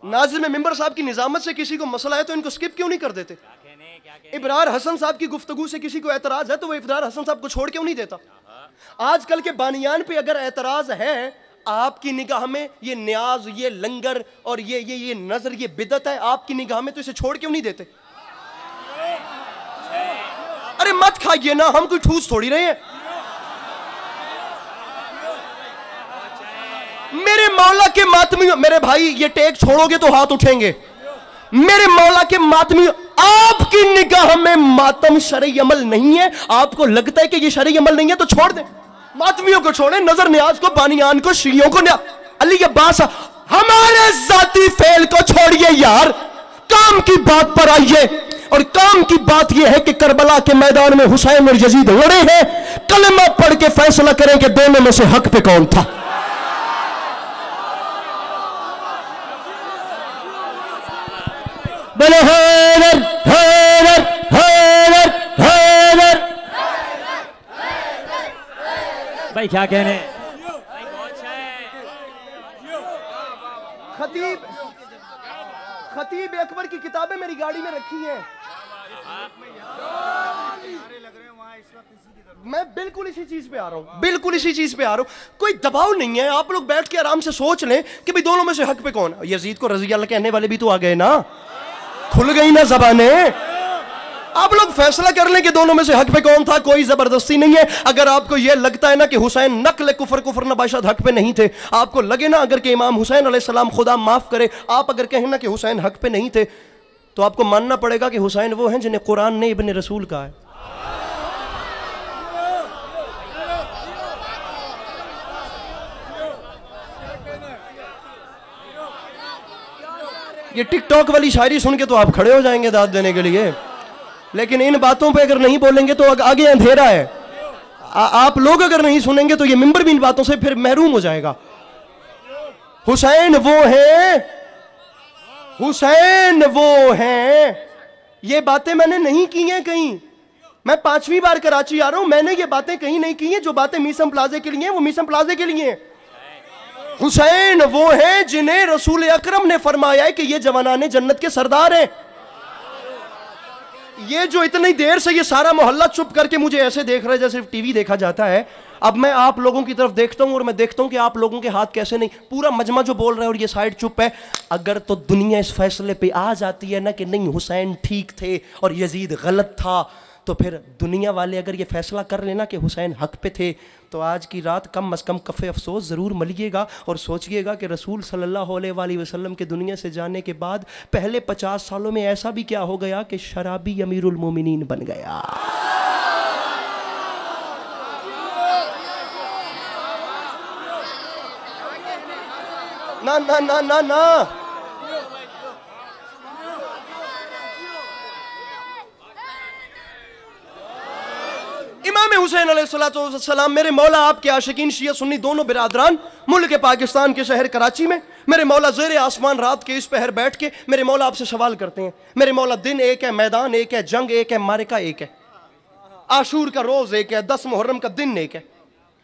नाज़िम में मिंबर साहब की निजामत से किसी को मसला है तो इनको स्किप क्यों नहीं कर देते? इब्रार हसन साहब की गुफ्तगू से किसी को एतराज है तो वो इब्रार हसन साहब को छोड़ क्यों नहीं देता? आजकल के बानियान पे अगर एतराज है आपकी निगाह में, ये न्याज, ये लंगर और ये नजर, ये बिदत है आपकी निगाह में, तो इसे छोड़ क्यों नहीं देते? अरे मत खाइए ना, हम कोई ठूस थोड़ी रहे हैं। मेरे मौला के मातमियों, मेरे भाई ये टेक छोड़ोगे तो हाथ उठेंगे। मेरे मौला के मातमियों, आपकी निगाह में मातम शरई अमल नहीं है, आपको लगता है कि ये शरई अमल नहीं है तो छोड़ दे। मातमियों को छोड़े, नजर न्याज को, बानियान को, शियों को, अली अब्बास, हमारे जाती फेल को छोड़िए यार, काम की बात पर आइए। और काम की बात यह है कि करबला के मैदान में हुसैन और यजीद लड़े हैं, कलमा पढ़ के फैसला करें कि दोनों में से हक पे कौन था। बोले हैदर हैदर हैदर हैदर। भाई क्या कहने, खतीब अकबर की किताबें मेरी गाड़ी में रखी हैं, मैं बिल्कुल इसी चीज पे आ रहा हूं, बिल्कुल इसी चीज पे आ रहा हूं। कोई दबाव नहीं है, आप लोग बैठ के आराम से सोच लें कि भाई दोनों में से हक पे कौन। यजीद को रज़ी अल्लाह कहने वाले भी तो आ गए ना, खुल गई ना ज़बाने। आप लोग फैसला कर लें कि दोनों में से हक पे कौन था, कोई जबरदस्ती नहीं है। अगर आपको यह लगता है ना कि हुसैन नकल कुफर नबाशात हक पे नहीं थे, आपको लगे ना अगर कि इमाम हुसैन अलैहिस्सलाम, खुदा माफ करे, आप अगर कहें ना कि हुसैन हक पे नहीं थे, तो आपको मानना पड़ेगा कि हुसैन वो हैं जिन्हें कुरान ने इब्ने रसूल कहा है। ये टिकटॉक वाली शायरी सुन के तो आप खड़े हो जाएंगे दाद देने के लिए, लेकिन इन बातों पे अगर नहीं बोलेंगे तो आगे अंधेरा है। आप लोग अगर नहीं सुनेंगे तो ये मिंबर भी इन बातों से फिर महरूम हो जाएगा। हुसैन वो हैं, हुसैन वो हैं, ये बातें मैंने नहीं की हैं कहीं। मैं 5वीं बार कराची आ रहा हूं, मैंने ये बातें कहीं नहीं की हैं। जो बातें मीसम प्लाजे के लिए हैं वो मीसम प्लाजे के लिए हैं। हुसैन वो हैं जिन्हें रसूल अकरम ने फरमाया है कि ये जवानाने जन्नत के सरदार हैं। ये जो इतनी देर से ये सारा मोहल्ला चुप करके मुझे ऐसे देख रहा है जैसे टीवी देखा जाता है, अब मैं आप लोगों की तरफ देखता हूं और मैं देखता हूं कि आप लोगों के हाथ कैसे नहीं, पूरा मजमा जो बोल रहा है और ये साइड चुप है। अगर तो दुनिया इस फैसले पे आ जाती है ना कि नहीं हुसैन ठीक थे और यजीद गलत था, तो फिर दुनिया वाले अगर ये फैसला कर लेना कि हुसैन हक पे थे, तो आज की रात कम से कम कफ़े अफसोस ज़रूर मलिएगा और सोचिएगा कि रसूल सल्लल्लाहु अलैहि वसल्लम के दुनिया से जाने के बाद पहले 50 सालों में ऐसा भी क्या हो गया कि शराबी अमीरुल मोमिनीन बन गया। ना ना ना ना ना, इमाम हुसैन अलैहिस्सलाम, मेरे मौला आपके आशिकीन शिया सुन्नी दोनों बिरादरान मुल्क पाकिस्तान के शहर कराची में, मेरे मौला ज़ेरे आसमान रात के इस पहर बैठ के मेरे मौला आपसे सवाल करते हैं। मेरे मौला दिन एक है, मैदान एक है, जंग एक है, मारिका एक है, आशूर का रोज़ एक है, 10 मुहर्रम का दिन एक है,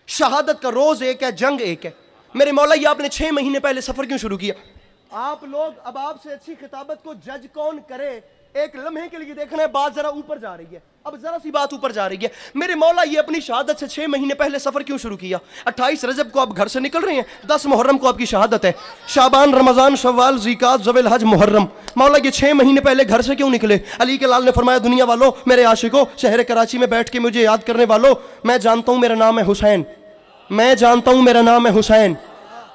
शहादत का रोज़ एक है, जंग एक है। मेरे मौला ये आपने 6 महीने पहले सफ़र क्यों शुरू किया? आप लोग, अब आपसे अच्छी खिताबत को जज कौन करे? एक लम्हे के लिए देखना है, बात जरा ऊपर जा रही है, अब जरा सी बात ऊपर जा रही है। मेरे मौला ये अपनी शहादत से 6 महीने पहले सफर क्यों शुरू किया? 28 रजब को आप घर से निकल रहे हैं, 10 मुहर्रम को आपकी शहादत है, शाबान, रमजान, शव्वाल, ज़िकात, ज़ुल हज, मुहर्रम। मौला ये 6 महीने पहले घर से क्यों निकले? अली के लाल ने फरमाया, दुनिया वालों, मेरे आशिकों, शहर कराची में बैठ के मुझे याद करने वालों, मैं जानता हूँ मेरा नाम है हुसैन, मैं जानता हूँ मेरा नाम है हुसैन।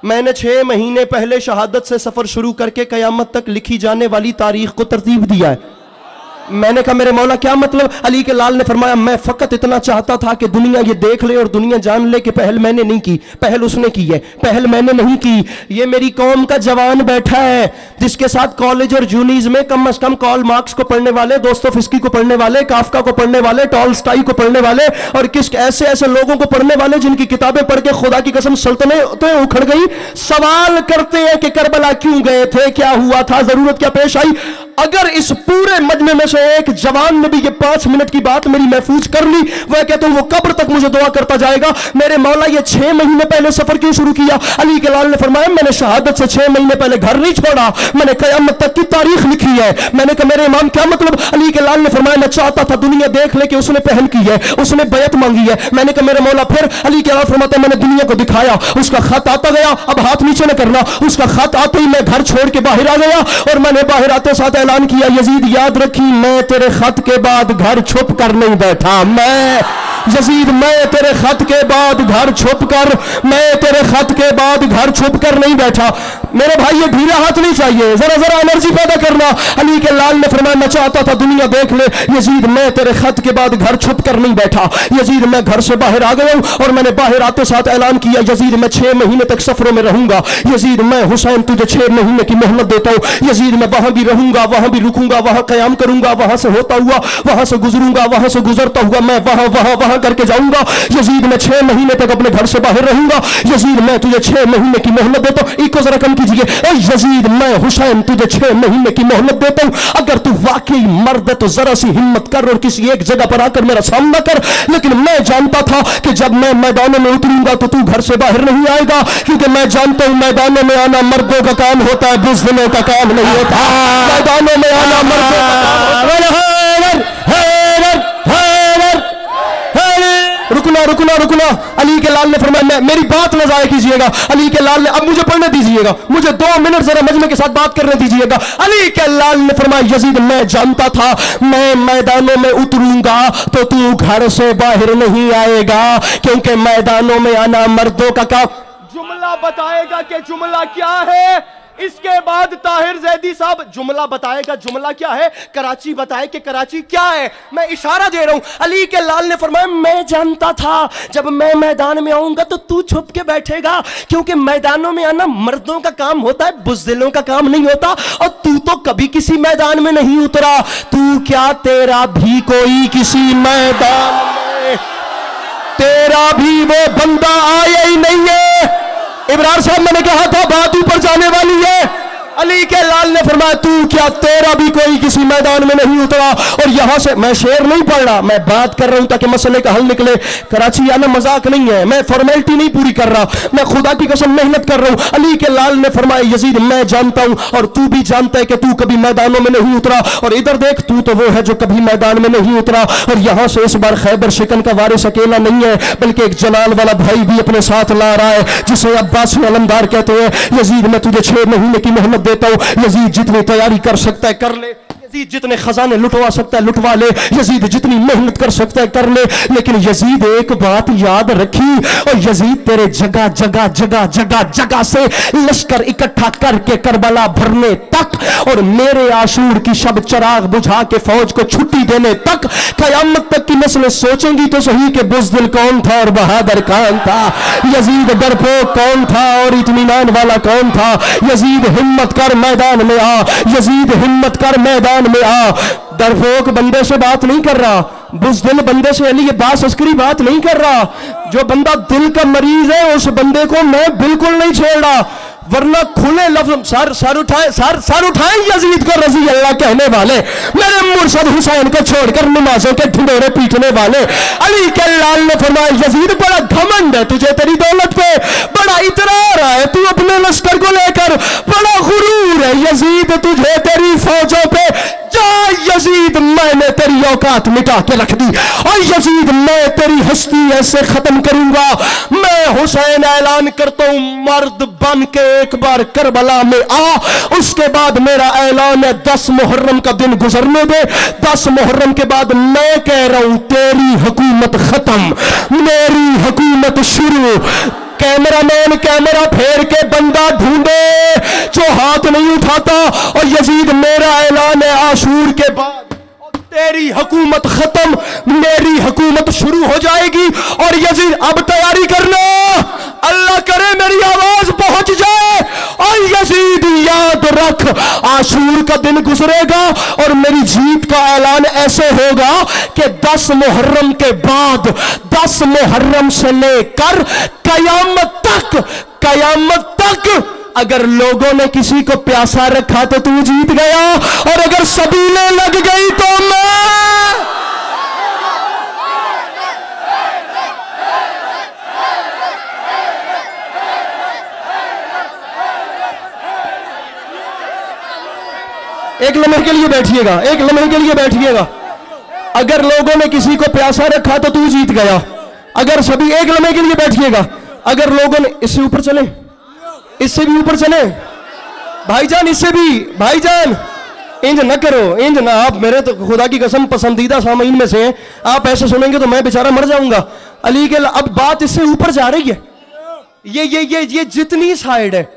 मैंने 6 महीने पहले शहादत से सफर शुरू करके कयामत तक लिखी जाने वाली तारीख को तरतीब दिया है। मैंने कहा मेरे मौला क्या मतलब? अली के लाल ने फरमाया, मैं फकत इतना चाहता था कि दुनिया ये देख ले और दुनिया जान ले कि पहल मैंने नहीं की, पहल उसने की है, पहल मैंने नहीं की। ये मेरी कौम का जवान बैठा है जिसके साथ कॉलेज और जूनीज में कम से कम कार्ल मार्क्स को पढ़ने वाले, दोस्तोफिस्की को पढ़ने वाले, काफका को पढ़ने वाले, टॉलस्टॉय को पढ़ने वाले और किस ऐसे ऐसे लोगों को पढ़ने वाले जिनकी किताबें पढ़ के खुदा की कसम सल्तनतें उखड़ गई। सवाल करते हैं कि करबला मौला क्यों गए थे, क्या हुआ था, जरूरत क्या पेश आई। अगर इस पूरे मजमे में से एक जवान ने भी ये 5 मिनट की बात मेरी महफूज कर ली, वह कहते हैं वो कब्र तक मुझे दुआ करता जाएगा। मेरे मौला ये 6 महीने पहले सफर क्यों शुरू किया। अली के लाल ने फरमाया मैंने शहादत से 6 महीने पहले घर नहीं छोड़ा, मैंने कयामत तक की तारीख लिखी है। मैंने कहा मेरे इमाम क्या मतलब। अली के लाल ने फरमाया मैं चाहता था दुनिया देख ले कि उसने पहल की है, उसने बैत मांगी है। मैंने कहा मेरे मौला फिर। अली के लाल फरमाते मैंने दुनिया को दिखाया, उसका खत आता गया, अब हाथ नीचे न करना। उसका खत आते ही मैं घर छोड़ के बाहर आ गया और मैंने बाहर आते साथ ऐलान किया यजीद याद रखी मैं तेरे खत के बाद घर छुप कर नहीं बैठा। मैं यजीद मैं तेरे खत के बाद घर छुप कर, मैं तेरे खत के बाद घर छुप कर नहीं बैठा। मेरे भाई ये ढीला हाथ नहीं चाहिए, जरा जरा एनर्जी पैदा करना। अली के लाल ने फरमाया मैं चाहता था दुनिया देख ले यजीद मैं तेरे खत के बाद घर छुप कर नहीं बैठा। यजीद मैं घर से बाहर आ गया हूं और मैंने बाहर आते साथ ऐलान किया यजीद मैं 6 महीने तक सफरों में रहूंगा। यजीद मैं हुसैन तुझे 6 महीने की मोहलत देता हूं। यजीद मैं वहां भी रहूंगा, वहां भी रुकूंगा, वहां कयाम करूंगा, वहां से होता हुआ वहां से गुजरूंगा, वहां से गुजरता हुआ मैं वहां वहां वहां करके जाऊंगा। यजीद मैं 6 महीने तक अपने घर से बाहर रहूंगा। यजीद मैं तुझे 6 महीने की मोहलत देता हूं। इको जरा कम कीजिए। यजीद मैं हुसैन तुझे 6 महीने की मोहलत देता हूं। अगर तू वाकई मर्द है तो जरा सी हिम्मत कर और किसी एक जगह पर आकर मेरा सामना कर। लेकिन मैं जानता था कि जब मैं मैदानों में उतरूंगा तो तू घर से बाहर नहीं आएगा, क्योंकि मैं जानता हूं मैदानों में आना मर्दों का काम होता है, बुज़दिलों का काम नहीं होता। मैदानों में आना मर्दों का काम होता है। रुकना रुकना रुकना। अली के लाल ने फरमाया मेरी बात न जाया कीजिएगा। अली के लाल ने अब मुझे पढ़ने दीजिएगा, मुझे 2 मिनट जरा मजमे के साथ बात करने दीजिएगा। अली के लाल ने फरमाया यजीद मैं जानता था मैं मैदानों में उतरूंगा तो तू घर से बाहर नहीं आएगा, क्योंकि मैदानों में आना मर्दों का काम। जुमला बताएगा कि जुमला क्या है। इसके बाद ताहिर जैदी साहब जुमला बताएगा जुमला क्या है। कराची बताए कि कराची क्या है। मैं इशारा दे रहा हूं। अली के लाल ने फरमाया मैं जानता था जब मैं मैदान में आऊंगा तो तू छुप के बैठेगा, क्योंकि मैदानों में आना मर्दों का काम होता है, बुज़दिलों का काम नहीं होता। और तू तो कभी किसी मैदान में नहीं उतरा। तू क्या तेरा भी कोई किसी मैदान में, तेरा भी वो बंदा आया ही नहीं है। इब्रार साहब मैंने कहा था बात ऊपर जाने वाली है। अली के लाल ने फरमाया तू क्या तेरा भी कोई किसी मैदान में नहीं उतरा। और यहां से मैं शेर नहीं पढ़ रहा, मैं बात कर रहा हूं ताकि मसले का हल निकले। कराची आना मजाक नहीं है, मैं फॉर्मेलिटी नहीं पूरी कर रहा, मैं खुदा की कसम मेहनत कर रहा हूं। अली के लाल ने फरमाया यजीद मैं जानता हूं और तू भी जानता है कि तू कभी मैदानों में नहीं उतरा। और इधर देख तू तो वो है जो कभी मैदान में नहीं उतरा। और यहां से इस बार खैबर शिकन का वारिस अकेला नहीं है, बल्कि एक जलाल वाला भाई भी अपने साथ ला रहा है, जिसे अब्बास अलमदार कहते हैं। यजीद मैं तुझे 6 महीने की मोहलत देता हूं। यजीद जितनी तैयारी कर सकता है कर ले, यजीद जितने खजाने लुटवा सकता है लुटवा ले, यजीद जितनी मेहनत कर सकता है कर ले। लेकिन यजीद एक बात याद रखी, और यजीद तेरे जगह जगह जगह जगह जगह से लश्कर इकट्ठा करके करबला भरने तक और मेरे आशूर की शब चराग बुझा के फौज को छुट्टी देने तक, कयामत तक की नस्लें सोचेंगी तो सही कि बुज़दिल कौन था और बहादुर कौन था, यजीद डरपोक कौन था और इत्मीनान वाला कौन था। यजीद हिम्मत कर मैदान में आ, यजीद हिम्मत कर मैदान में आ। डरपोक बंदे से बात नहीं कर रहा, बुज़दिल बंदे से अली ये बात अस्करी बात नहीं कर रहा। जो बंदा दिल का मरीज है उस बंदे को मैं बिल्कुल नहीं छेड़ रहा, वरना खुले लफ्ज सर उठाए यजीद को रजी अल्लाह कहने वाले, मेरे मुर्शद हुसैन को छोड़कर नमाजों के ढिंढोरे पीटने वाले। अली के लाल ने फरमाया यजीद बड़ा घमंड है तुझे तेरी दौलत पे, बड़ा इतरार है तू अपने लश्कर को लेकर, बड़ा गुरूर है यजीद तुझे तेरी फौजों पे। जा यजीद मैंने तेरी औकात मिटा के रख दी, और यजीद मैं तेरी हस्ती ऐसे खत्म करूंगा। मैं हुसैन ऐलान करता हूं मर्द बन के एक बार करबला में आ, उसके बाद मेरा ऐलान है 10 मुहर्रम का दिन गुजरने दे। 10 मुहर्रम के बाद मैं कह रहा हूं तेरी हुकूमत खत्म, मेरी हुकूमत शुरू। कैमरामैन कैमरा फेर के बंदा ढूंढे जो हाथ नहीं उठाता। और यजीद मेरा ऐलान है आशूर के बाद तेरी हुकूमत खत्म, मेरी हुकूमत शुरू हो जाएगी। और यजीद अब तैयारी करना, अल्लाह करे मेरी आवाज पहुंच जाए। और यजीद याद रख आशूर का दिन गुजरेगा और मेरी जीत का ऐलान ऐसे होगा कि 10 मुहर्रम के बाद, 10 मुहर्रम से लेकर कयामत तक अगर लोगों ने किसी को प्यासा रखा तो तू जीत गया, और अगर सबीलें लग गई तो मैं। एक लम्हे के लिए बैठिएगा, एक लम्हे के लिए बैठिएगा। अगर लोगों ने किसी को प्यासा रखा तो तू जीत गया, अगर सभी, एक लम्हे के लिए बैठिएगा। अगर लोगों ने, इससे ऊपर चले, इससे भी ऊपर चले भाईजान, इससे भी भाईजान, इंज न करो, इंज ना। आप मेरे तो खुदा की कसम पसंदीदा सामीन में से हैं, आप ऐसे सुनेंगे तो मैं बेचारा मर जाऊंगा। अली के अब बात इससे ऊपर जा रही है। ये जितनी साइड है,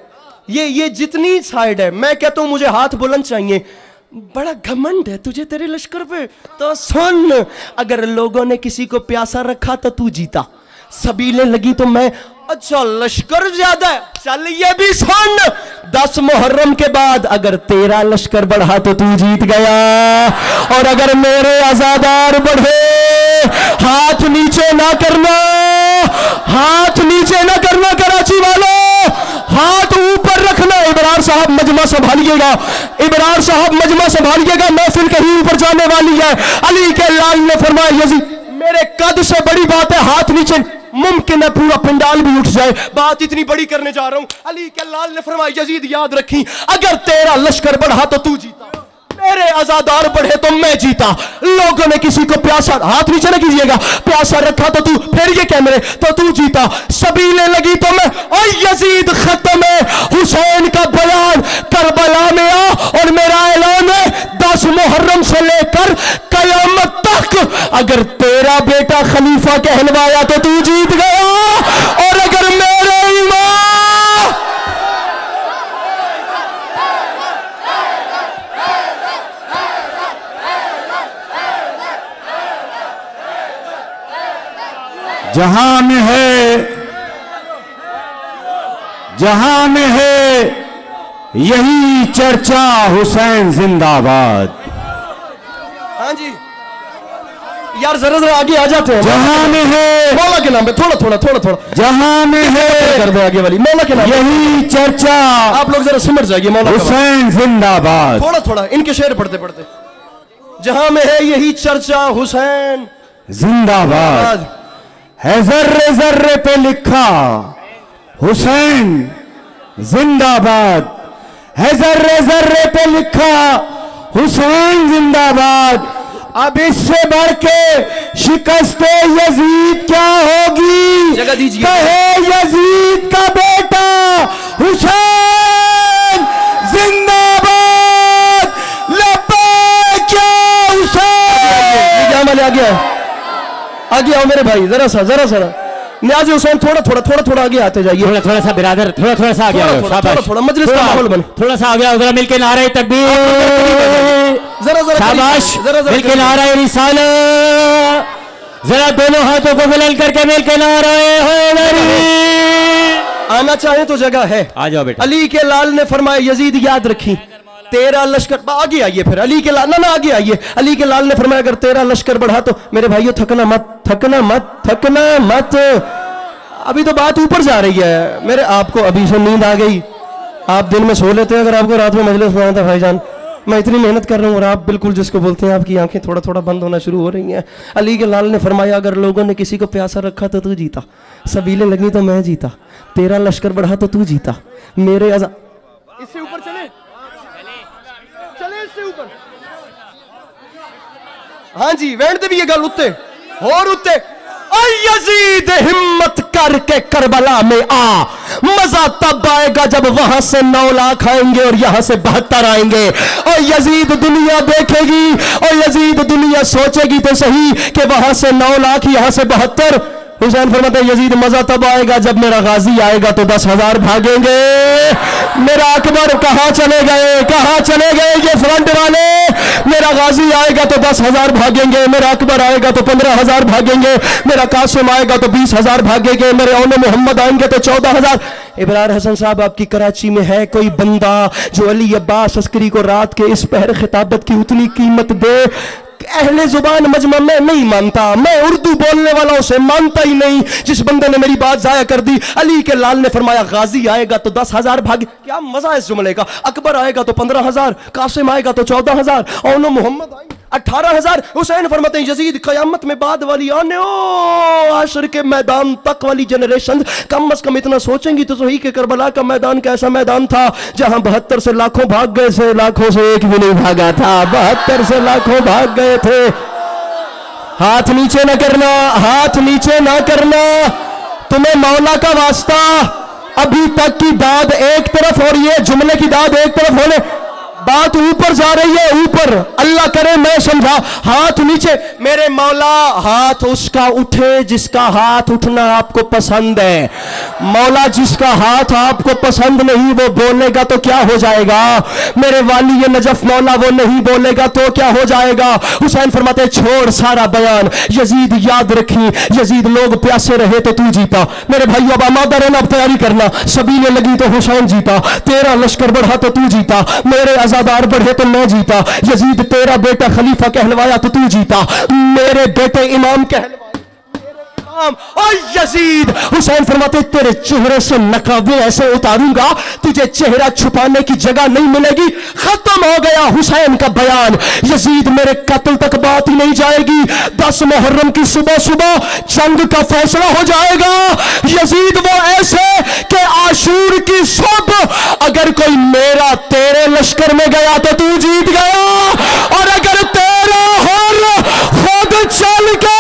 ये जितनी साइड है, मैं कहता हूं मुझे हाथ बुलंद चाहिए। बड़ा घमंड है तुझे तेरे लश्कर पे, तो सुन, अगर लोगों ने किसी को प्यासा रखा तो तू जीता, सबीलें लगी तो मैं। अच्छा लश्कर ज्यादा है, चल ये भी सुन, 10 मुहर्रम के बाद अगर तेरा लश्कर बढ़ा तो तू जीत गया, और अगर मेरे आजादार बढ़े, हाथ नीचे ना करना, हाथ नीचे ना करना कराची वालों, हाथ ऊपर रखना। इबरार साहब मजमा संभालिएगा, इबरार साहब मजमा संभालिएगा, महफिल कहीं ऊपर जाने वाली है। अली के लाल ने फरमाया यजीद मेरे कद से बड़ी बात है, हाथ नीचे, मुमकिन है पूरा पिंडाल भी उठ जाए, बात इतनी बड़ी करने जा रहा हूं। अली के लाल ने फरमाया यजीद याद रखी, अगर तेरा लश्कर बढ़ा तो तू जीता, मेरे आजादार बढ़े तो मैं जीता। लोगों ने किसी को प्यासा, हाथ नीचे न कीजिएगा, प्यासा रखा तो तू, फिर ये कैमरे तो तू जीता, सबीलें लगी तो मैं। और यजीद खत्म है, हुसैन का बयान करबला में आ, और मेरा ऐलान है 10 मुहर्रम से लेकर कयामत तक, अगर तेरा बेटा खलीफा कहलवाया तो तू जीत गया, और अगर मेरे इमाम। जहां में है, जहां में है यही चर्चा, हुसैन जिंदाबाद। हाँ जी यार, जरा जरा आगे आ जाते हैं। जहां में है, मौला के नाम पे थोड़ा थोड़ा थोड़ा थोड़ा, जहां में है, कर दो आगे वाली, मौला के नाम यही चर्चा, आप लोग जरा सिमट जाइए। मौला हुसैन जिंदाबाद। थोड़ा थोड़ा इनके शेर पढ़ते पढ़ते, जहां में है यही चर्चा, हुसैन जिंदाबाद है, जर्रे जर्रे पे लिखा, हुसैन जिंदाबाद है, जर्रे जर्रे पे लिखा, हुसैन जिंदाबाद। अब इससे बढ़ के शिकस्ते यजीद क्या होगी, जगह दीजिए। कहे यजीद का बेटा हुसैन जिंदाबाद, लब्बैक या हुसैन। आगे आओ मेरे भाई, जरा सा न्याज़ हुसैन, थोड़ा थोड़ा आगे आते जाइए, थोड़ा सा बिरादर, थोड़ा सा आगे आओ, शाबाश, थोड़ा मजलिस का माहौल बने, थोड़ा सा आगे आओ, जरा मिलके नारे तकबीर, जरा शाबाश, मिलके नारे रिसालत, जरा दोनों हाथों को बुलंद करके मिलके नारे हैदरी। आना चाहे तो जगह है, आ जाओ बेटा। अली के लाल ने फरमाया यजीद याद रखी, तेरा लश्कर, आगे आइए फिर, अली के लाल, ना आगे आइए। अली के लाल ने फरमाया अगर तेरा लश्कर बढ़ा तो मेरे भाइयों थकना मत, अभी तो बात ऊपर जा रही है। मेरे आपको अभी से नींद आ गई, आप दिन में सो लेते हैं, अगर आपको रात में मजलिस में आना था भाईजान, मैं इतनी मेहनत कर रहा हूँ और आप बिल्कुल जिसको बोलते हैं आपकी आंखें थोड़ा थोड़ा बंद होना शुरू हो रही हैं। अली के लाल ने फरमाया अगर लोगों ने किसी को प्यासा रखा तो तू जीता, सबीलें लगी तो मैं जीता, तेरा लश्कर बढ़ा तो तू जीता, मेरे इससे ऊपर चले इससे ऊपर, हाँ जी वैंडते भी ये गल उत्ते और उत्ते। यजीद हिम्मत करके करबला में आ, मजा तब आएगा जब वहां से 9 लाख आएंगे और यहां से 72 आएंगे, और यजीद दुनिया देखेगी और यजीद दुनिया सोचेगी तो सही कि वहां से 9 लाख यहां से 72। हुसैन फरमाते यजीद मजा तब आएगा जब मेरा गाजी आएगा तो 10,000 भागेंगे। मेरा अकबर कहाँ चले गए ये फ्रंट वाले, मेरा गाजी आएगा तो 10,000 भागेंगे, मेरा अकबर आएगा तो 15,000 भागेंगे, मेरा कासिम आएगा तो 20,000 भागेंगे, मेरे औने मोहम्मद आएंगे तो 14,000। इब्रार हसन साहब आपकी कराची में है कोई बंदा जो अली अब्बास अस्करी को रात के इस पहर खिताबत की उतनी कीमत दे? अहले जुबान मजमा मैं नहीं मानता, मैं उर्दू बोलने वालों से मानता ही नहीं। जिस बंदे ने मेरी बात जाया कर दी। अली के लाल ने फरमाया गाजी आएगा तो 10,000 भागे। क्या मजा है इस जुमले का। अकबर आएगा तो 15,000, कासिम आएगा तो 14,000, और मोहम्मद आएंगे 18,000। हुसैन फरमाते हैं यजीद क़यामत में बाद वाली आने ओ आशर के मैदान तक वाली जनरेशन कम अज कम इतना सोचेंगी तो सही कि करबला का मैदान कैसा मैदान था जहां 72 से लाखों भाग गए थे, लाखों से एक भी नहीं भागा था। 72 से लाखों भाग गए थे। हाथ नीचे ना करना, हाथ नीचे ना करना। तुम्हें मौला का वास्ता, अभी तक की दाद एक तरफ और ये जुमले की दाद एक तरफ होने, बात ऊपर जा रही है, ऊपर। अल्लाह करे मैं समझा। हाथ नीचे। मेरे मौला हाथ उसका उठे जिसका हाथ उठना आपको पसंद है। मौला जिसका हाथ आपको पसंद नहीं वो बोलेगा तो क्या हो जाएगा। मेरे वाली ये नजफ मौला वो नहीं बोलेगा तो क्या हो जाएगा। हुसैन फरमाते छोड़ सारा बयान, यजीद याद रखी, यजीद लोग प्यासे रहे तो तू जीता। मेरे भाइयों अब आमादा रहना, अब तैयारी करना। सभी ने लगी तो हुसैन जीता, तेरा लश्कर बढ़ा तो तू जीता, मेरे आजादार बढ़े तो मैं जीता। यजीद तेरा बेटा खलीफा कहलवाया तो तू जीता, मेरे बेटे इमाम कहलवाया और यजीद। हुसैन फरमाते तेरे चेहरे से नकाबे ऐसे उतारूंगा तुझे चेहरा छुपाने की जगह नहीं मिलेगी। खत्म हो गया हुसैन का बयान। यजीद मेरे कत्ल तक बात ही नहीं जाएगी। 10 मुहर्रम की सुबह सुबह जंग का फैसला हो जाएगा। यजीद वो ऐसे कि आशूर की सुबह अगर कोई मेरा तेरे लश्कर में गया तो तू जीत गया, और अगर तेरा हुर खुद चल के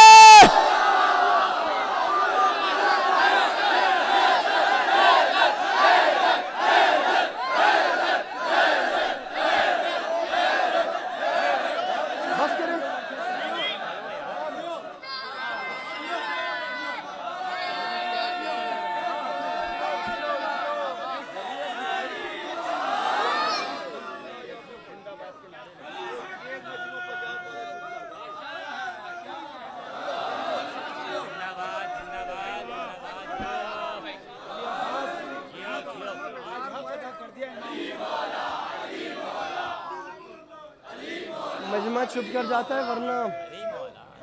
मजमा चुप कर जाता है, वरना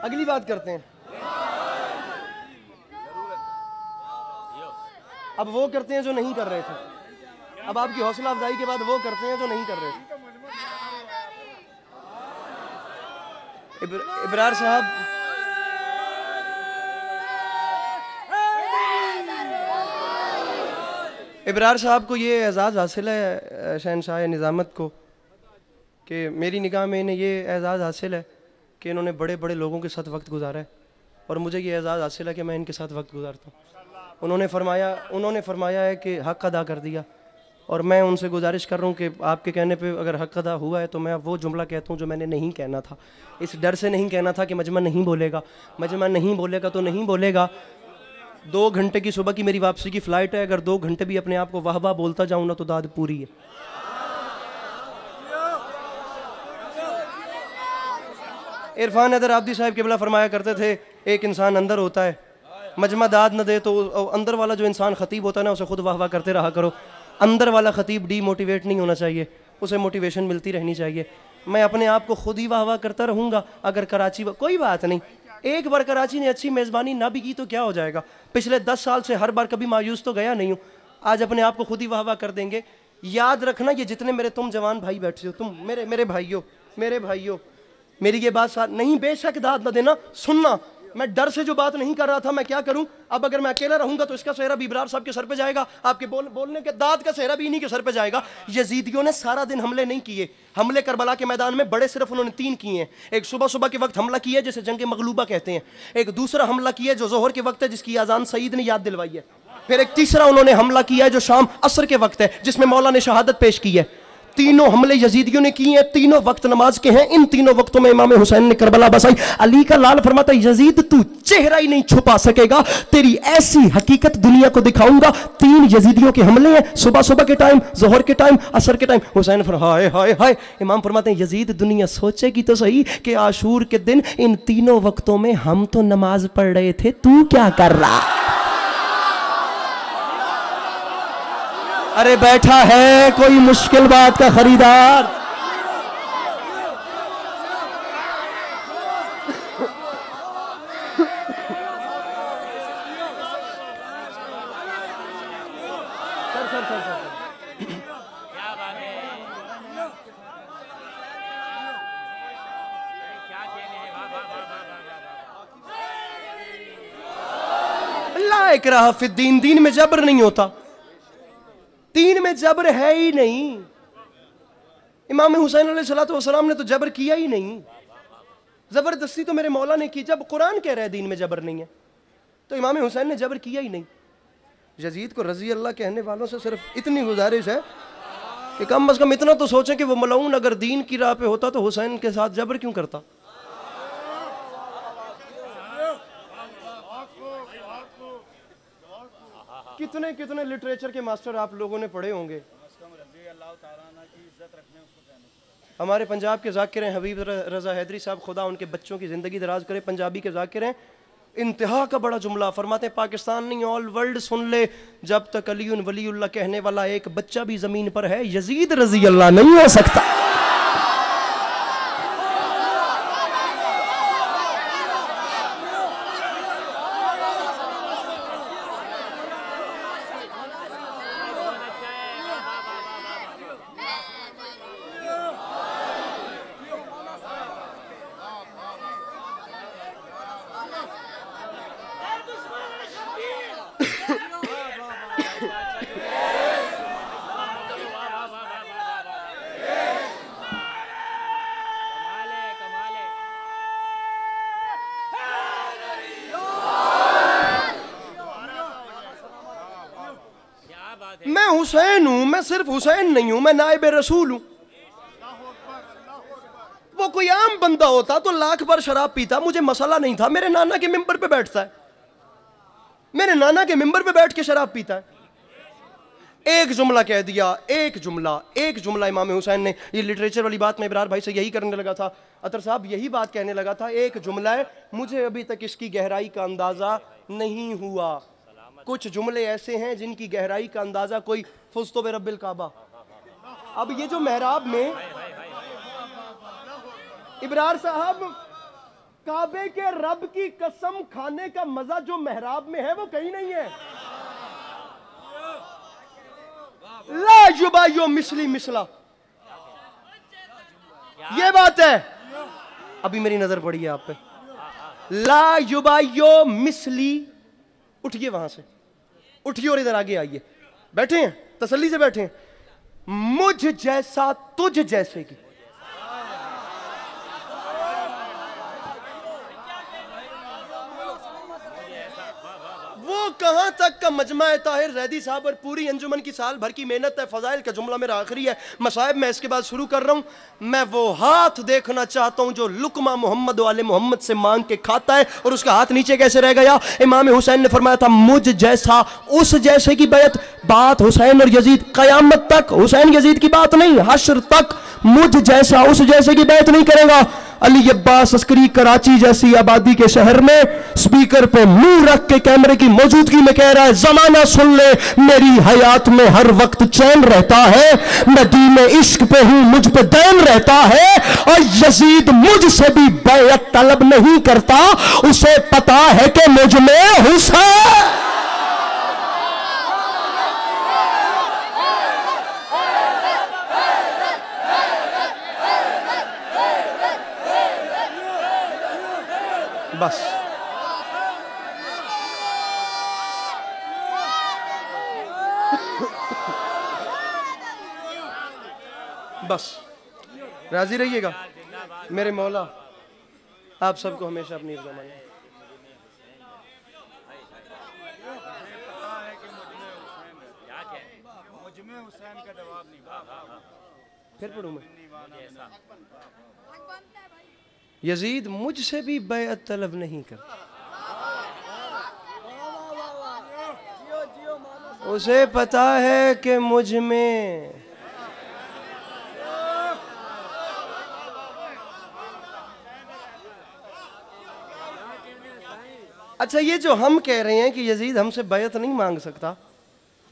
अगली बात करते हैं। अब वो करते हैं जो नहीं कर रहे थे। अब आपकी हौसला अफजाई के बाद वो करते हैं जो नहीं कर रहे थे। इब्रार साहब, इब्रार साहब को ये एजाज़ हासिल है शहनशाह निज़ामत को कि मेरी निगाह में इन्हें ये एजाज़ हासिल है कि इन्होंने बड़े बड़े लोगों के साथ वक्त गुजारा है, और मुझे ये एजाज़ हासिल है कि मैं इनके साथ वक्त गुजारता हूँ। उन्होंने फरमाया है कि हक़ अदा कर दिया, और मैं उनसे गुजारिश कर रहा हूँ कि आपके कहने पे अगर हक़ अदा हुआ है तो मैं अब वो जुमला कहता हूँ जो मैंने नहीं कहना था। इस डर से नहीं कहना था कि मजमा नहीं बोलेगा, मजमा नहीं बोलेगा तो नहीं बोलेगा। 2 घंटे की सुबह की मेरी वापसी की फ़्लाइट है, अगर 2 घंटे भी अपने आप को वाह वाह बोलता जाऊँ ना तो दाद पूरी है। इरफान हैदर आबदी साहब क़िबला फरमाया करते थे एक इंसान अंदर होता है, मजमा दाद न दे तो अंदर वाला जो इंसान ख़तीब होता है ना उसे खुद वाह वाह करते रहा करो। अंदर वाला ख़तीब डीमोटिवेट नहीं होना चाहिए, उसे मोटिवेशन मिलती रहनी चाहिए। मैं अपने आप को खुद ही वाह वाह करता रहूँगा। अगर कराची कोई बात नहीं, एक बार कराची ने अच्छी मेज़बानी ना भी की तो क्या हो जाएगा। पिछले 10 साल से हर बार कभी मायूस तो गया नहीं हूँ। आज अपने आप को खुद ही वाह वाह कर देंगे। याद रखना ये जितने मेरे तुम जवान भाई बैठे हो, तुम मेरे भाइयों मेरी ये बात नहीं, बेशक दाद न देना, सुनना। मैं डर से जो बात नहीं कर रहा था, मैं क्या करूं। अब अगर मैं अकेला रहूंगा तो इसका सेहरा भी इब्रार साहब के सर पे जाएगा, आपके बोलने के दाद का सेहरा भी इन्हीं के सर पे जाएगा। यजीदियों ने सारा दिन हमले नहीं किए। हमले करबला के मैदान में बड़े सिर्फ उन्होंने 3 किए हैं। एक सुबह के वक्त हमला किया जिसे जंग मगलूबा कहते हैं, एक दूसरा हमला किया जो जोहर के वक्त है जिसकी आजान सईद ने याद दिलवाई है, फिर एक तीसरा उन्होंने हमला किया है जो शाम असर के वक्त है जिसमें मौला ने शहादत पेश की है। तीनों हमले यजीदियों ने किए हैं, तीनों वक्त नमाज के हैं। इन तीनों वक्तों में इमाम हुसैन ने करबला बसाई। अली का लाल फरमाता यजीद तू चेहरा ही नहीं छुपा सकेगा, तेरी ऐसी हकीकत दुनिया को दिखाऊंगा। 3 यजीदियों के हमले हैं, सुबह के टाइम, जोहर के टाइम, असर के टाइम। हुसैन हाय हाय हाय। इमाम फरमाते हैं यजीद दुनिया सोचेगी तो सही कि आशूर के दिन इन तीनों वक्तों में हम तो नमाज पढ़ रहे थे, तू क्या कर रहा। अरे बैठा है कोई मुश्किल बात का खरीदार। इकराह फिद्दीन, दीन में जबर नहीं होता, दीन में जबर है ही नहीं। इमाम हुसैन अलैहिस्सलाम ने तो जबर किया ही नहीं, जबरदस्ती तो मेरे मौला ने की। जब कुरान कह रहा है दीन में जबर नहीं है, तो इमाम हुसैन ने जबर किया ही नहीं। यजीद को रजी अल्लाह कहने वालों से सिर्फ इतनी गुजारिश है कि कम अज कम इतना तो सोचें कि वो मलऊन अगर दीन की राह पे होता तो हुसैन के साथ जबर क्यों करता। कितने कितने लिटरेचर के मास्टर आप लोगों ने पढ़े होंगे। हमारे पंजाब के जाकिर हैं हबीब रजा हैदरी साहब, खुदा उनके बच्चों की ज़िंदगी दराज करे, पंजाबी के जाकिर हैं। इंतहा का बड़ा जुमला फरमाते हैं, पाकिस्तान नहीं ऑल वर्ल्ड सुन ले, जब तक अली वलीउल्लाह कहने वाला एक बच्चा भी ज़मीन पर है, यजीद रजी अल्लाह नहीं हो सकता। मैं हुसैन हूं, मैं सिर्फ हुसैन नहीं हूं, मैं नाइब रसूल हूं। वो कोई आम बंदा होता तो लाख बार शराब पीता, मुझे मसला नहीं था। मेरे नाना के मिंबर पे बैठता है, मेरे नाना के मिंबर पे बैठ के शराब पीता है। एक जुमला कह दिया, एक जुमला इमाम हुसैन ने। ये लिटरेचर वाली बात मैं इब्रार भाई से यही करने लगा था, अतर साहब यही बात कहने लगा था। एक जुमला है, मुझे अभी तक इसकी गहराई का अंदाजा नहीं हुआ। कुछ जुमले ऐसे हैं जिनकी गहराई का अंदाजा कोई फुस्तु बे रब्बिल काबा। अब ये जो मेहराब में इब्रार साहब, काबे के रब की कसम खाने का मजा जो मेहराब में है वो कहीं नहीं है। ला युबायो मिसली मिसला, ये बात है। अभी मेरी नजर पड़ी है आप पे, ला युबायो मिसली। उठिए वहां से, उठिए और इधर आगे आइए। बैठे हैं, तसल्ली से बैठे हैं। मुझ जैसा तुझ जैसे की, वो कहां तक का मजमा है ताहिर जैदी साहब और पूरी अंजुमन की साल भर की मेहनत है। फजाइल का जुमला मेरा आखिरी है, मसाइब मैं इसके बाद शुरू कर रहा हूं। मैं वो हाथ देखना चाहता हूं जो लुकमा मोहम्मद वाले मोहम्मद से मांग के खाता है और उसका हाथ नीचे कैसे रह गया। इमाम हुसैन ने फरमाया था, मुझ जैसा उस जैसे की बैत। बात हुसैन और यजीद कयामत तक, हुसैन यजीद की बात नहीं, हश्र तक मुझ जैसा उस जैसे की बैत नहीं करेगा। अली अब्बास अस्करी कराची जैसी आबादी के शहर में स्पीकर पे मुंह रख के कैमरे की मौजूदगी में कह रहा है, जमाना सुन ले, मेरी हयात में हर वक्त चैन रहता है, मैं दीन इश्क पे हूं, मुझ पे दैन रहता है। और यजीद मुझसे भी बैत तलब नहीं करता, उसे पता है कि मुझ में हुसैन। बस बस राजी रहिएगा। मेरे मौला आप सबको हमेशा अपनी रज़ा माने। फिर पढ़ूं मैं, यजीद मुझसे भी बैअत तलब नहीं करता, उसे पता है कि मुझ में अच्छा। ये जो हम कह रहे हैं कि यजीद हमसे बैअत नहीं मांग सकता,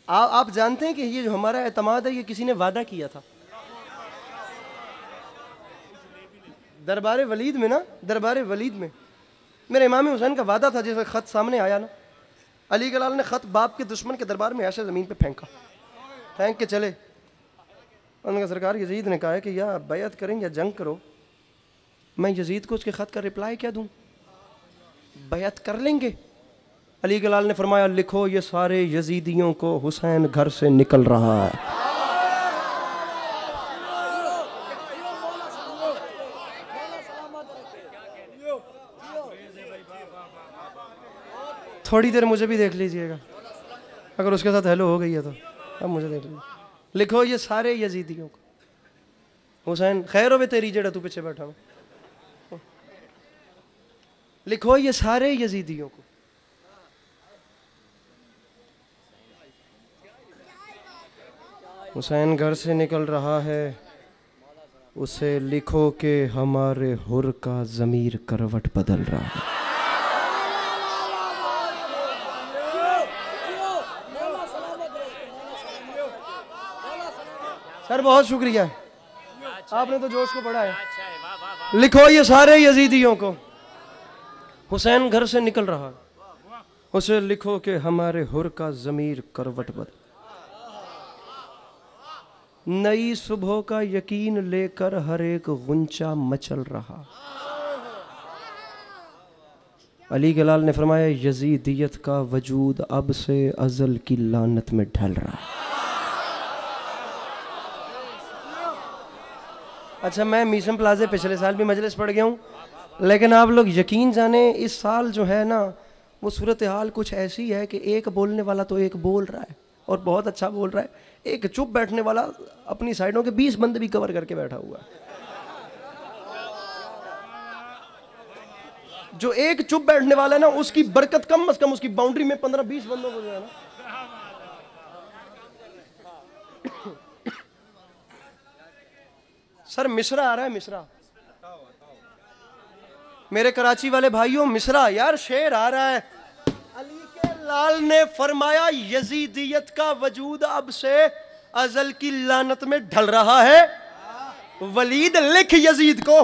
आप जानते हैं कि ये जो हमारा एतमाद है ये किसी ने वादा किया था दरबार वलीद में ना। दरबार वलीद में मेरे इमाम हुसैन का वादा था, जैसे ख़त सामने आया ना, अली कलाल ने ख़त बाप के दुश्मन के दरबार में ऐसे ज़मीन पे फेंका, फेंक के चले। उन्होंने कहा, सरकार यजीद ने कहा है कि या बैअत करें या जंग करो। मैं यजीद को उसके ख़त का रिप्लाई क्या दूँ? बैअत कर लेंगे अली के लाल ने फरमाया लिखो ये सारे यजीदियों को हुसैन घर से निकल रहा है। थोड़ी देर मुझे भी देख लीजिएगा, अगर उसके साथ हेलो हो गई है तो अब मुझे देख लीजिए। लिखो ये सारे यजीदियों को, हुसैन खैर हो वे तेरी जेड़ा तू पीछे बैठा हो, लिखो ये सारे यजीदियों को हुसैन घर से निकल रहा है, उसे लिखो कि हमारे हुर का ज़मीर करवट बदल रहा है। सर बहुत शुक्रिया, आपने तो जोश को बढ़ा है। लिखो ये सारे यजीदियों को हुसैन घर से निकल रहा है, उसे लिखो कि हमारे हुर का ज़मीर करवट बदल। नई सुबह का यकीन लेकर हर एक गुंचा मचल रहा। अली के लाल ने फरमाया यजीदियत का वजूद अब से अजल की लानत में ढल रहा है। अच्छा, मैं मीशम प्लाजे पिछले साल भी मजलिस पढ़ गया हूँ, लेकिन आप लोग यकीन जाने इस साल जो है ना वो सूरत हाल कुछ ऐसी है कि एक बोलने वाला तो एक बोल रहा है और बहुत अच्छा बोल रहा है, एक चुप बैठने वाला अपनी साइडों के 20 बंदे भी कवर करके बैठा हुआ है। जो एक चुप बैठने वाला है ना उसकी बरकत कम से कम उसकी बाउंड्री में 15-20 बंदों को जो है ना। सर मिश्रा आ रहा है, मिश्रा मेरे कराची वाले भाइयों, मिश्रा यार शेर आ रहा है। अली के लाल ने फरमाया यजीदियत का वजूद अब से अजल की लानत में ढल रहा है। वलीद लिख यजीद को,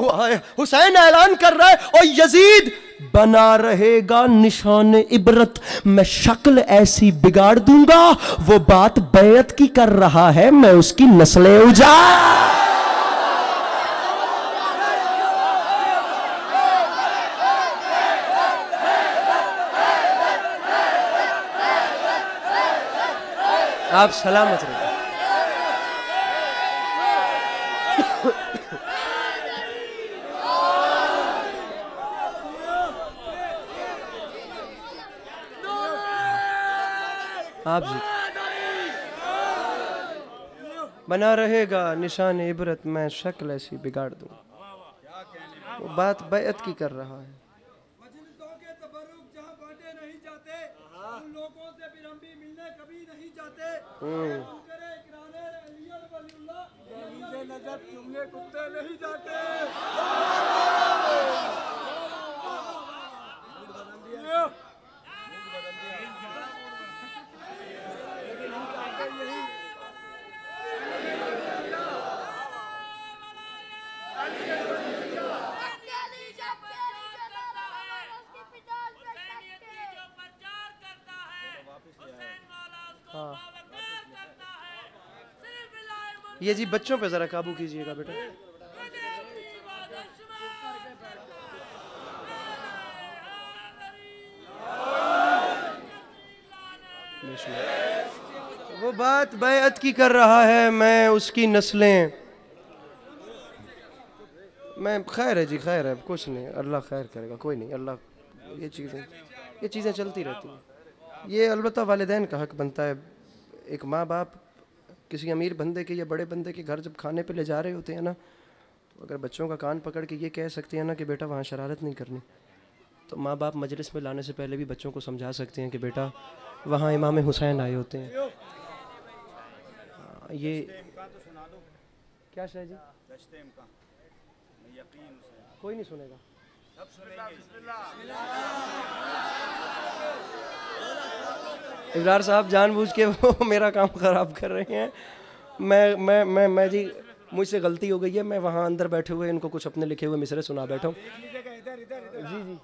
हुसैन ऐलान कर रहा है और यजीद बना रहेगा निशान इबरत, मैं शक्ल ऐसी बिगाड़ दूंगा, वो बात बैत की कर रहा है, मैं उसकी नस्लें उजाड़। आप सलामत रहिए। आप जी बना रहेगा निशान इबरत, मैं शक्ल ऐसी बिगाड़ दूं, वो बात बैत की कर रहा है। ये जी बच्चों पे जरा काबू कीजिएगा बेटा। वो बात बैअत की कर रहा है, मैं उसकी नस्लें, मैं खैर है जी, खैर है, कुछ नहीं, अल्लाह खैर करेगा, कोई नहीं, अल्लाह ये चीज़ें चलती रहती हैं। ये अलबत्ता वालिदैन का हक बनता है। एक माँ बाप किसी अमीर बंदे के या बड़े बंदे के घर जब खाने पे ले जा रहे होते हैं ना, तो अगर बच्चों का कान पकड़ के ये कह सकते हैं ना कि बेटा वहाँ शरारत नहीं करनी, तो माँ बाप मजलिस में लाने से पहले भी बच्चों को समझा सकते हैं कि बेटा वहाँ इमाम हुसैन आए होते हैं। ये क्या शाह जी, कोई नहीं सुनेगा, इब्रार साहब जानबूझ के वो मेरा काम ख़राब कर रहे हैं। मैं जी मुझसे गलती हो गई है, मैं वहाँ अंदर बैठे हुए इनको कुछ अपने लिखे हुए मिसरे सुना बैठा हूँ। जी जी,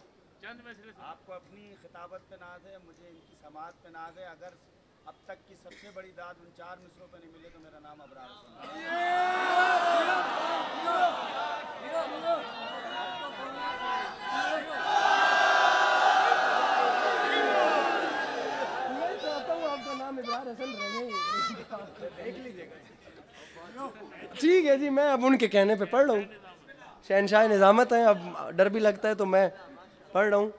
आपको अपनी खिताबत पे नाज है, मुझे इनकी समात पे नाज है। अगर अब तक की सबसे बड़ी दाद उन 4 मिसरों पे नहीं मिले तो मेरा नाम अबरार है। है जी, मैं अब उनके कहने पे पढ़ रहा हूँ। शहनशाह निज़ामत है, अब डर भी लगता है तो मैं पढ़ रहा हूँ।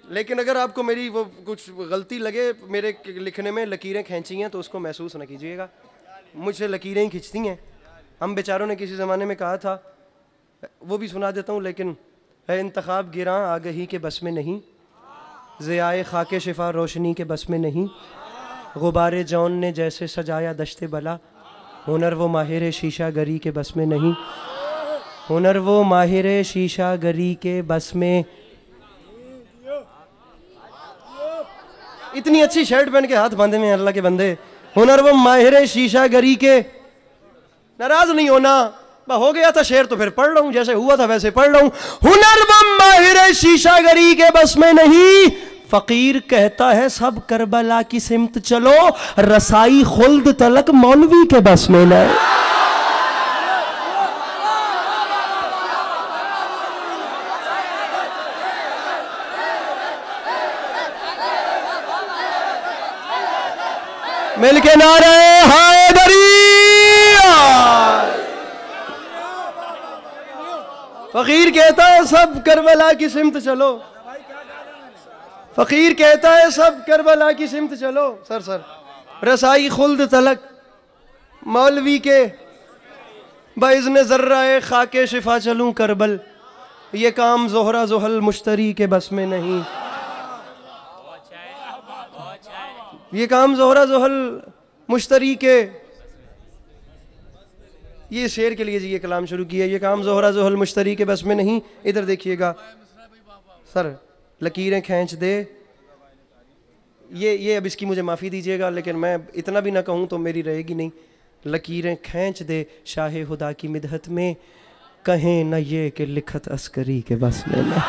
लेकिन अगर आपको मेरी वो कुछ गलती लगे, मेरे लिखने में लकीरें खींची हैं, तो उसको महसूस न कीजिएगा। मुझसे लकीरें ही खींचती हैं। हम बेचारों ने किसी ज़माने में कहा था, वो भी सुना देता हूँ, लेकिन है इंतखाब गिरां आगही के बस में नहीं, ज़ियाए खाके शिफा रोशनी के बस में नहीं, गुबारे जौन ने जैसे सजाया दश्ते बला, हुनर वो माहिर शीशा गरी के बस में नहीं, हुनर वो माहिर शीशा गरी के बस में। इतनी अच्छी शर्ट पहन के हाथ बांधे में अल्लाह के बंदे, हुनर वो माहिर शीशा गरी के। नाराज नहीं होना, हो गया था शेर तो फिर पढ़ रहा हूं, जैसे हुआ था वैसे पढ़ रहा हूं। हुनर वो माहिर शीशा गरी के बस में नहीं, फकीर कहता है सब करबला की सिमत चलो, रसाई खुल्द तलक मौलवी के बस में नहीं। मिलके नारे हैदरी, फकीर कहता है सब करबला की सिमत चलो, फकीर कहता है सब करबला की सिमत चलो। सर रसाई खुल्द तलक मौलवी के, बाइज़्न ज़र्राए खाके शिफा चलूं करबल, ये काम ज़ोहरा ज़ुहल मुश्तरी के बस में नहीं, ये काम ज़ोहरा ज़ुहल मुश्तरी के। ये शेर के लिए जी ये कलाम शुरू किया, ये काम ज़ोहरा ज़ुहल मुश्तरी के बस में नहीं। इधर देखिएगा सर, लकीरें खींच दे, ये अब इसकी मुझे माफ़ी दीजिएगा, लेकिन मैं इतना भी ना कहूँ तो मेरी रहेगी नहीं। लकीरें खींच दे शाहे खुदा की मिदहत में, कहें न ये कि लिखत अस्करी के बस में नहीं।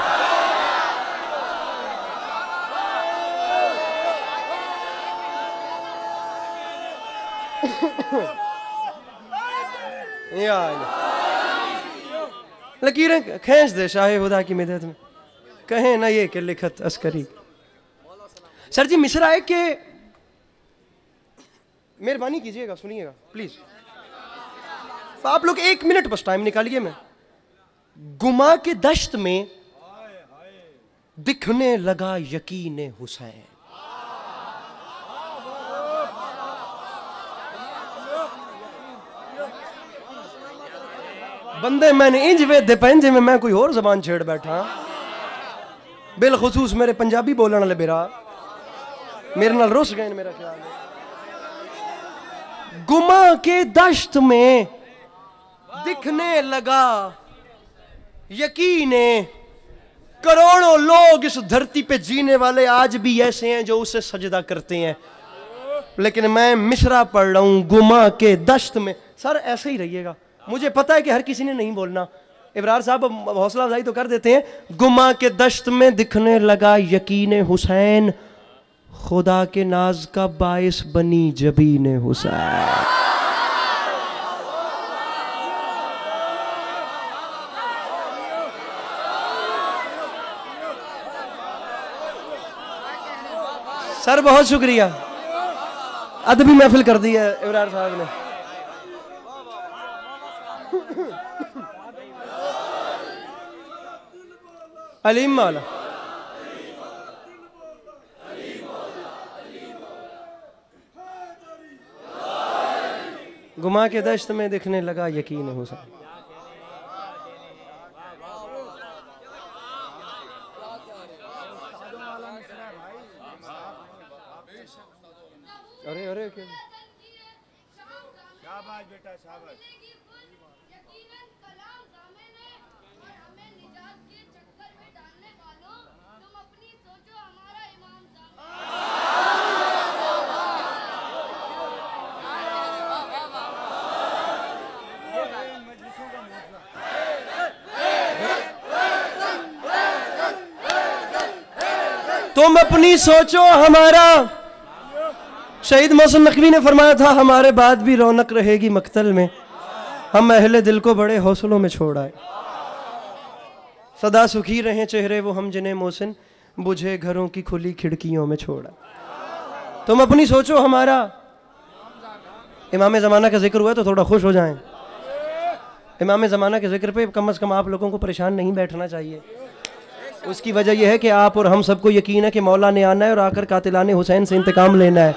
लकीरें खींच दे शाहे खुदा की मिदहत में, कहें ना ये कि लिखत अस्करी। सर जी मिसरा है कि मेहरबानी कीजिएगा, सुनिएगा प्लीज, तो आप लोग 1 मिनट बस टाइम निकालिए। मैं गुमा के दश्त में दिखने लगा यकीन हुसैन, बंदे मैंने इंज वे दे पंजे में मैं कोई और जबान छेड़ बैठा, बिलखुसूस मेरे पंजाबी बोलने वाले बेरा मेरे नाल रुस गए मेरा ख्याल है। गुमा के दश्त में दिखने लगा यकीने, करोड़ों लोग इस धरती पे जीने वाले आज भी ऐसे हैं जो उसे सजदा करते हैं, लेकिन मैं मिसरा पढ़ रहा हूं गुमा के दश्त में। सर ऐसे ही रहिएगा, मुझे पता है कि हर किसी ने नहीं बोलना, इब्रार साहब हौसला अफजाई तो कर देते हैं। गुमा के दश्त में दिखने लगा यकीन हुसैन, खुदा के नाज का बाइस बनी जबीन हुसैन। सर बहुत शुक्रिया, अदबी महफिल कर दी है इब्रार साहब ने। अलीम मौला, गुमा के दश्त में दिखने लगा यकीन हुसैन। अरे अरे क्या शाबाश बेटा शाबाश। तुम अपनी सोचो हमारा, शहीद मोहसिन नकवी ने फरमाया था हमारे बाद भी रौनक रहेगी मक्तल में, हम अहले दिल को बड़े हौसलों में छोड़ आए, सदा सुखी रहे चेहरे वो हम जिन्हें मोहसिन बुझे घरों की खुली खिड़कियों में छोड़ा। तुम अपनी सोचो हमारा, इमाम ज़माना का जिक्र हुआ तो थोड़ा खुश हो जाएं। इमाम ज़माना के जिक्र पे कम से कम आप लोगों को परेशान नहीं बैठना चाहिए। उसकी वजह यह है कि आप और हम सबको यकीन है कि मौला ने आना है और आकर कातिलाने हुसैन से इंतकाम लेना है।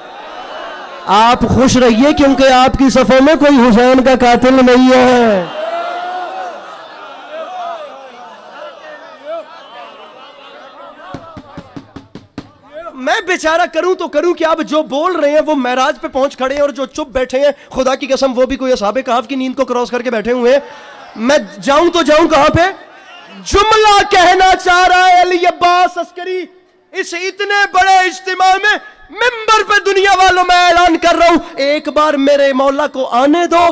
आप खुश रहिए क्योंकि आपकी सफ़ों में कोई हुसैन का कातिल नहीं है। मैं बेचारा करूं तो करूं कि आप जो बोल रहे हैं वो महराज पे पहुंच खड़े हैं और जो चुप बैठे हैं खुदा की कसम वो भी कोई असहाबे कहफ की नींद को क्रॉस करके बैठे हुए हैं। मैं जाऊं तो जाऊं कहां पे? जुमला कहना चाह रहा है अली अब्बास अस्करी इस इतने बड़े इज्तिमा में, मिंबर पे दुनिया वालों में ऐलान कर रहा हूं, एक बार मेरे मौला को आने दो,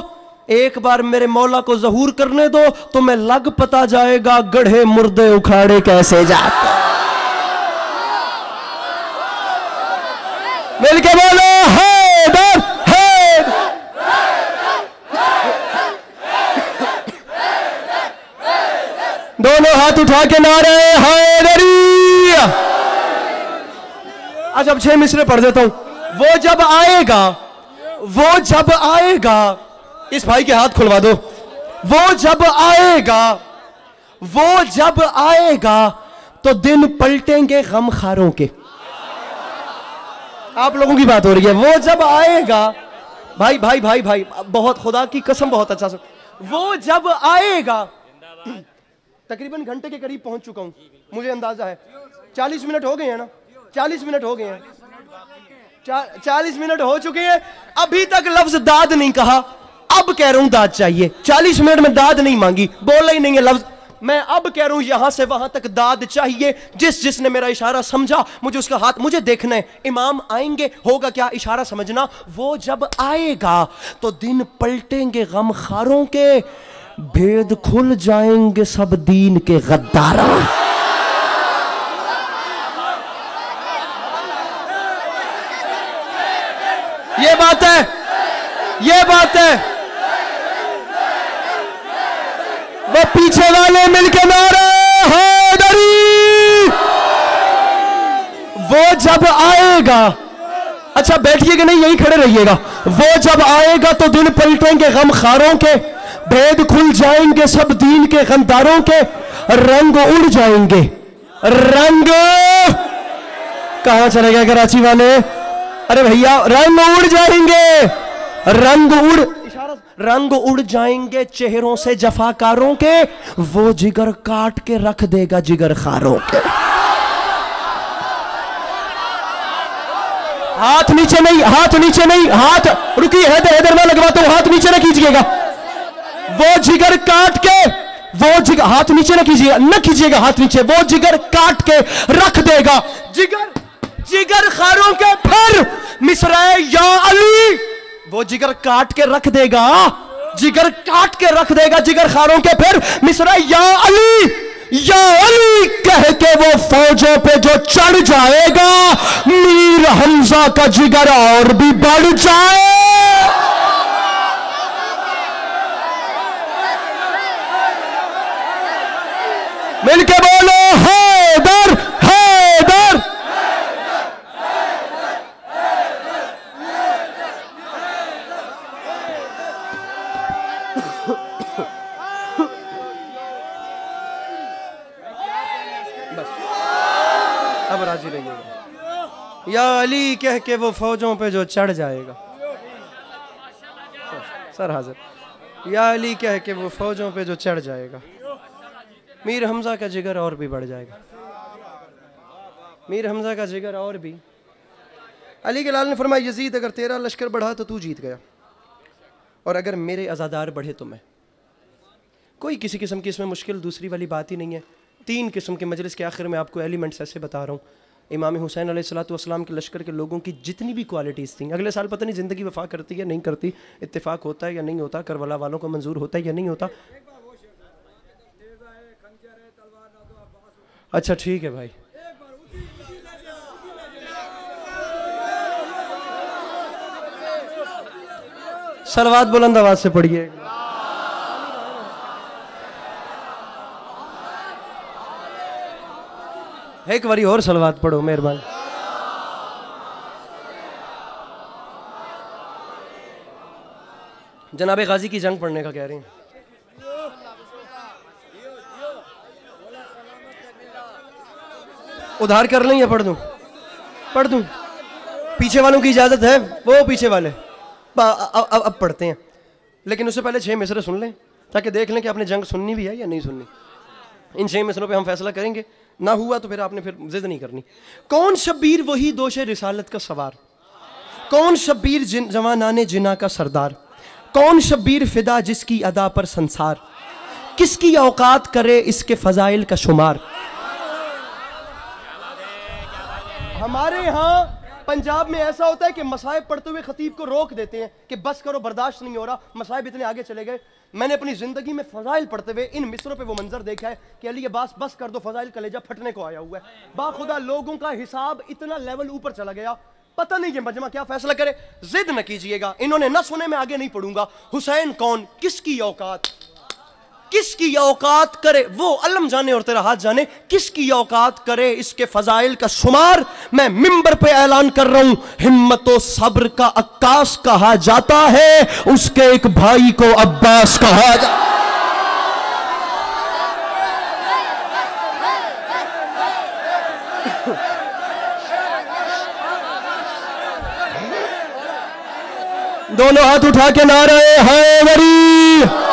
एक बार मेरे मौला को ज़हूर करने दो, तो मैं लग पता जाएगा गढ़े मुर्दे उखाड़े कैसे जाते। मिलके बोलो हैदर हैदर। दोनों हाथ उठा के नारे हैदरी। आज अब 6 मिसरे पढ़ देता हूं। वो जब आएगा, वो जब आएगा, इस भाई के हाथ खुलवा दो। वो जब आएगा, वो जब आएगा तो दिन पलटेंगे गमखारों के। आप लोगों की बात हो रही है। वो जब आएगा, भाई भाई भाई भाई बहुत खुदा की कसम बहुत अच्छा से, वो जब आएगा, तकरीबन घंटे के करीब पहुंच चुका हूं, मुझे अंदाजा है 40 मिनट हो गए हैं ना, 40 मिनट हो गए हैं, 40 मिनट हो चुके हैं, अभी तक लफ्ज दाद नहीं कहा। अब कह रहा हूं दाद चाहिए। 40 मिनट में दाद नहीं मांगी, बोला ही नहीं है लफ्ज। मैं अब कह रहा हूं यहां से वहां तक दाद चाहिए। जिसने मेरा इशारा समझा, मुझे उसका हाथ मुझे देखना है। इमाम आएंगे, होगा क्या, इशारा समझना। वो जब आएगा तो दिन पलटेंगे गमखारों के, भेद खुल जाएंगे सब दीन के गद्दारा। ये बात है, ये बात है। वो पीछे वाले मिलके नारे हैदरी। वो जब आएगा, अच्छा बैठिएगा नहीं, यहीं खड़े रहिएगा। वो जब आएगा तो दिन पलटेंगे गमखारों के, भेद खुल जाएंगे सब दीन के गद्दारों के, रंग उड़ जाएंगे। रंग कहां चले गए कराची वाले? अरे भैया रंग उड़ जाएंगे, रंग उड़ जाएंगे चेहरों से जफाकारों के, वो जिगर काट के रख देगा जिगर खारों के। हाथ नीचे नहीं, हाथ नीचे नहीं, हाथ रुकी, हैदर मैं लगवाता हूं, हाथ नीचे ना कीजिएगा। वो जिगर काट के, वो जिगर, हाथ नीचे ना कीजिएगा, न कीजिएगा हाथ नीचे, वो जिगर काट के रख देगा जिगर खारों के। फिर मिसराए या अली, वो जिगर काट के रख देगा, जिगर काट के रख देगा जिगर खारों के। फिर मिसराए या अली कह के वो फौजों पे जो चढ़ जाएगा, मीर हमजा का जिगर और भी बढ़ जाए। मिलके बोलो हैदर हैदर। अब राजी रहिएगा। या अली कह के वो फौजों पे जो चढ़ जाएगा, सर हाजिर। या अली कह के वो फौजों पे जो चढ़ जाएगा, मीर हमजा का जिगर और भी बढ़ जाएगा। मीर हमजा का जिगर और भी। अली के लाल ने फरमाया, यजीद अगर तेरा लश्कर बढ़ा तो तू जीत गया, और अगर मेरे अज़ादार बढ़े तो मैं। कोई किसी किस्म की इसमें मुश्किल दूसरी वाली बात ही नहीं है। 3 किस्म के मजलिस के आखिर में आपको एलिमेंट्स ऐसे बता रहा हूँ। इमाम हुसैन अलैहिस्सलाम के लश्कर के लोगों की जितनी भी क्वालिटीज़ थी, अगले साल पता नहीं ज़िंदगी वफा करती है नहीं करती, इत्तेफाक होता है या नहीं होता, करबला वालों को मंजूर होता है या नहीं होता। अच्छा ठीक है भाई, सलवात बुलंद आवाज से पढ़िए। एक बारी और सलवात पढ़ो मेहरबानी। जनाबे गाजी की जंग पढ़ने का कह रही हैं। उधार कर लें या पढ़ दूं? पढ़ दूं? पीछे वालों की इजाजत है? वो पीछे वाले अब पढ़ते हैं, लेकिन उससे पहले 6 मिसरे सुन लें ताकि देख लें कि आपने जंग सुननी भी है या नहीं सुननी। इन 6 मिसरों पे हम फैसला करेंगे, ना हुआ तो फिर आपने फिर जिद नहीं करनी। कौन शब्बीर वही दोषे रिसालत का सवार, कौन शब्बीर जवानाने जिना का सरदार, कौन शब्बीर फिदा जिसकी अदा पर संसार, किसकी औकात करे इसके फजाइल का शुमार। हमारे यहाँ पंजाब में ऐसा होता है कि मसाइब पढ़ते हुए खतीब को रोक देते हैं कि बस करो, बर्दाश्त नहीं हो रहा, मसाइब इतने आगे चले गए। मैंने अपनी जिंदगी में फजाइल पढ़ते हुए इन मिसरों पे वो मंजर देखा है कि अली अब्बास बस कर दो, फजाइल कलेजा फटने को आया हुआ है। बाखुदा लोगों का हिसाब इतना लेवल ऊपर चला गया, पता नहीं ये मजमा क्या फैसला करे। जिद न कीजिएगा, इन्होंने न सुने, मैं आगे नहीं पढ़ूंगा। हुसैन कौन, किसकी औकात, किसकी औकात करे, वो अलम जाने और तेरा हाथ जाने, किसकी औकात करे इसके फजाइल का शुमार। मैं मिंबर पे ऐलान कर रहा हूं, हिम्मतो सब्र का अक्कास कहा जाता है, उसके एक भाई को अब्बास कहा जाता है। दोनों हाथ उठा के नारे हैदरी।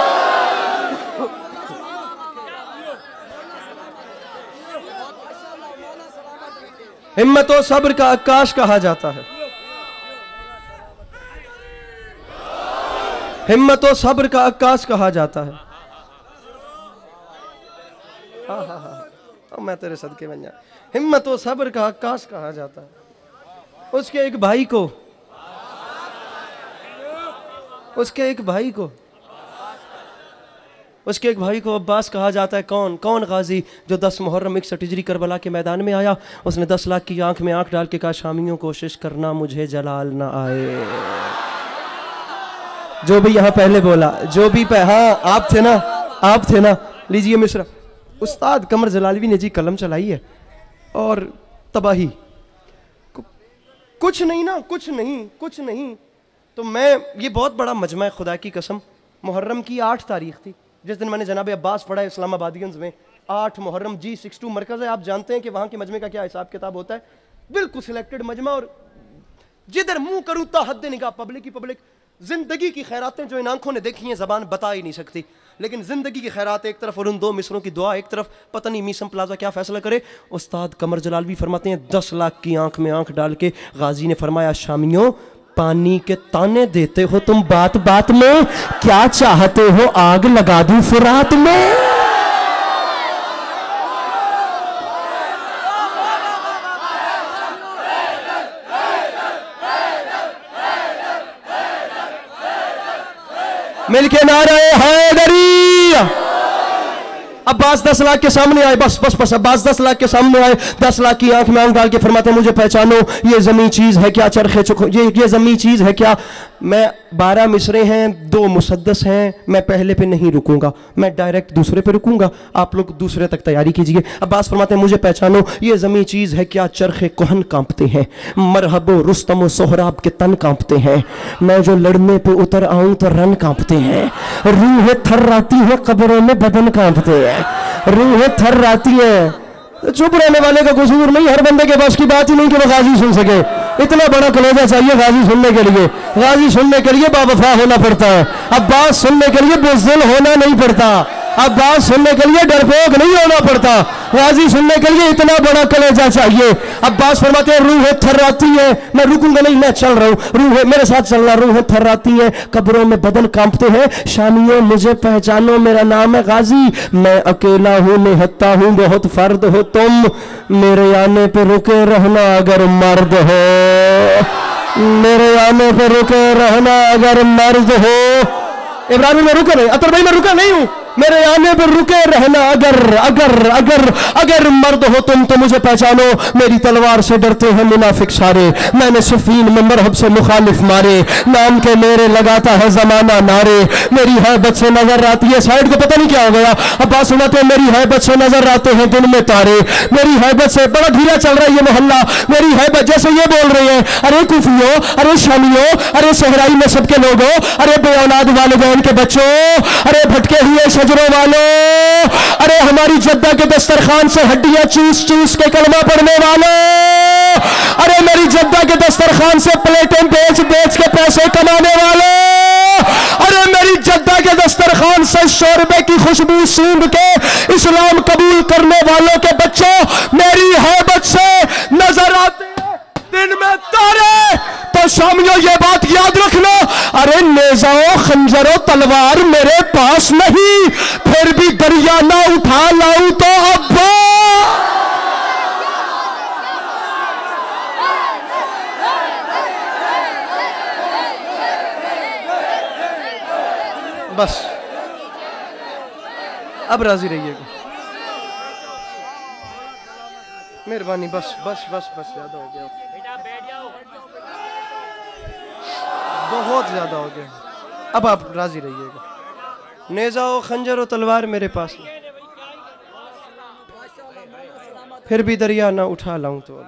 हिम्मत और सब्र का अक्काश कहा जाता है, हिम्मत और सब्र का अक्काश कहा जाता है। मैं तेरे सदके बन जा। हिम्मत और सब्र का अक्काश कहा जाता है, उसके एक भाई को, उसके एक भाई को, उसके एक भाई को अब्बास कहा जाता है। कौन, कौन गाजी जो 10 मुहर्रम 61 हिजरी करबला के मैदान में आया, उसने 10 लाख की आंख में आंख डाल के कहा, शामियों कोशिश करना मुझे जलाल ना आए। जो भी यहाँ पहले बोला, जो भी हाँ आप थे ना, आप थे ना। लीजिए मिश्रा, उस्ताद कमर जलालवी ने जी कलम चलाई है और तबाही, कुछ नहीं ना, कुछ नहीं, कुछ नहीं। तो मैं, ये बहुत बड़ा मजमा है, खुदा की कसम। मुहर्रम की 8 तारीख थी जिस दिन मैंने जनाब अब्बास पढ़ा इस्लामाबादियंस में। 8 मुहर्रम G62 मरकज़ है, आप जानते हैं कि वहाँ के मजमे का क्या हिसाब किताब होता है। बिल्कुल सिलेक्टेड मजमा, और जिधर मुंह करूँ ता हद निगाह पब्लिक ही पब्लिक। जिंदगी की खैरातें जो इन आंखों ने देखी हैं ज़बान बता ही नहीं सकती, लेकिन जिंदगी की खैरात एक तरफ और उन 2 मिसरों की दुआ एक तरफ। पता नहीं मीसम प्लाजा क्या फैसला करे। उस्ताद कमर जलालवी फरमाते हैं, 10 लाख की आंख में आंख डाल के गाजी ने फरमाया, शामियों पानी के ताने देते हो तुम बात बात में, क्या चाहते हो आग लगा दूं फुरात में। मिलके नारे हैदरी। अब्बास 10 लाख के सामने आए, बस बस बस अब्बास 10 लाख के सामने आए, 10 लाख की आंख में आंख डाल के फरमाते हैं, मुझे पहचानो, ये जमी चीज है क्या, चरखे चुको, ये जमी चीज है क्या। मैं 12 मिसरे हैं, 2 मुसद्दस हैं, मैं पहले पे नहीं रुकूंगा, मैं डायरेक्ट दूसरे पे रुकूंगा, आप लोग दूसरे तक तैयारी कीजिए। अब्बास फरमाते हैं, मुझे पहचानो, ये जमी चीज है क्या, चरखे कोहन कांपते हैं, मरहबो रुस्तम सोहराब के तन कांपते हैं, मैं जो लड़ने पे उतर आऊं तो रन कांपते हैं, रूह थर्राती है कब्रों में बदन कांपते हैं, रूह थर्राती है। चुप रहने वाले का कसूर नहीं, हर बंदे के पास की बात ही नहीं कि वो गाजी सुन सके। इतना बड़ा कलेजा चाहिए गाजी सुनने के लिए। गाजी सुनने के लिए बावफा होना पड़ता है, अब्बास सुनने के लिए बुज़दिल होना नहीं पड़ता, अब्बास सुनने के लिए डरपोक नहीं होना पड़ता, गाजी सुनने के लिए इतना बड़ा कलेजा चाहिए। अब्बास फरमाते हैं, रूह थर्राती है, मैं रुकूंगा नहीं, मैं चल रहा हूँ, रूह मेरे साथ चलना, रूह थर्राती है, कब्रों में बदन कांपते हैं, शामियों मुझे पहचानो, मेरा नाम है गाजी, मैं अकेला हूँ, निहत्ता हूँ, बहुत फर्द हो तुम, मेरे आने पे रुके रहना अगर मर्द हो, मेरे आने पे रुके रहना अगर मर्द हो। इब्राहिम में रुका नहीं, अतर भाई में रुका नहीं हूँ, मेरे आने पर रुके रहना अगर अगर अगर अगर मर्द हो तुम तो मुझे पहचानो, मेरी तलवार से डरते हैं मुनाफिक सारे, मैंने सफीन में मरहब से मुखालिफ मारे, नाम के मेरे लगाता है जमाना नारे, मेरी हैबत से नजर आती है, साइड को पता नहीं क्या हो गया, अब्बास सुनाते हैं, मेरी हैबत से नजर आते हैं दिन में तारे, मेरी हैबत से, बड़ा ढीला चल रहा है ये मोहल्ला, मेरी हैबत, जैसे ये बोल रहे हैं, अरे कुफियों, अरे शामियों, अरे सहराई में सबके लोगों, अरे बे औलाद वालिदैन के बच्चों, अरे भटके हुए शजरों वालों, अरे हमारी जद्दा के दस्तरखान से हड्डियां चूस चूस के कलमा पढ़ने वालों, अरे मेरी जद्दा के दस्तरखान से प्लेटें बेच बेच के पैसे कमाने वालों, अरे मेरी जद्दा के दस्तरखान से शोरबे की खुशबू सूंघ के इस्लाम कबूल करने वालों के बच्चों, मेरी हैबत से नजर आते हैं दिन में तारे। तो सामियों ये बात याद रखना, अरे नेजाओ खंजरो तलवार मेरे पास नहीं, फिर भी दरिया ना उठा लाऊं तो अब्बा। बस अब राजी रहिएगा, मेहरबानी, बस बस बस बस, ज्यादा हो गया, बहुत ज्यादा हो गया, अब आप राजी रहिएगा। नेजा हो खंजर हो तलवार मेरे पास नहीं, फिर भी दरिया ना उठा लाऊं तो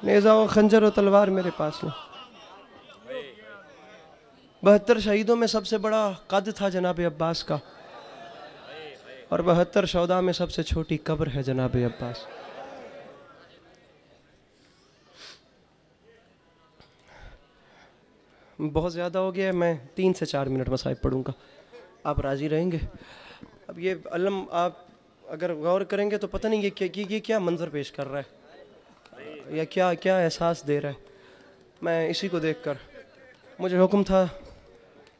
नेजा हो खंजर हो तलवार मेरे पास नहीं। 72 शहीदों में सबसे बड़ा कद था जनाब अब्बास का, और 72 शौदा में सबसे छोटी कब्र है जनाब अब्बास। बहुत ज़्यादा हो गया, मैं 3 से 4 मिनट मसाइब पढ़ूंगा, आप राज़ी रहेंगे। अब ये अलम आप अगर गौर करेंगे तो पता नहीं ये क्या मंजर पेश कर रहा है या क्या क्या एहसास दे रहा है। मैं इसी को देखकर, मुझे हुक्म था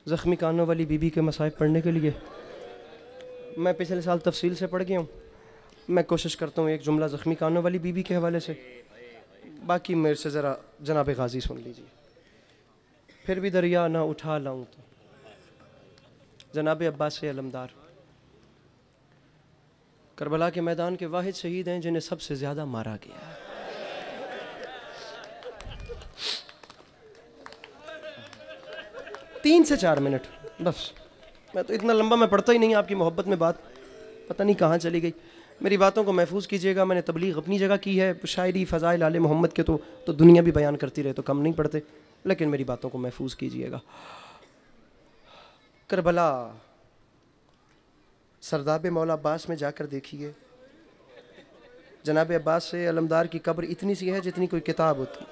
ज़ख्मी कानों वाली बीबी के मसाइब पढ़ने के लिए, मैं पिछले साल तफसील से पढ़ गया हूँ। मैं कोशिश करता हूँ एक जुमला ज़ख्मी कानों वाली बीबी के हवाले से, बाकी मेरे से ज़रा जनाब गाजी सुन लीजिए। फिर भी दरिया ना उठा लाऊं तो, जनाब अब्बास अलमदार करबला के मैदान के वाहिद शहीद हैं जिन्हें सबसे ज़्यादा मारा गया है। तीन से 4 मिनट बस, मैं तो इतना लंबा मैं पढ़ता ही नहीं, आपकी मोहब्बत में बात पता नहीं कहाँ चली गई। मेरी बातों को महफूज कीजिएगा, मैंने तबलीग अपनी जगह की है, शायरी फ़ज़ाइल आले मोहम्मद के तो दुनिया भी बयान करती रहे तो कम नहीं पढ़ते, लेकिन मेरी बातों को महफूज कीजिएगा। करबला सरदाब मौला अब्बास में जाकर देखिए, जनाब अब्बास से अलमदार की कब्र इतनी सी है जितनी कोई किताब होती।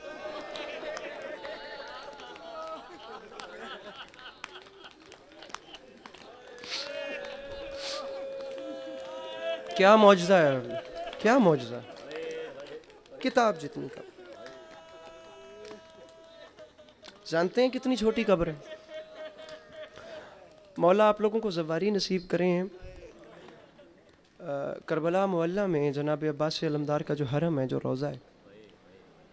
क्या मौजज़ा है, क्या मौजज़ा, किताब जितनी कब्र। जानते हैं कितनी छोटी कब्र है? मौला आप लोगों को ज़वारी नसीब करें हैं। करबला मुअल्ला में जनाब अब्बास अलमदार का जो हरम है, जो रोज़ा है,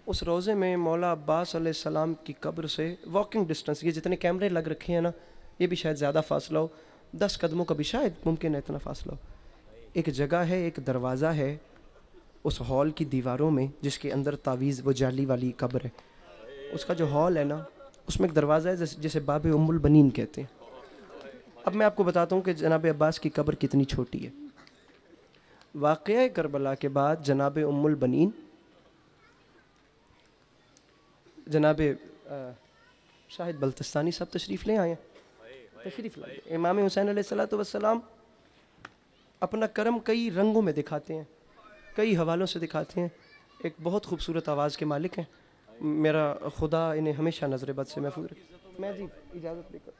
उस रोज़े में मौला अब्बास अलैहिस्सलाम की कब्र से वॉकिंग डिस्टेंस, ये जितने कैमरे लग रखे हैं ना, ये भी शायद ज़्यादा फासला हो, 10 कदमों का भी शायद मुमकिन है इतना फासला हो। एक जगह है, एक दरवाज़ा है उस हॉल की दीवारों में जिसके अंदर तावीज़, वो जाली वाली कब्र है, उसका जो हॉल है ना, उसमें एक दरवाज़ा है जिसे बाब उम्मुल बनीन कहते हैं। अब मैं आपको बताता हूँ कि जनाब अब्बास की कब्र कितनी छोटी है। वाक़या करबला के बाद जनाब उम्मुल बनीन, जनाब शाहिद बल्तिस्तानी सब तशरीफ़ ले आए हैं, तशरीफ़ लाए। इमाम हुसैन अलैहिस्सलातु वस्सलाम अपना करम कई रंगों में दिखाते हैं, कई हवालों से दिखाते हैं। एक बहुत खूबसूरत आवाज़ के मालिक हैं, मेरा खुदा इन्हें हमेशा नज़र बद से महफूज रखे। मैं जी इजाज़त लेकर,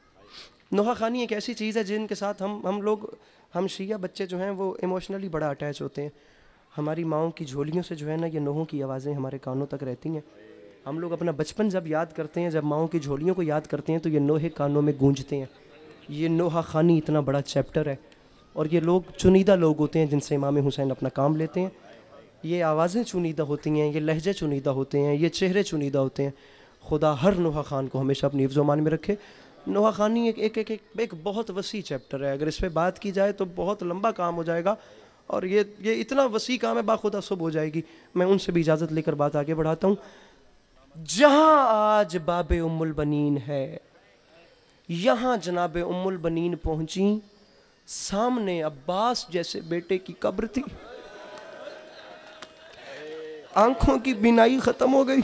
नोहा खानी एक ऐसी चीज़ है जिनके साथ हम लोग, हम शिया बच्चे जो हैं वो इमोशनली बड़ा अटैच होते हैं। हमारी माओं की झोलियों से जो है ना, ये नोहों की आवाज़ें हमारे कानों तक रहती हैं। हम लोग अपना बचपन जब याद करते हैं, जब माओं की झोलियों को याद करते हैं, तो ये नोहे कानों में गूंजते हैं। ये नोहा खानी इतना बड़ा चैप्टर है, और ये लोग चुनीदा लोग होते हैं जिनसे इमाम हुसैन अपना काम लेते हैं। ये आवाज़ें चुनीदा होती हैं, ये लहजे चुनीदा होते हैं, ये चेहरे चुनीदा होते हैं। खुदा हर नोहा खान को हमेशा अपनी हिफ्ज़ मान में रखे। नोहा खानी एक बहुत वसी चैप्टर है, अगर इस पर बात की जाए तो बहुत लंबा काम हो जाएगा, और ये इतना वसी काम है, बाखुदा सुबह हो जाएगी। मैं उनसे भी इजाज़त लेकर बात आगे बढ़ाता हूँ। जहाँ आज बाब उम्मुल बनीन है, यहाँ जनाब उम्मुल बनीन पहुँची, सामने अब्बास जैसे बेटे की कब्र थी। आंखों की बिनाई खत्म हो गई।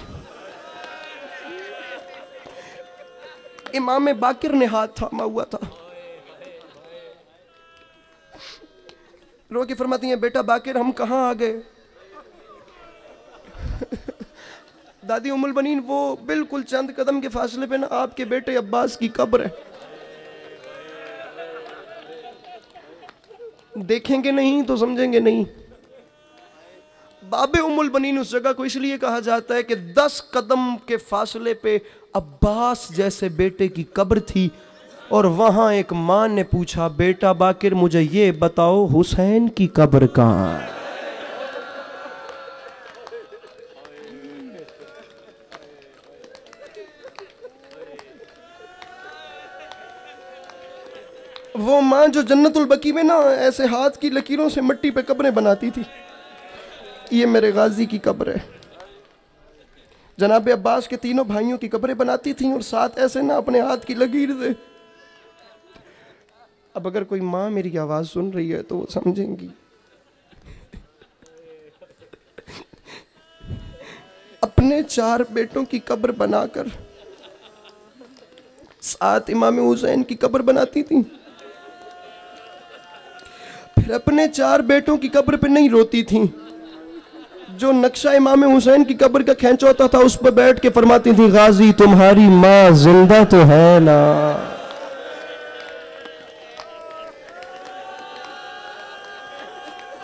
इमाम बाकिर ने हाथ थामा हुआ था। रो के फरमाती हैं, बेटा बाकिर हम कहाँ आ गए। दादी उम्मुल बनीन, वो बिल्कुल चंद कदम के फासले पे ना आपके बेटे अब्बास की कब्र है। देखेंगे नहीं तो समझेंगे नहीं। बाबे उम्मुल बनीन उस जगह को इसलिए कहा जाता है कि 10 कदम के फासले पे अब्बास जैसे बेटे की कब्र थी, और वहां एक मां ने पूछा, बेटा बाकिर मुझे ये बताओ हुसैन की कब्र कहां है। वो मां जो जन्नतुल बकी में ना ऐसे हाथ की लकीरों से मिट्टी पे कब्रें बनाती थी, ये मेरे गाजी की कब्र है। जनाब अब्बास के तीनों भाइयों की कब्रें बनाती थी और साथ ऐसे ना अपने हाथ की लकीर से। अब अगर कोई माँ मेरी आवाज सुन रही है तो वो समझेंगी। अपने 4 बेटों की कब्र बनाकर साथ इमाम हुसैन की कब्र बनाती थी। फिर अपने 4 बेटों की कब्र पे नहीं रोती थी। जो नक्शा इमाम हुसैन की कब्र का खींचा होता था उस पर बैठ के फरमाती थी, गाजी तुम्हारी माँ जिंदा तो है ना।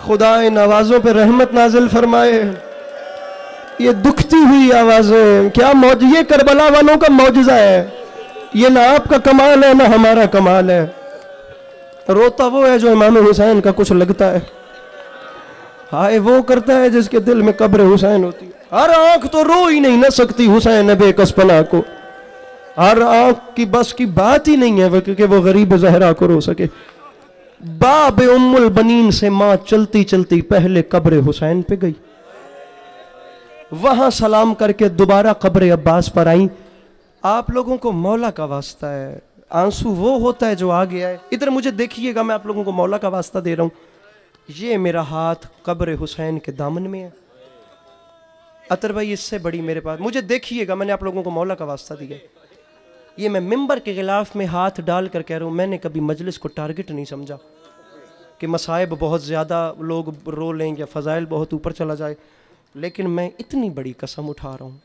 खुदा इन आवाजों पे रहमत नाजिल फरमाए। ये दुखती हुई आवाजें क्या मौज, ये करबला वालों का मौजज़ा है। ये ना आपका कमाल है ना हमारा कमाल है। रोता वो है जो इमाम हुसैन का कुछ लगता है। हाय वो करता है जिसके दिल में कब्र हुसैन होती है। हर आंख तो रो ही नहीं न सकती हुसैन बेकसपना को। हर आंख की बस की बात ही नहीं है वो, क्योंकि वो गरीब ज़हरा को रो सके। बाब उम्मुल बनीन से मां चलती चलती पहले कब्र हुसैन पे गई, वहां सलाम करके दोबारा कब्र अब्बास पर आई। आप लोगों को मौला का वास्ता है, आंसू वो होता है जो आ गया है। इधर मुझे देखिएगा, मैं आप लोगों को मौला का वास्ता दे रहा हूं। ये मेरा हाथ कब्र हुसैन के दामन में है। अतर भाई इससे बड़ी मेरे पास, मुझे देखिएगा, मैंने आप लोगों को मौला का वास्ता दिया। ये मैं मिंबर के गिलाफ में हाथ डाल कर कह रहा हूँ, मैंने कभी मजलिस को टारगेट नहीं समझा कि मसाइब बहुत ज़्यादा लोग रो लें या फ़ज़ाइल बहुत ऊपर चला जाए। लेकिन मैं इतनी बड़ी कसम उठा रहा हूँ,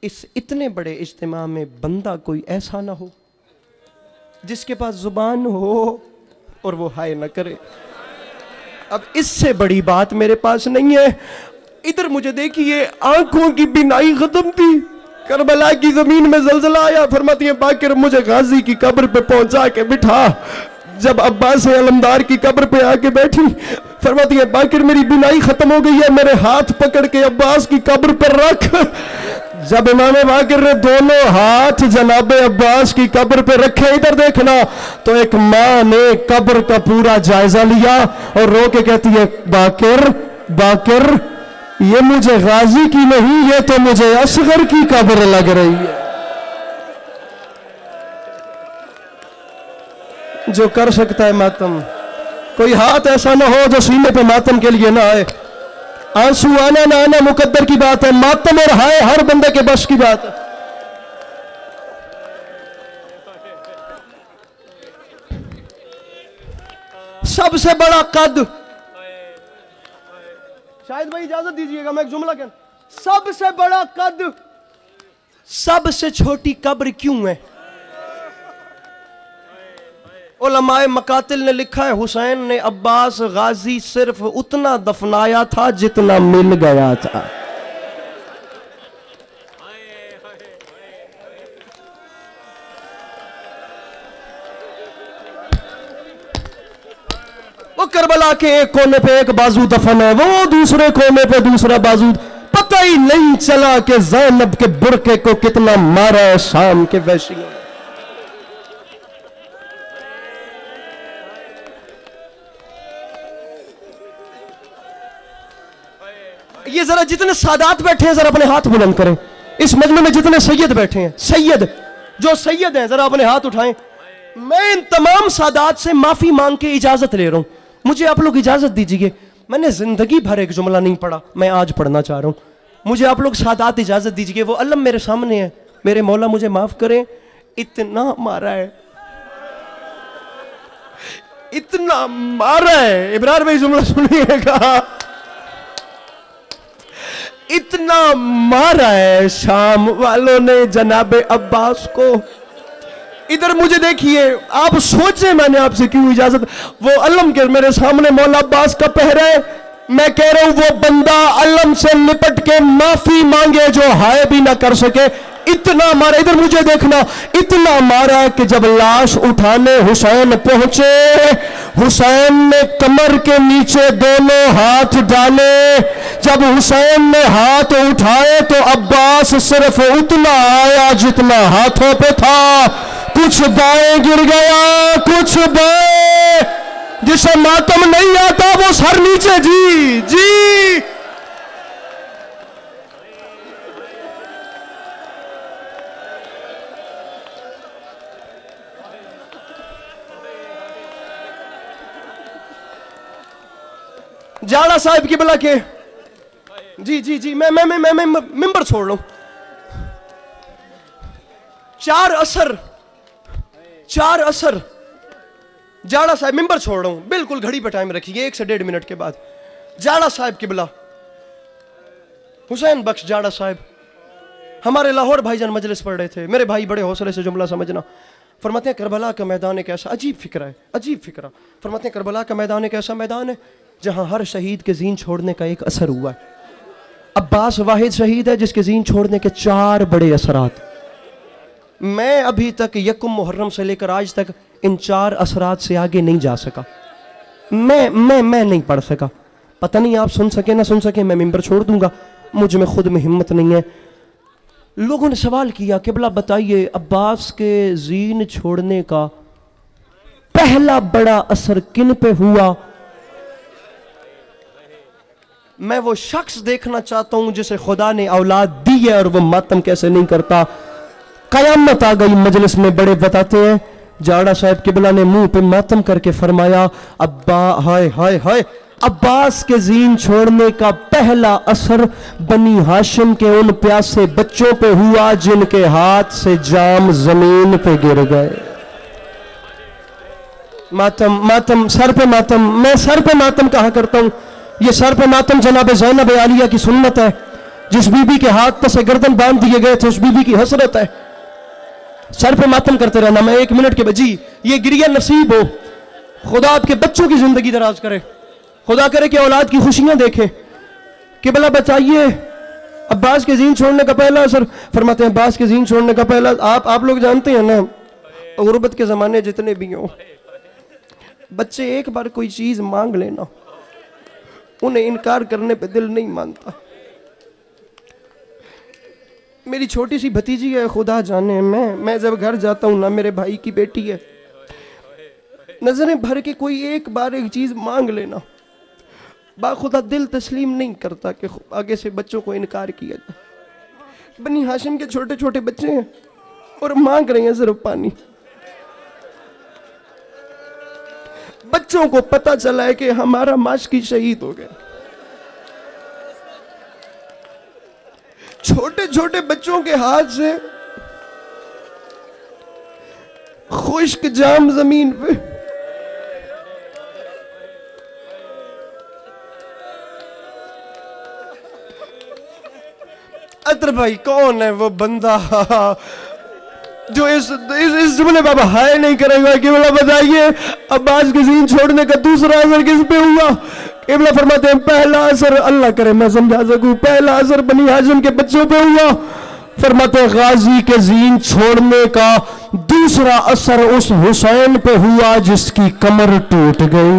इस इतने बड़े इज्तिमा में बंदा कोई ऐसा ना हो जिसके पास ज़ुबान हो और वो हाय न करे। अब इससे बड़ी बात मेरे पास नहीं है। इधर मुझे देखिए, आंखों की बिनाई खत्म थी। करबला की जमीन में जलजला आया। फरमाती है, बाकिर मुझे गाजी की कब्र पे पहुंचा के बिठा। जब अब्बास अलमदार की कब्र पे आके बैठी, फरमाती है, बाकिर मेरी बिनाई खत्म हो गई है, मेरे हाथ पकड़ के अब्बास की कब्र पर रख। जब इमाम बाकिर ने दोनों हाथ जनाबे अब्बास की कब्र पे रखे, इधर देखना, तो एक माँ ने कब्र का पूरा जायजा लिया और रो के कहती है, बाकिर बाकिर ये मुझे गाजी की नहीं, ये तो मुझे असगर की कब्र लग रही है। जो कर सकता है मातम, कोई हाथ ऐसा ना हो जो सीने पे मातम के लिए ना आए। आंसू आना ना आना मुकद्दर की बात है, मातम और हाय हर बंदे के बस की बात है। सबसे बड़ा कद, शायद भाई इजाजत दीजिएगा मैं एक जुमला कहूं, सबसे बड़ा कद सबसे छोटी कब्र क्यों है? उलमाए मकातिल ने लिखा है, हुसैन ने अब्बास गाजी सिर्फ उतना दफनाया था जितना मिल गया था। वो करबला के एक कोने पे एक बाजू दफन है, वो दूसरे कोने पे दूसरा बाजू। पता ही नहीं चला कि ज़ैनब के बुरके को कितना मारा है शाम के वैशियों। ये जरा जितने सादात बैठे हैं जरा अपने हाथ बुलंद करें। इस मजमे में जितने सैयद बैठे हैं, सैयद जो सैयद हैं जरा अपने हाथ उठाएं। मैं इन तमाम सादात से माफी मांग के इजाजत ले रहा हूं, मुझे आप लोग इजाजत दीजिए। मैंने जिंदगी भर एक जुमला नहीं पढ़ा, मैं आज पढ़ना चाह रहा हूं। मुझे आप लोग सादात इजाजत दीजिए। वो अलम मेरे सामने है, मेरे मौला मुझे माफ करें, इतना मारा है, इतना मारा है, इब्रार भाई जुमला सुनिएगा, इतना मारा है शाम वालों ने जनाबे अब्बास को। इधर मुझे देखिए, आप सोचे मैंने आपसे क्यों इजाजत, वो अलम के मेरे सामने मौला अब्बास का पहरा है, मैं कह रहा हूं वो बंदा अलम से लिपट के माफी मांगे जो हाय भी ना कर सके। इतना मारा, इधर मुझे देखना, इतना मारा कि जब लाश उठाने हुसैन पहुंचे, हुसैन ने कमर के नीचे दोनों हाथ डाले। जब हुसैन ने हाथ उठाए तो अब्बास सिर्फ उतना आया जितना हाथों पे था, कुछ दाएं गिर गया, कुछ बाएं। जिसे मातम नहीं आता वो सर नीचे। जी जी जाड़ा साहब की बला के जी जी जी मैं मिंबर छोड़ लूं। चार असर जाड़ा साहब मिंबर छोड़ रहा हूं, बिल्कुल घड़ी पे टाइम रखिए, 1 से 1.5 मिनट के बाद। जाड़ा साहब की बला हुसैन बख्श जाड़ा साहब हमारे लाहौर भाईजान मजलिस पढ़ रहे थे। मेरे भाई बड़े हौसले से जुमला समझना। फरमाते हैं करबला का मैदान एक ऐसा अजीब फिक्रा है, अजीब फिक्रा। फरमाते हैं करबला का मैदान एक ऐसा मैदान है जहां हर शहीद के जीन छोड़ने का एक असर हुआ है। अब्बास वाहिद शहीद है जिसके जीन छोड़ने के 4 बड़े असरात। मैं अभी तक यकुम मुहर्रम से लेकर आज तक इन 4 असरात से आगे नहीं जा सका। मैं नहीं पढ़ सका। पता नहीं आप सुन सके ना सुन सके, मैं मिंबर छोड़ दूंगा, मुझ में खुद में हिम्मत नहीं है। लोगों ने सवाल किया किबला बताइए अब्बास के जीन छोड़ने का पहला बड़ा असर किन पे हुआ। मैं वो शख्स देखना चाहता हूं जिसे खुदा ने औलाद दी है और वो मातम कैसे नहीं करता। कयामत आ गई, मजलिस में बड़े बताते हैं जाड़ा साहब किबला ने मुंह पे मातम करके फरमाया अब्बा हाय हाय हाय, अब्बास के जीन छोड़ने का पहला असर बनी हाशिम के उन प्यासे बच्चों पे हुआ जिनके हाथ से जाम जमीन पे गिर गए। मातम मातम सर पे मातम, मैं सर पे मातम कहा करता हूं। ये सर पे मातम जनाब ज़ैनब आलिया की सुन्नत है। जिस बीबी के हाथ से गर्दन बांध दिए गए थे उस बीबी की हसरत है। सर पे मातम करते रहना। मैं 1 मिनट के बजी ये गिरिया नसीब हो, खुदा आपके बच्चों की जिंदगी दराज करे, खुदा करे कि औलाद की खुशियां देखे। कि भला बताइए अब्बास के जीन छोड़ने का पहला असर। फरमाते हैं अब्बास के जीन छोड़ने का पहला, आप लोग जानते हैं ना, गुर्बत के जमाने जितने भी हो, बच्चे एक बार कोई चीज मांग लेना उन्हें इनकार करने पे दिल नहीं मानता। मेरी छोटी सी भतीजी है, खुदा जाने मैं जब घर जाता हूं ना, मेरे भाई की बेटी है, नजरें भर के कोई एक बार एक चीज मांग लेना, बाखुदा दिल तस्लीम नहीं करता कि आगे से बच्चों को इनकार किया जाए। बनी हाशिम के छोटे छोटे बच्चे हैं और मांग रहे हैं सिर्फ पानी। बच्चों को पता चला है कि हमारा माशकी शहीद हो गया। छोटे छोटे बच्चों के हाथ से खुश्क जाम जमीन पे अतर भाई कौन है वो बंदा जो इस जुमले बाबा हाय नहीं करेगा। केवला बताइए अब्बास के जीन छोड़ने का दूसरा असर किस पे हुआ। केवला फरमाते हैं पहला असर, अल्लाह करे मैं समझा सकूं, पहला असर बनी हाशिम के बच्चों पे हुआ। फरमाते हैं गाजी के जीन छोड़ने का दूसरा असर उस हुसैन पे हुआ जिसकी कमर टूट गई।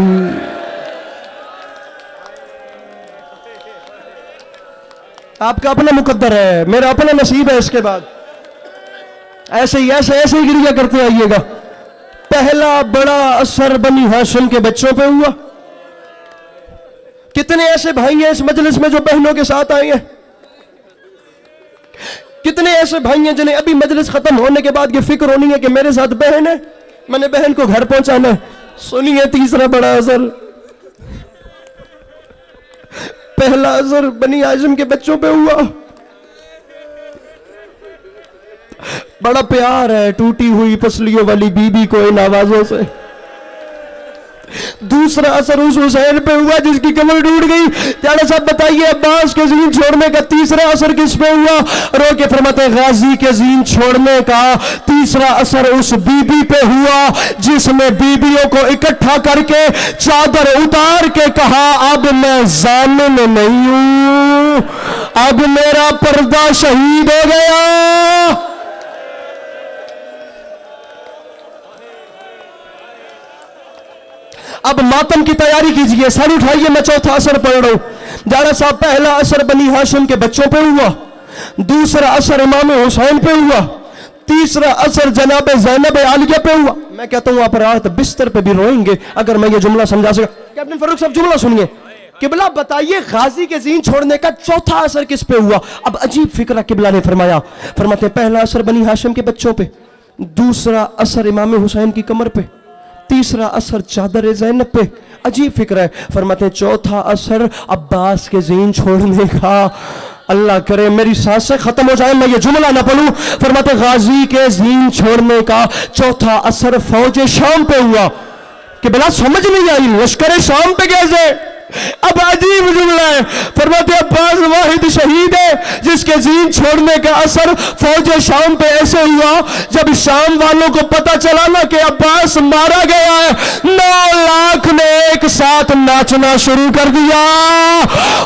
आपका अपना मुकद्दर है, मेरा अपना नसीब है। इसके बाद ऐसे ही गिरिया करते आइएगा। पहला बड़ा असर बनी हाशिम के बच्चों पे हुआ। कितने ऐसे भाई हैं इस मजलिस में जो बहनों के साथ आए हैं। कितने ऐसे भाई हैं जिन्हें अभी मजलिस खत्म होने के बाद ये फिक्र होनी है कि मेरे साथ बहन है, मैंने बहन को घर पहुंचाना है। सुनिए तीसरा बड़ा असर, पहला असर बनी हाशिम के बच्चों पे हुआ। बड़ा प्यार है टूटी हुई पसलियों वाली बीबी को इन आवाजों से। दूसरा असर उस हुसैन पे हुआ जिसकी कमर टूट गई। जाड़ा साहब बताइए अब्बास के जीन छोड़ने का तीसरा असर किस पे हुआ? रो के फरमाते गाजी के जीन छोड़ने का तीसरा असर उस बीबी पे हुआ जिसने बीबियों को इकट्ठा करके चादर उतार के कहा अब मैं जामिन नहीं हूं, अब मेरा पर्दा शहीद हो गया। अब मातम की तैयारी कीजिए, सर उठाइए, मैं चौथा असर पढ़ रहा हूं। जाड़ा साहब पहला असर बनी हाशिम के बच्चों पे हुआ, दूसरा असर इमाम हुसैन पे हुआ, तीसरा असर जनाब ज़ैनब आलिया पे हुआ। मैं कहता हूं आप रात बिस्तर पे भी रोएंगे अगर मैं ये जुमला समझा सका। कैप्टन फारूक साहब जुमला सुनिए। किबला बताइए गाजी के जीन छोड़ने का चौथा असर किस पे हुआ? अब अजीब फिक्रा किबला ने फरमाया, फरमाते पहला असर बनी हाशिम के बच्चों पे, दूसरा असर इमाम हुसैन की कमर पे, तीसरा असर चादर ज़ैनब पे। अजीब फिक्र है। फरमाते चौथा असर अब्बास के जीन छोड़ने का। अल्लाह करे मेरी सांसें खत्म हो जाए, मैं ये जुमला ना पढ़ूं। फरमाते गाजी के जीन छोड़ने का चौथा असर फौज शाम पे हुआ। कि बिला समझ नहीं आई लश्कर शाम पे कैसे? अब अजीब जुमला है। फरमाते अब्बास वाहिद शहीद है जिसके जीन छोड़ने का असर फौज शाम पे ऐसे हुआ जब शाम वालों को पता चला ना कि अब्बास मारा गया है, 9 लाख ने एक साथ नाचना शुरू कर दिया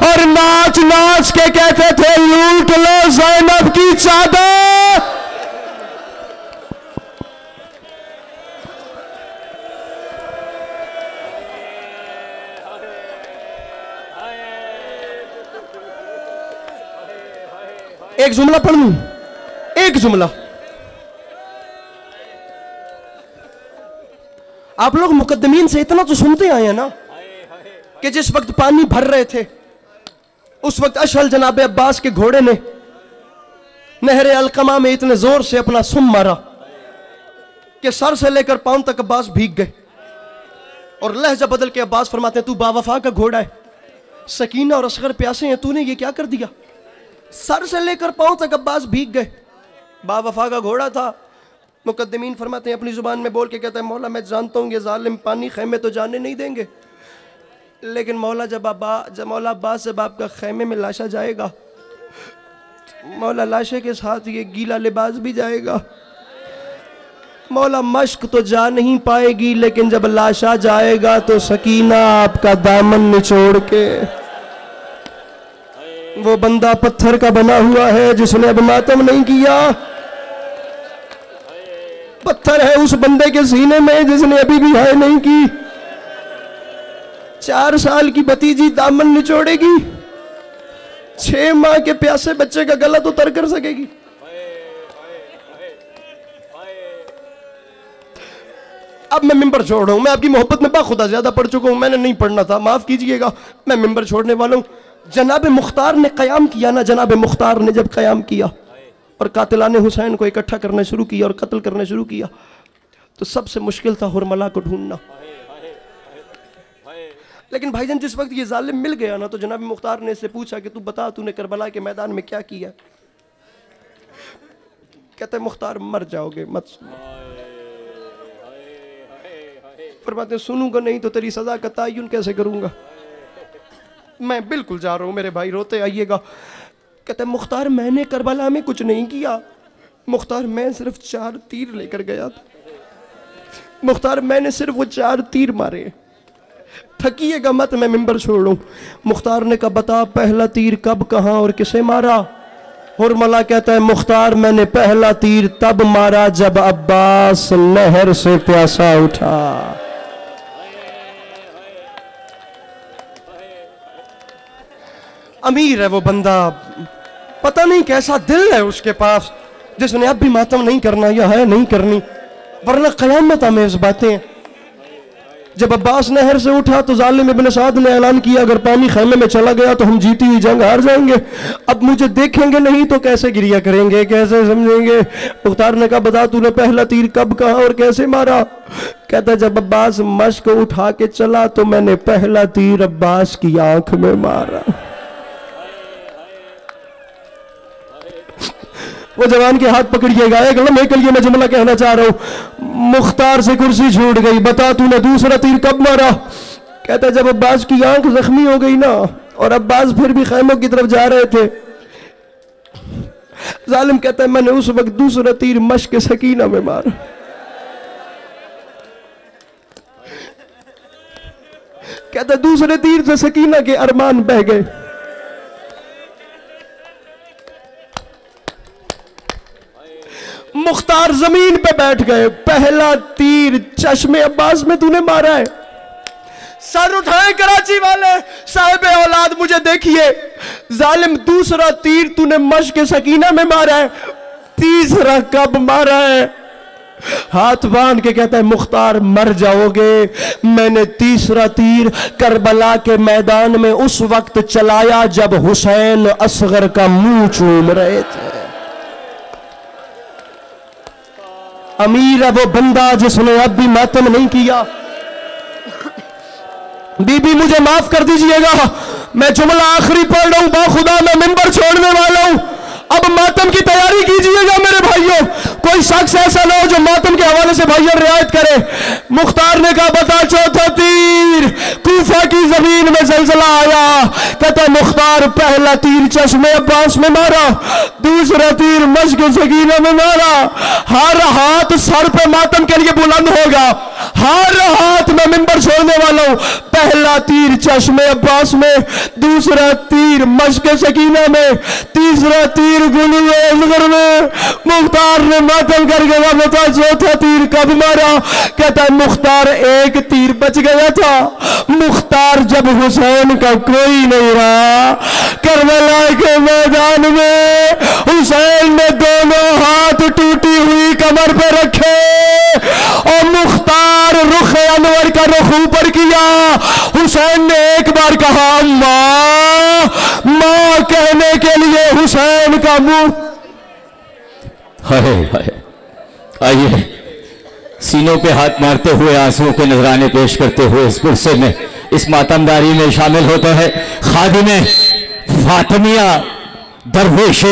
और नाच नाच के कहते थे लूट लो ज़ैनब की चादर। एक जुमला पढ़ लूं, एक जुमला। आप लोग मुकद्दमीन से इतना तो सुनते आए हैं ना कि जिस वक्त पानी भर रहे थे उस वक्त अशहल जनाब अब्बास के घोड़े ने नहरे अलकमा में इतने जोर से अपना सुम मारा कि सर से लेकर पांव तक अब्बास भीग गए। और लहजा बदल के अब्बास फरमाते हैं तू बावफा का घोड़ा है, सकीना और असगर प्यासे हैं, तूने ये क्या कर दिया? सर से लेकर पांव तक अब्बास भीग गए। बावफा का घोड़ा था। मुकद्दमीन फरमाते हैं अपनी जुबान में बोल के कहता है मौला मैं जानता हूं ये जालिम पानी खैमे तो जाने नहीं देंगे, लेकिन मौला जब मौला अब्बास जब आपका खैमे में लाशा जाएगा, मौला लाशे के साथ ये गीला लिबास भी जाएगा। मौला मश्क तो जा नहीं पाएगी, लेकिन जब लाशा जाएगा तो सकीना आपका दामन निचोड़ के, वो बंदा पत्थर का बना हुआ है जिसने अब मातम नहीं किया, पत्थर है उस बंदे के सीने में जिसने अभी भी हाय नहीं की। 4 साल की भतीजी दामन निचोड़ेगी, 6 माह के प्यासे बच्चे का गला तो तर कर सकेगी। अब मैं मिंबर छोड़ रहा हूं, मैं आपकी मोहब्बत में बाखुदा ज्यादा पढ़ चुका हूं, मैंने नहीं पढ़ना था, माफ कीजिएगा, मैं मिंबर छोड़ने वाला हूं। जनाब मुख्तार ने कयाम किया ना, जनाब मुख्तार ने जब कयाम किया और कातिलाने हुसैन को इकट्ठा करना शुरू किया और कत्ल करना शुरू किया, तो सबसे मुश्किल था हुरमला को ढूंढना। लेकिन भाईजान जिस वक्त ये जालिम मिल गया ना, तो जनाब मुख्तार ने इससे पूछा कि तू बता तूने करबला के मैदान में क्या किया? कहते मुख्तार मर जाओगे मत सुनो। फरमाते सुनूंगा नहीं तो तेरी सजा का तयन कैसे करूंगा? मैं बिल्कुल जा रहा हूं, मेरे भाई रोते आइएगा। कहते मुख्तार मैंने करबला में कुछ नहीं किया, मुख्तार मैं सिर्फ 4 तीर लेकर गया था, मुख्तार मैंने सिर्फ वो 4 तीर मारे, थकिएगा मत, मैं मिंबर छोड़ूं। मुख्तार ने कहा बता पहला तीर कब कहां और किसे मारा? हुरमला कहता है मुख्तार मैंने पहला तीर तब मारा जब अब्बास नहर से प्यासा उठा। अमीर है वो बंदा, पता नहीं कैसा दिल है उसके पास जिसने अब भी मातम नहीं करना या है नहीं करनी, वरना कयामत आमेज़ बातें हैं। जब अब्बास नहर से उठा तो जालिम इब्न साद ने ऐलान किया अगर पानी खैमे में चला गया तो हम जीती हुई जंग हार जाएंगे, अब मुझे देखेंगे नहीं तो कैसे गिरिया करेंगे, कैसे समझेंगे? मुख्तार ने कहा बता तूने पहला तीर कब कहा और कैसे मारा? कहता जब अब्बास मश्क उठा के चला तो मैंने पहला तीर अब्बास की आंख में मारा। वो जवान के हाथ पकड़िएगा। एक लम्हे के लिए मैं जुमला कहना चाह रहा हूं। मुख्तार से कुर्सी छूट गई, बता तूने दूसरा तीर कब मारा? कहता जब अब्बास की आंख जख्मी हो गई ना, और अब्बास फिर भी खैमों की तरफ जा रहे थे। जालिम कहता है मैंने उस वक्त दूसरा तीर मश्क सकीना में मारा। कहता दूसरे तीर से सकीना के अरमान बह गए। मुख्तार जमीन पे बैठ गए। पहला तीर चश्मे अब्बास में तूने मारा है। सर उठाए कराची वाले, साहिब औलाद मुझे देखिए। जालिम दूसरा तीर तूने मश्क सकीना में मारा है, तीसरा कब मारा है? हाथ बांध के कहता है मुख्तार मर जाओगे। मैंने तीसरा तीर करबला के मैदान में उस वक्त चलाया जब हुसैन असगर का मुंह चूम रहे थे। अमीर है वो बंदा जिसने अब भी मातम नहीं किया। बीबी मुझे माफ कर दीजिएगा, मैं जुमला आखिरी पढ़ रहा हूं, बाखुदा मैं मिंबर छोड़ने वाला हूं। अब मातम की तैयारी कीजिएगा मेरे भाइयों। कोई शख्स ऐसा ना हो जो मातम के हवाले से भाइयों रियायत करे। मुख्तार ने कहा बता चौथा तीर। कूफा की जमीन में जलजला आया। कहता मुख्तार पहला तीर चश्मे अब्बास में मारा, दूसरा तीर मश्क सकीना में मारा। हर हाथ सर पे मातम के लिए बुलंद होगा। हर हाथ में मिंबर छोड़ने वाला हूं। पहला तीर चश्मे अब्बास में, दूसरा तीर मश्क सकीना में, तीसरा तीर गुलूए असगर में। मुख्तार ने मातम करके कहा बता चौथा तीर कब मारा? कहता है मुख्तार एक तीर बच गया था। मुख्तार जब हुसैन का कोई नहीं रहा, करबला के मैदान में हुसैन ने दोनों हाथ टूटी हुई कमर पे रखे और मुख्तार रुख अनवर का रुख ऊपर किया। हुसैन ने एक बार कहा अम्मा, मां कहने के लिए हुसैन का मुंह। हाय हाय, आइए सीनों पे हाथ मारते हुए आंसुओं के नजराने पेश करते हुए इस पुरसे में, इस मातमदारी में शामिल होता है खादिमे फातिमिया दरवेश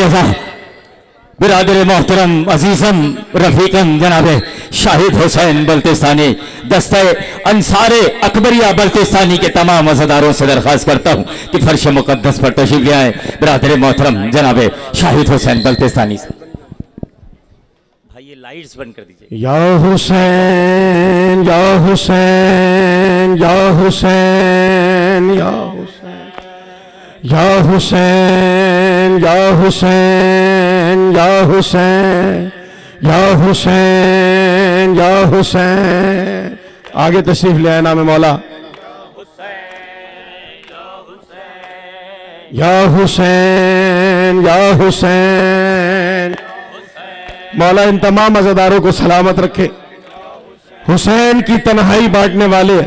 बिरादर मोहतरम अजीजम रफीकम जनाबे शाहिद हुसैन बल्तिस्तानी दस्ते अंसारे अकबरिया बल्तिस्तानी के तमाम अज़ादारों से दरख्वास्त करता हूं कि फर्श मुकद्दस पर तशरीफ ले आए बिरादर मोहतरम जनाबे शाहिद हुसैन बल्तिस्तानी से। भाई ये लाइट्स बंद कर दीजिए। या हुसैन या हुसैन या हुसैन या हुसैन या हुसैन या हुसैन या हुसैन या हुसैन या हुसैन। आगे तशरीफ ले आए नाम मौला। या हुसैन या हुसैन। मौला इन तमाम अज़ादारों को सलामत रखे। हुसैन की तन्हाई बांटने वाले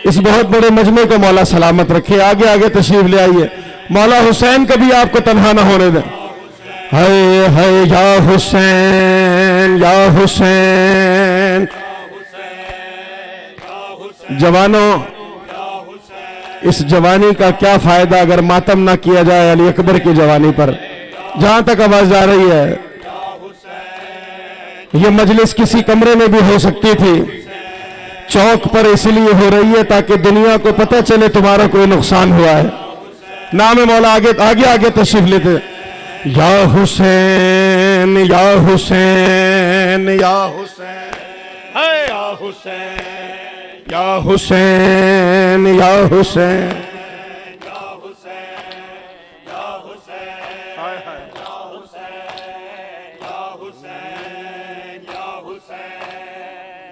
इस बहुत बड़े मजमे को मौला सलामत रखे। आगे आगे तशरीफ ले आइए। मौला हुसैन कभी आपको तन्हा ना होने दें। हाय हाय या हुसैन या हुसैन। जवानों, इस जवानी का क्या फायदा अगर मातम ना किया जाए अली अकबर की जवानी पर। जहां तक आवाज आ रही है, यह मजलिस किसी कमरे में भी हो सकती थी, चौक पर इसलिए हो रही है ताकि दुनिया को पता चले तुम्हारा कोई नुकसान हुआ है। नाम मौला आगे आगे आगे तशरीफ लेते। या हुसैन या हुसैन या हुसैन है या हुसैन या हुसैन या हुसैन या हुसैन या हुसैन हाय हाय या हुसैन या हुसैन या हुसैन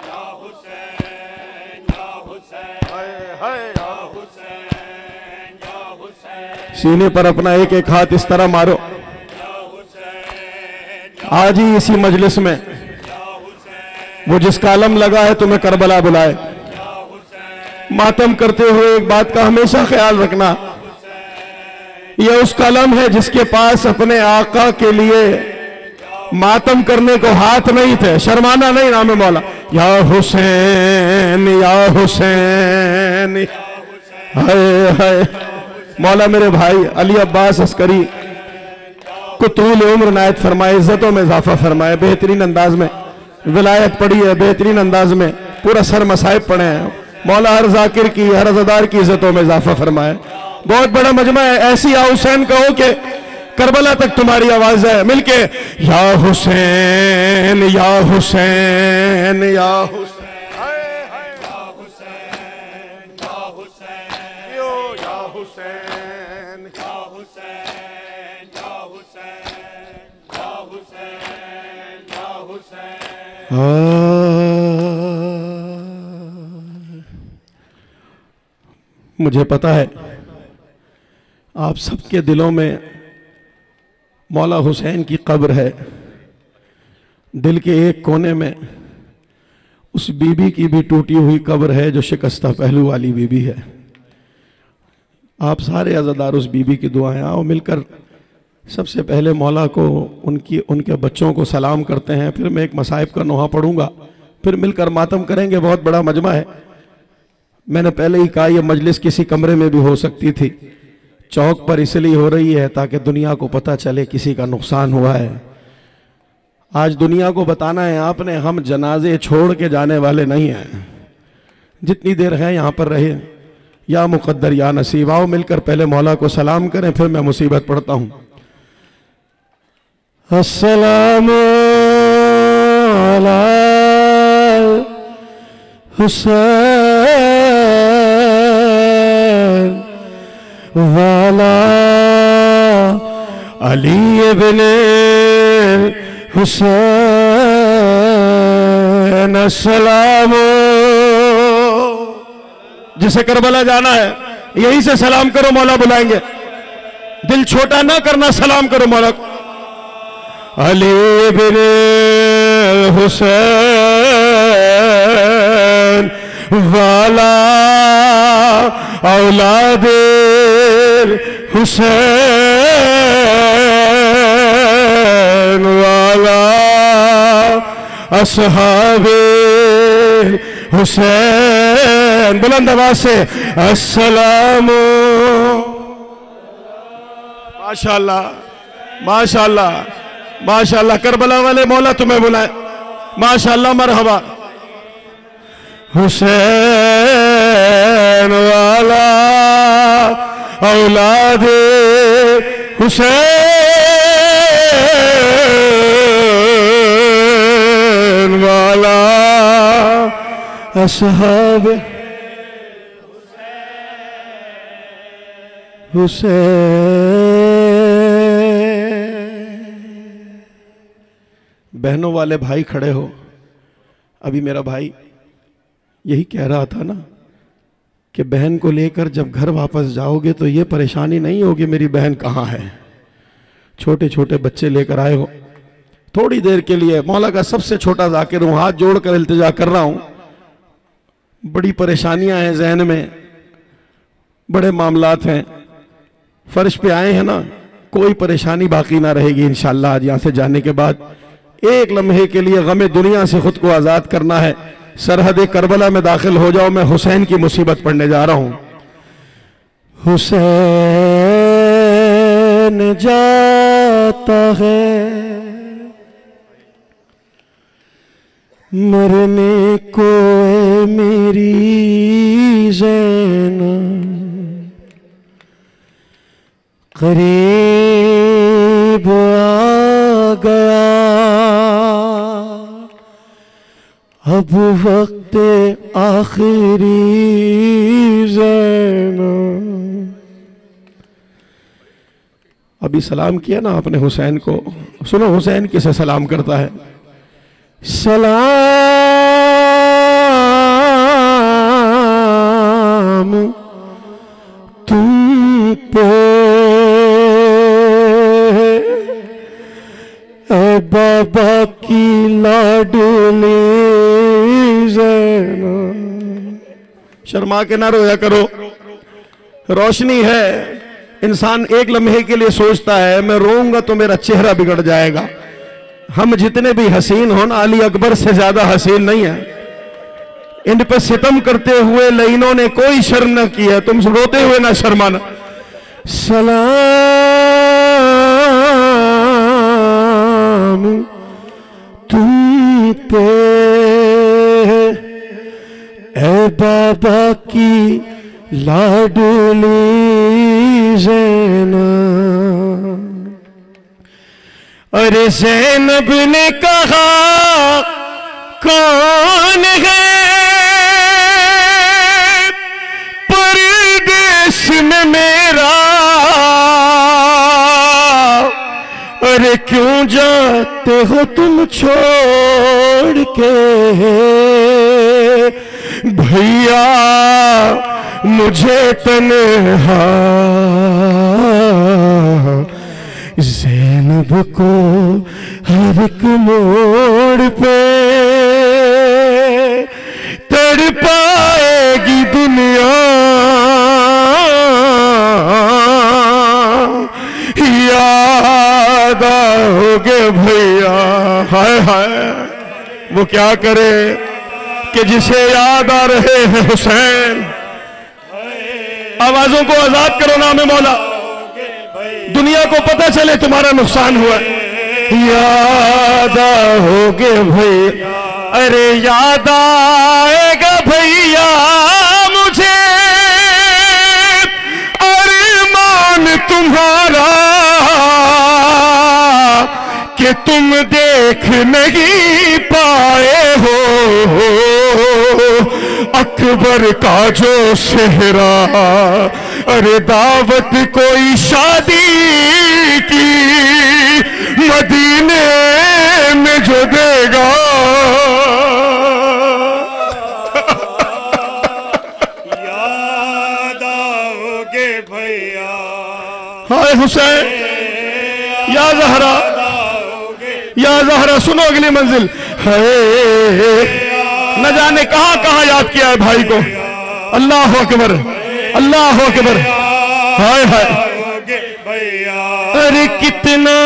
या हुसैन या हुसैन हाय हाय या हुसैन या हुसैन। सीने पर अपना एक एक हाथ इस तरह मारो। आज ही इसी मजलिस में वो जिसका आलम लगा है तुम्हें करबला बुलाए। मातम करते हुए एक बात का हमेशा ख्याल रखना, यह उसका आलम है जिसके पास अपने आका के लिए मातम करने को हाथ नहीं थे। शर्माना नहीं नाम मौला। या हुसैन या हुसैन हाय हाय। मौला मेरे भाई अली अब्बास अस्करी आपको तूल उम्र नायत फरमाए, इज्जतों में इजाफा फरमाए, बेहतरीन अंदाज में विलायत पढ़ी है, बेहतरीन अंदाज में पूरा सर मसाइब पढ़े हैं। मौला हर जाकिर की, हर अज़ादार की इज्जतों में इजाफा फरमाए। बहुत बड़ा मजमा है, ऐसी या हुसैन कहो कि करबला तक तुम्हारी आवाज है। मिलके या हुसैन या हुसैन या हुसैन मुझे पता है आप सबके दिलों में मौला हुसैन की कब्र है। दिल के एक कोने में उस बीबी की भी टूटी हुई कब्र है जो शिकस्ता पहलू वाली बीबी है। आप सारे अज़ादार उस बीबी की दुआएं आओ मिलकर सबसे पहले मौला को उनके बच्चों को सलाम करते हैं, फिर मैं एक मसाइब का नोहा पढ़ूंगा, फिर मिलकर मातम करेंगे। बहुत बड़ा मजमा है। मैंने पहले ही कहा यह मजलिस किसी कमरे में भी हो सकती थी, चौक पर इसलिए हो रही है ताकि दुनिया को पता चले किसी का नुकसान हुआ है। आज दुनिया को बताना है आपने, हम जनाजे छोड़ के जाने वाले नहीं हैं। जितनी देर है यहाँ पर रहे, या मुकद्दर या नसीब। आओ मिलकर पहले मौला को सलाम करें, फिर मैं मुसीबत पढ़ता हूँ। अस्सलामु अला हुसैन वाला अली इब्ने हुसैन। अस्सलामु, जिसे करबला जाना है यहीं से सलाम करो, मौला बुलाएंगे। दिल छोटा ना करना, सलाम करो मौला को। अली इब्ने हुसैन वाला औलाद हुसैन वाला असहाबे हुसैन। बुलंद आवाज से अस्सलामु। माशाअल्लाह माशाअल्लाह माशाअल्लाह। करबला वाले मौला तुम्हें बुलाए। माशाअल्लाह मरहबा। हुसैन वाला औलाद हुसैन वाला असहाब हुसैन। बहनों वाले भाई खड़े हो। अभी मेरा भाई यही कह रहा था ना कि बहन को लेकर जब घर वापस जाओगे तो ये परेशानी नहीं होगी मेरी बहन कहाँ है। छोटे छोटे बच्चे लेकर आए हो, थोड़ी देर के लिए मौला का सबसे छोटा जाकिर हूँ, हाथ जोड़कर इल्तिजा कर रहा हूँ। बड़ी परेशानियां हैं जहन में, बड़े मामलात हैं, फर्श पे आए हैं ना, कोई परेशानी बाकी ना रहेगी इंशाअल्लाह। आज यहाँ से जाने के बाद एक लम्हे के लिए गमे दुनिया से खुद को आज़ाद करना है। सरहद करबला में दाखिल हो जाओ। मैं हुसैन की मुसीबत पढ़ने जा रहा हूं। हुसैन जाता है मरने को मेरी ज़ैनब, करीब आ गया अब वक्त आखिरी ज़ैनब। अभी सलाम किया ना आपने हुसैन को, सुनो हुसैन किसे सलाम करता है। सलाम तुम पे ए बाबा की लाडली ज़ैनब। शर्मा के ना रोया करो, रोशनी है। इंसान एक लम्हे के लिए सोचता है मैं रोऊंगा तो मेरा चेहरा बिगड़ जाएगा। हम जितने भी हसीन हो ना, अली अकबर से ज्यादा हसीन नहीं है। इन पर सितम करते हुए लईनों ने कोई शर्म न की है, तुम रोते हुए ना शर्माना। सलाम तुम पे ए बाबा की लाडली ज़ैनब। अरे ज़ैनब ने कहा कौन है परदेश में मेरा, अरे क्यों जाते हो तुम छोड़ के भैया मुझे तन्हा। ज़ैनब को हर एक मोड़ पे तड़पाएगी दुनिया, याद आओगे भैया। हाय हाय वो क्या करे कि जिसे याद आ रहे हैं हुसैन। आवाजों को आजाद करो नाम मौला, दुनिया को पता चले तुम्हारा नुकसान हुआ। याद आओगे भैया, अरे याद आएगा भैया मुझे अरमान तुम्हारा कि तुम देख नहीं पाए हो अकबर का जो सेहरा। अरे दावत कोई शादी की मदीने में जो देगा। याद आओगे भैया। हाय हुसैन या ज़हरा, या ज़हरा सुनो अगली मंजिल है। न जाने कहां कहां याद किया है भाई को। अल्लाह अकबर, अल्लाह अकबर। हाय हाय अरे कितना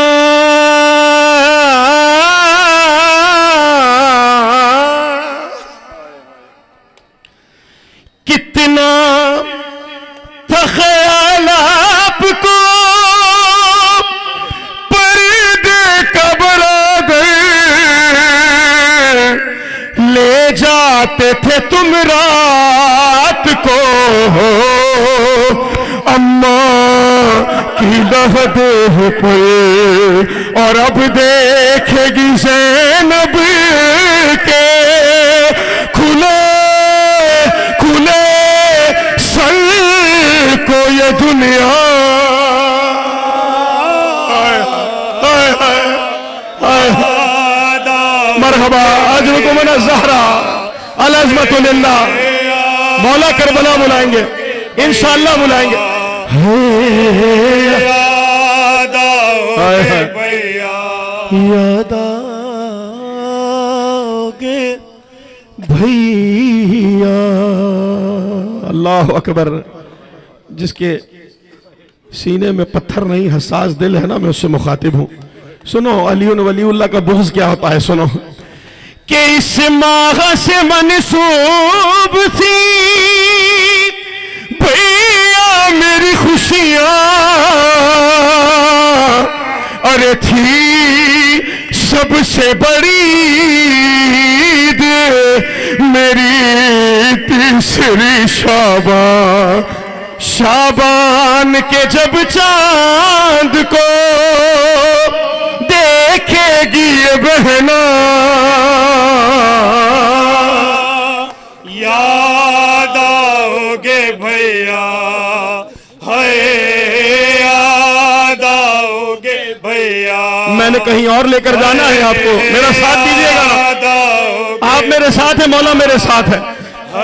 कितना था ख्याल आपको पर्दे का बराबर ले जाते थे तुम रात को अम्मा की लहद पे, और अब देखेगी ज़ैनब के खुले खुले सर को ये दुनिया। मरहबा अजरुकुम ज़हरा अल अज़मतु लिल्लाह। मौला करबला बुलाएंगे इंशाअल्लाह बुलाएंगे। याद आओगे भैया, याद आओगे भैया। अल्लाह अकबर। जिसके सीने में पत्थर नहीं हसास दिल है ना, मैं उससे मुखातिब हूं। सुनो अलीउन वलीउल्लाह का बुग़्ज़ क्या होता है। सुनो कि इस माह से मनसूब थी भैया मेरी खुशियां, अरे थी सबसे बड़ी ईद मेरी तीसरी शाबान। शाबान के जब चांद को देखेगी ये बहना, याद आओगे भैया। हाय याद आओगे भैया। मैंने कहीं और लेकर जाना है आपको, मेरा साथ दीजिएगा। आप मेरे साथ हैं, मौला मेरे साथ है।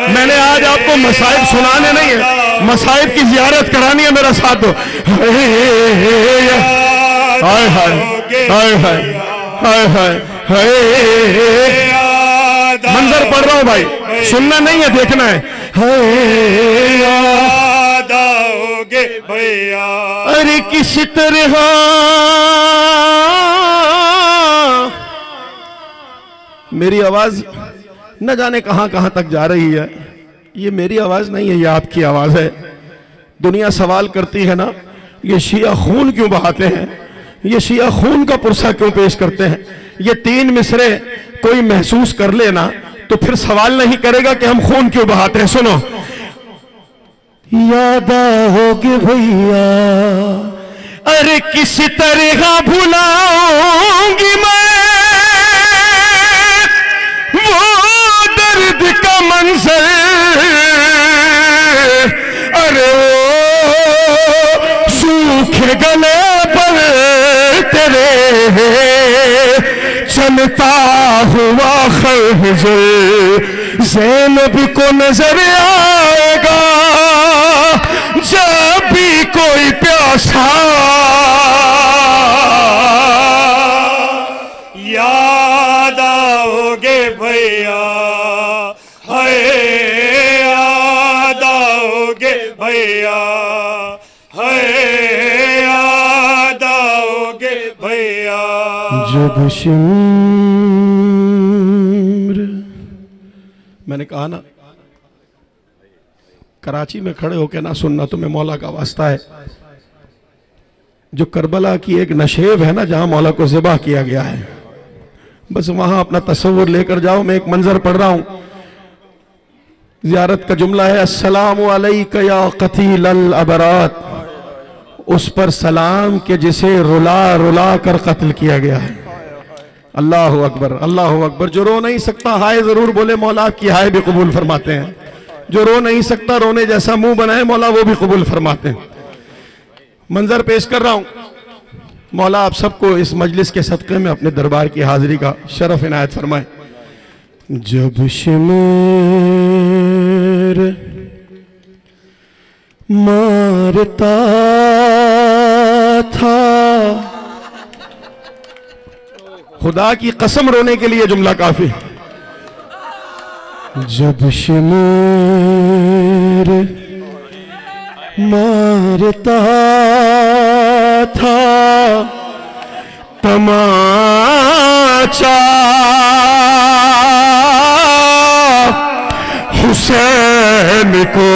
मैंने आज आपको मसाइब सुनाने नहीं है, मसाइब की जियारत करानी है, मेरा साथ दो। हाय हाय हाय हाय हाय हाय। मंजर पढ़ रहा हूं भाई, सुनना नहीं है देखना है। याद आओगे भैया। अरे किस तरह मेरी आवाज न जाने कहां कहां तक जा रही है। ये मेरी आवाज नहीं है, ये आपकी आवाज है। दुनिया सवाल करती है ना, ये शिया खून क्यों बहाते हैं, ये शिया खून का पुरसा क्यों पेश करते हैं। ये 3 मिसरे कोई महसूस कर लेना तो फिर सवाल नहीं करेगा कि हम खून क्यों बहाते हैं। सुनो, याद आओगे भैया, अरे किस तरह भुलाऊंगी मैं वो दर्द का मंजर, अरे वो सूखे गले पर तेरे चलता हुआ खंजर ज़ैनब को नजर आएगा जब भी कोई प्यासा। याद आओगे भैया, हाय याद आओगे भैया, हाय याद आओगे भैया। जब शिम्र, मैंने कहा ना कराची में खड़े होकर ना सुनना तुम्हें मौला का वास्ता है। जो करबला की एक नशेब है ना जहां मौला को ज़िबा किया गया है, बस वहां अपना तस्वुर लेकर जाओ। मैं एक मंजर पढ़ रहा हूं, ज़ियारत का जुमला है, अस्सलामु अलैका या क़तील अल अबरात, उस पर सलाम के जिसे रुला रुला कर कत्ल किया गया है। अल्लाह अकबर, अल्लाह अकबर। जो रो नहीं सकता हाय जरूर बोले, मौला आपकी हाय भी कबूल फरमाते हैं। जो रो नहीं सकता रोने जैसा मुंह बनाए, मौला वो भी कबूल फरमाते हैं। मंजर पेश कर रहा हूं, मौला आप सबको इस मजलिस के सदक़े में अपने दरबार की हाजिरी का शरफ इनायत फरमाए। जब शिमर मारता था, खुदा की कसम रोने के लिए जुमला काफी। जब शिमर मारता था तमाचा हुसैन को,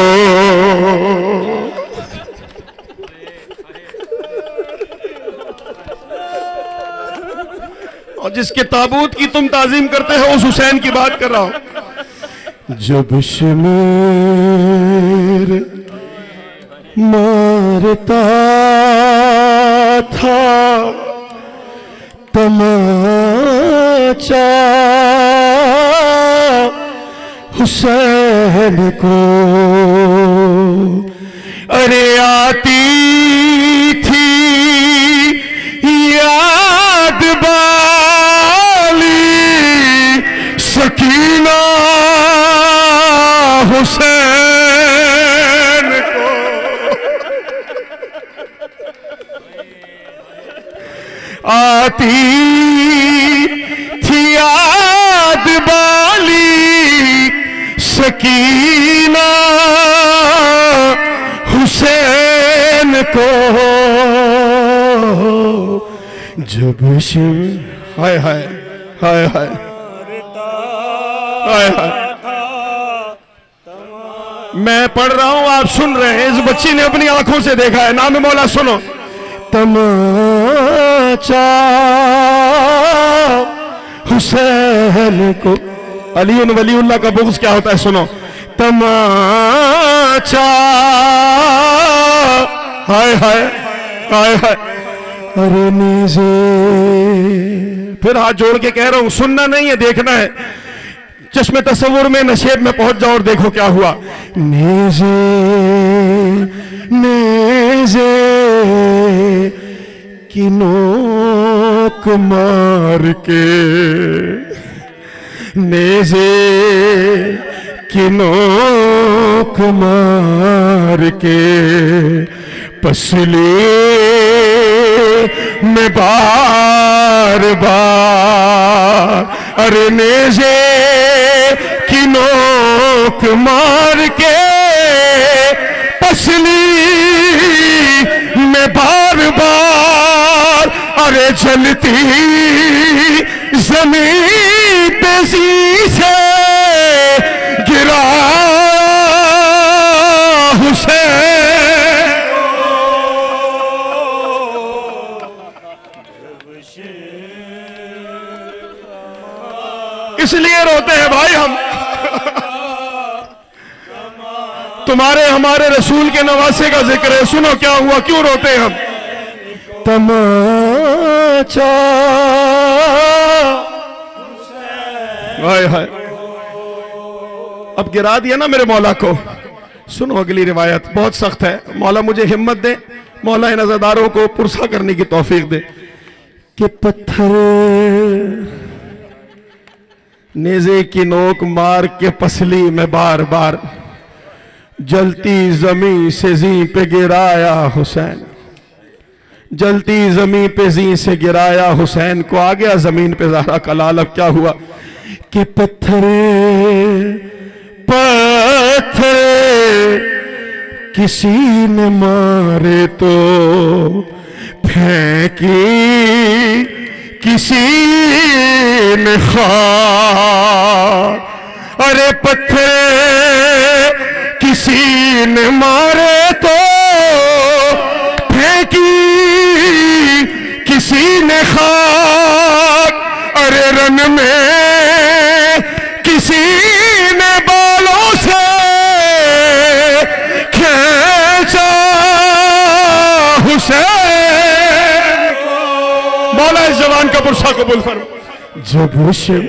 और जिसके ताबूत की तुम ताजीम करते हो उस हुसैन की बात कर रहा हूं। जब शिमर मारता था तमाचा हुसैन को, अरे आती थी याद बाली सकीना हुसैन को, आती थी याद बाली सकीना हुसैन को। जब शिम हाय हाय हाय हाय हाय हाय, मैं पढ़ रहा हूं आप सुन रहे हैं। इस बच्ची ने अपनी आंखों से देखा है। नाम मौला सुनो, तमाचा हुसैन को, अली वलीउल्लाह का बुग़्ज़ क्या होता है सुनो, तमाचा हाय हाय हाय हाय, अरे नीज़े, फिर हाथ जोड़ के कह रहा हूं, सुनना नहीं है देखना है। चश्मे तस्वुर में नशेब में पहुंच जाओ और देखो क्या हुआ। नेज़े नेज़े की नोक मार के, नेज़े की नोक मार के पसली में बार बार, अरे नेज़े की नोक मार के पसली में बार बार, अरे जलती जमीन पे शीशे गिरा हुसैन। किस लिए रोते हैं भाई हम? तुम्हारे हमारे रसूल के नवासे का जिक्र है, सुनो क्या हुआ, क्यों रोते हैं हम? तमाचा हाय हाय, अब गिरा दिया ना मेरे मौला को। सुनो अगली रिवायत बहुत सख्त है। मौला मुझे हिम्मत दे, मौला इन अज़ादारों को पुरसा करने की तौफीक दे कि पत्थर नेज़े की नोक मार के पसली में बार बार जलती जमी से जी पे गिराया हुसैन, जलती जमी पे जी से गिराया हुसैन को। आ गया जमीन पे ज़हरा का लाल। अब क्या हुआ कि पत्थर पत्थर किसी ने मारे तो फेंकी किसी ने खाक। अरे पत्थर किसी ने मारे तो फेंकी किसी ने खाक। अरे रन में किसी ने बालों से खींचा हुसैन। मौला इस जवान का पुरसा कबूल फरमा। जब शिव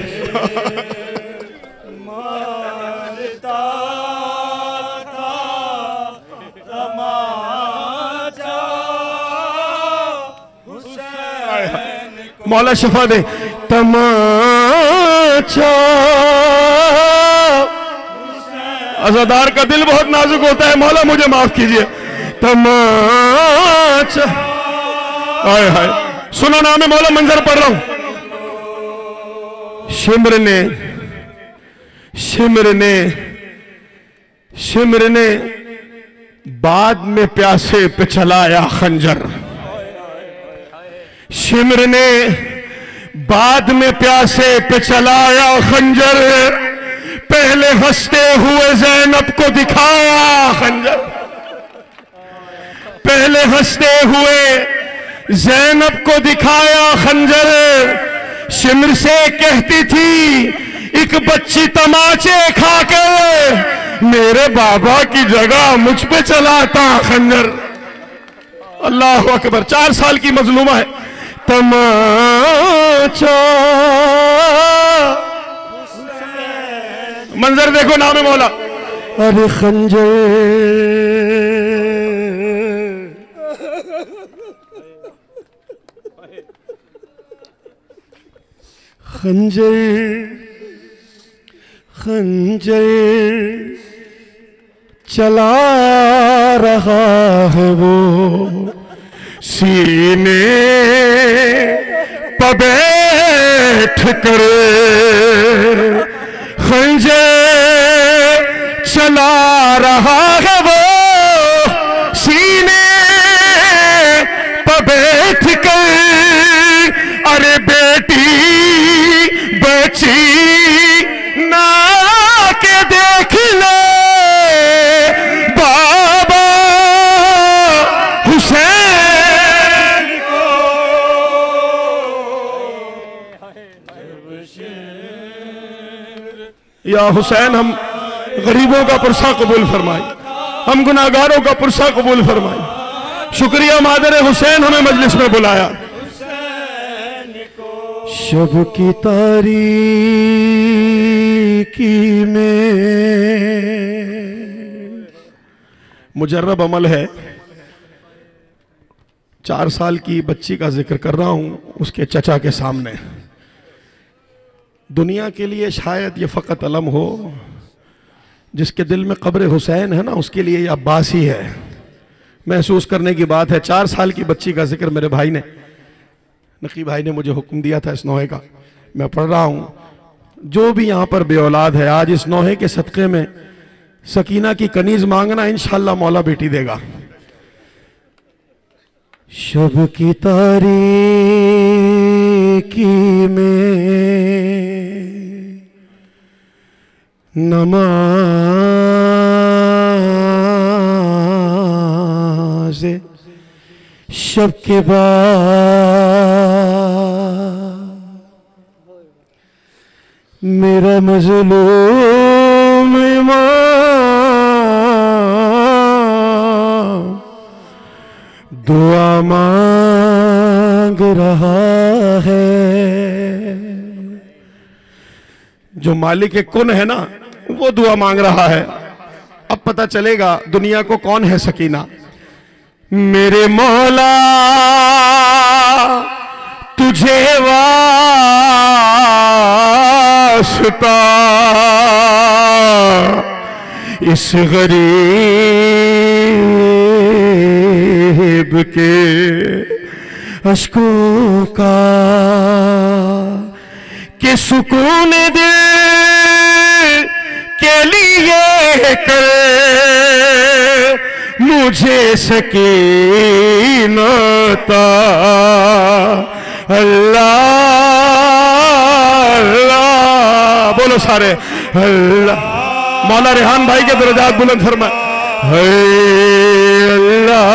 मौला शफा दे। तमाचा अज़ादार का दिल बहुत नाजुक होता है, मौला मुझे माफ कीजिए। तमाचा हाय हाय, सुनो ना, मैं मौला मंजर पढ़ रहा हूं। शिमर ने शिमर ने शिमर ने बाद में प्यासे पे चलाया खंजर। शिमर ने बाद में प्यासे पे चलाया खंजर। पहले हंसते हुए ज़ैनब को दिखाया खंजर। पहले हंसते हुए ज़ैनब को दिखाया खंजर। शिमर से कहती थी एक बच्ची तमाचे खाकर मेरे बाबा की जगह मुझ पे चलाता खंजर। अल्लाह अकबर। 4 साल की मजलूमा है। तमाचा मंजर देखो, नाम है मौला। अरे खंजर खंजर खंजर चला रहा है वो सीने पर बैठ कर। खंजर चला रहा है वो सीने पर बैठ कर। अरे बेटी बची ना के देख ले बाबा हुसैन को। या हुसैन, हम गरीबों का पुरसा कबूल फरमाए, हम गुनाहगारों का पुरसा कबूल फरमाए। शुक्रिया मादर हुसैन, हमें मजलिस में बुलाया। शब की तारीकी में मुजर्रब अमल है। 4 साल की बच्ची का जिक्र कर रहा हूं उसके चचा के सामने। दुनिया के लिए शायद ये फ़कत अलम हो, जिसके दिल में कब्र हुसैन है ना, उसके लिए ये अब्बास ही है। महसूस करने की बात है। 4 साल की बच्ची का जिक्र मेरे भाई ने, नकी भाई ने मुझे हुक्म दिया था इस नोहे का, मैं पढ़ रहा हूं। जो भी यहां पर बे औलाद है, आज इस नोहे के सदक़े में सकीना की कनीज मांगना, इंशाअल्लाह मौला बेटी देगा। शब की तारीकी में नमाज़ शब के बाद मेरा मजलूम इमाम दुआ मांग रहा है। जो मालिक कुन है ना, वो दुआ मांग रहा है। अब पता चलेगा दुनिया को कौन है सकीना। मेरे मौला तुझे वास्ता इस गरीब के अश्कों का कि सुकून दिल के लिए कर मुझे सकीनता। अल्लाह अल्लाह बोलो सारे अल्लाह। मौला रेहान भाई के दरजात बुलंद फरमा। है अल्लाह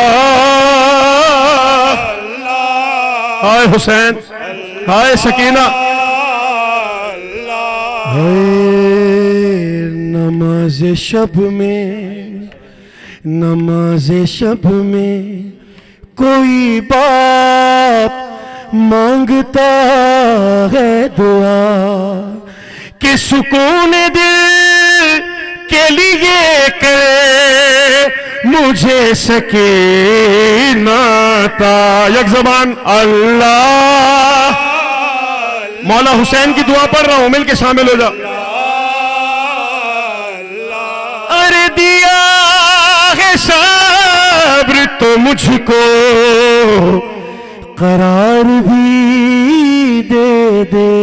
हाय हुसैन हाय सकीना। नमाज शब में कोई बाप मांगता है दुआ कि सुकून दिल के लिए करे मुझे सकीनता। एक ज़बान अल्लाह। मौला हुसैन की दुआ पढ़ रहा हूं, मिल के शामिल हो जाओ। अरे दिया है सब्र तो मुझको करार भी दे दे।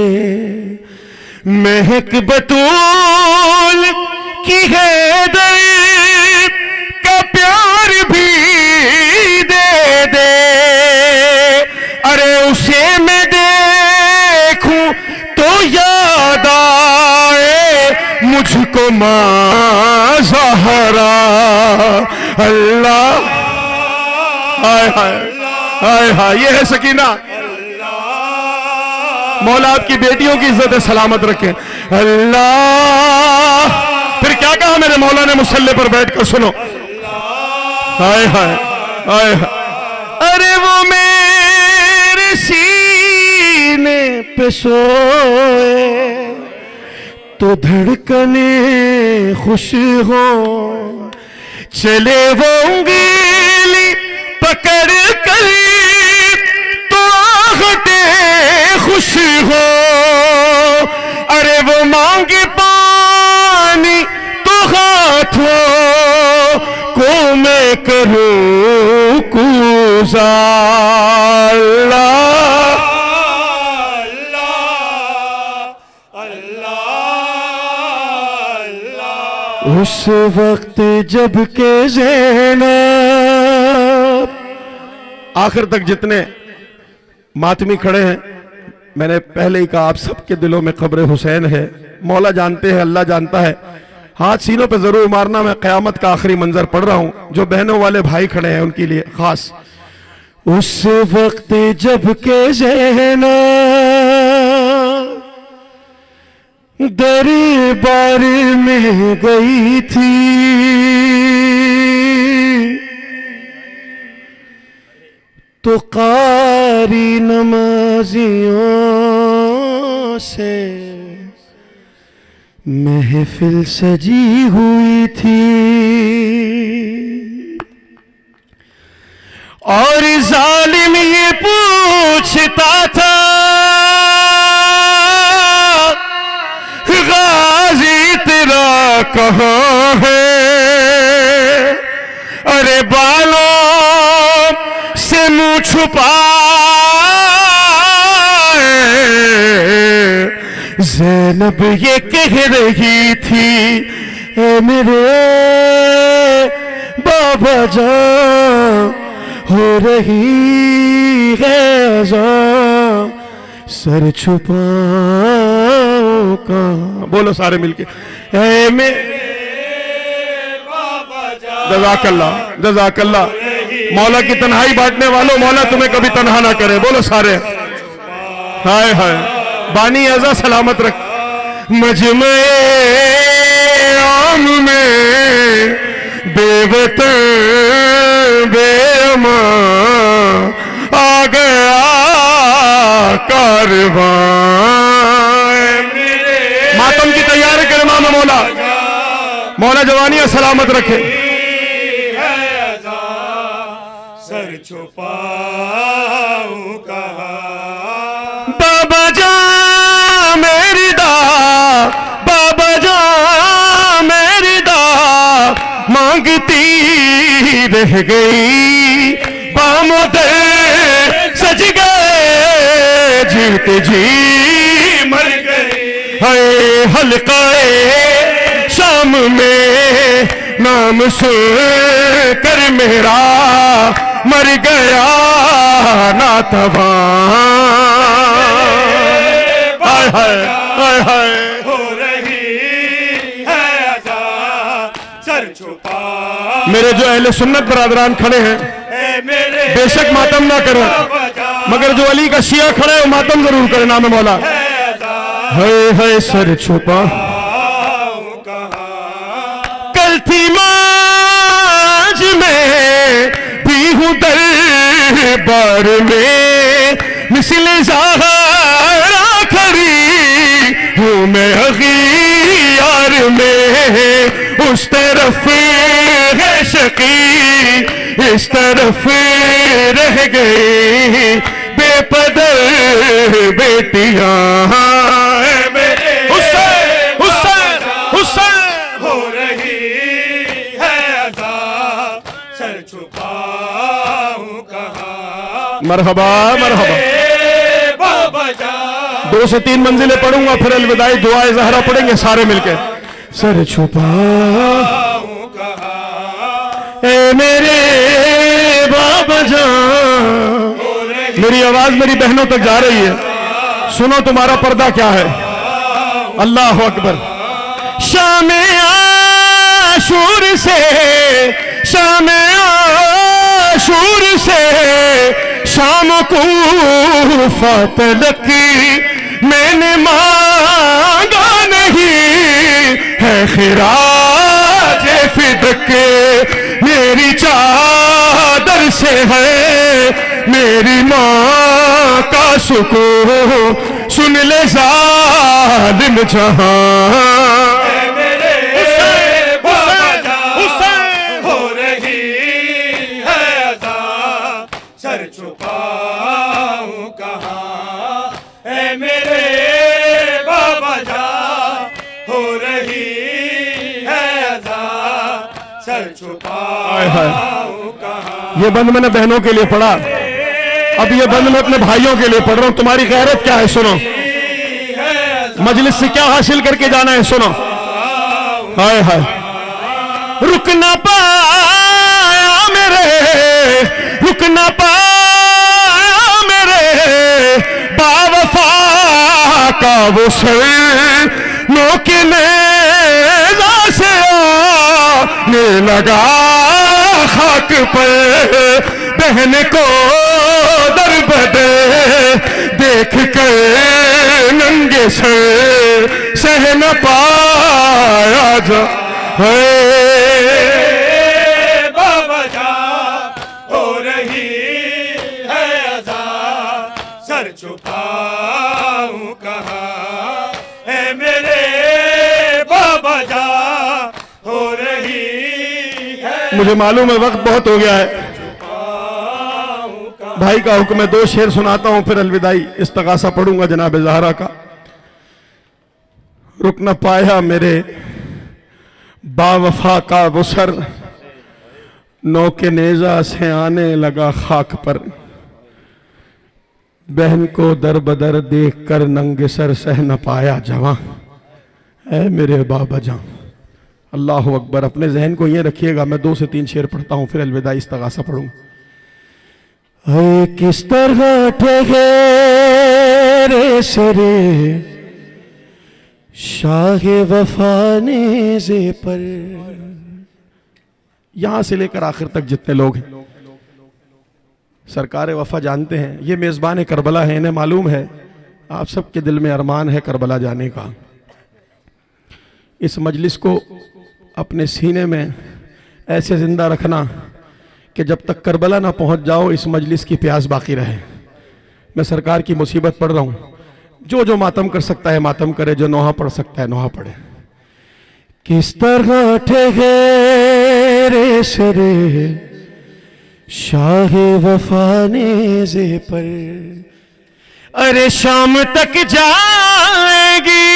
महक बतूल की है दर का प्यार भी दे दे। अरे उसे मैं देखूं तो याद आए मुझको मां ज़हरा। अल्लाह हाय हाय हाय हाय। ये है सकीना। मौला आपकी बेटियों की इज्जत सलामत रखे। अल्लाह। फिर क्या कहा मेरे मौला ने मुसल्ले पर बैठकर, सुनो। हाय हाय हाय हाय। अरे वो मेरे सीने पे सोए तो धड़कने खुश हो। चले वो उंगली पकड़ कर तो आहटे खुश हो। अरे वो मांगे पानी तो हाथों को मैं करूं कूज़ा। उस वक्त जब के ज़ैनब। आखिर तक जितने मातमी खड़े हैं, मैंने पहले ही कहा आप सबके दिलों में कब्र हुसैन है। मौला जानते हैं, अल्लाह जानता है। हाथ सीनों पे जरूर मारना। मैं क़यामत का आखिरी मंजर पढ़ रहा हूं, जो बहनों वाले भाई खड़े हैं उनके लिए खास। उस वक्त जब के ज़ैनब दरबार में गई थी, तो कारी नमाजियों से महफिल सजी हुई थी। और जालिम ये पूछता था गाजी तेरा कहाँ है। अरे बालों से मुंह छुपाए ज़ैनब ये कह रही थी, ए मेरे बाबा जान हो रही है अज़ां, सर छुपाओ कहाँ। बोलो सारे मिलके, ए मेरे बाबा जान। जज़ाकल्लाह जज़ाकल्लाह। मौला की तन्हाई बांटने वालों, मौला तुम्हें कभी तन्हा ना करे। बोलो सारे हाय हाय। बानी ऐसा सलामत रख। मजमे आम में बेवतन बेअमा आ गया कारवां। मातम की तैयारी करे इमाम मौला, मौला जवानियां सलामत रखे। सर छुपाऊं कहाँ बाबा जा मेरी दा, बाबा जा मेरी दा मांगती रह गई, बामोदर सज गए जीते जी मर गए। हाय हल्काए शाम में नाम सुन कर मेरा मर गया नातवां। हाय हाय हाय हाय हो रही है अदा सर छुपा। मेरे जो अहले सुन्नत बरादरान खड़े हैं मेरे बेशक मातम ना करें, मगर जो अली का शिया खड़ा है वो मातम जरूर करे। नाम मौला है सर छुपा। कल थी माज में भी हूँ दरबार में, मिसल ज़हरा खड़ी हूँ मैं अग़ियार में। उस तरफ है शकी इस तरफ रह गई बेपदर बेटियां। हुसैन हुसैन हुसैन हो रही है अदा सर छुपाऊं कहाँ। मरहबा मरहबा। बाबा जा 2 से 3 मंजिलें पढ़ूंगा फिर अलविदाई दुआए ज़हरा पढ़ेंगे सारे मिलके। सर छुपा ए मेरे बाबा जान। मेरी आवाज मेरी बहनों तक जा रही है, सुनो तुम्हारा पर्दा क्या है। अल्लाह अकबर। शाम आशूर से, शाम आशूर से शाम को तलक मैंने मांगा नहीं है खिराज फिदक। मेरी चादर से है मेरी माँ का सुकून, सुन ले जालिम जहां। हो रही है अदा सर छुपाऊं कहाँ। ऐ मेरे बाबा जा हो रही है अदा सर छुपाऊं कहाँ। ये बंद मैंने बहनों के लिए पढ़ा, अब ये बंद मैं अपने भाइयों के लिए पढ़ रहा हूं। तुम्हारी गैरत क्या है सुनो, मजलिस से क्या हासिल करके जाना है सुनो। हाय हाय। रुक ना पाया मेरे, रुक ना पाया मेरे बावफा का वो सर नोके नेज़ा से आने लगा खाक पर। बहन को दर बदर देख कर नंगे सर सह न पाया जा। बाबा जा हो रही है अदा सर छुपाऊं कहाँ। है मेरे बाबा जा हो रही है। मुझे मालूम है वक्त बहुत हो गया है, भाई का हुक्म है 2 शेर सुनाता हूं फिर अलविदाई इस्तगासा पढ़ूंगा जनाब ज़हरा का। रुक न पाया मेरे बावफा का वो सर नौके नेज़ा से आने लगा खाक पर। बहन को दर बदर देख कर नंगे सर सह न पाया जवां। ऐ मेरे बाबा जान। अल्लाह अकबर। अपने जहन को ये रखिएगा, मैं 2 से 3 शेर पढ़ता हूं फिर अलविदाई इस्तगासा पढ़ूंगा। किस तरह ठहरे सरे शाह वफा नेज़े पर। यहां से लेकर आखिर तक जितने लोग हैं सरकार वफा जानते हैं, ये मेज़बान करबला है, इन्हें मालूम है आप सबके दिल में अरमान है करबला जाने का। इस मजलिस को अपने सीने में ऐसे जिंदा रखना कि जब तक करबला ना पहुंच जाओ इस मजलिस की प्यास बाकी रहे। मैं सरकार की मुसीबत पढ़ रहा हूँ, जो जो मातम कर सकता है मातम करे, जो नोहा पढ़ सकता है नोहा पढ़े। किस तरह ठहरे सरे शाहे वफा नेज़े पर, अरे शाम तक जाएगी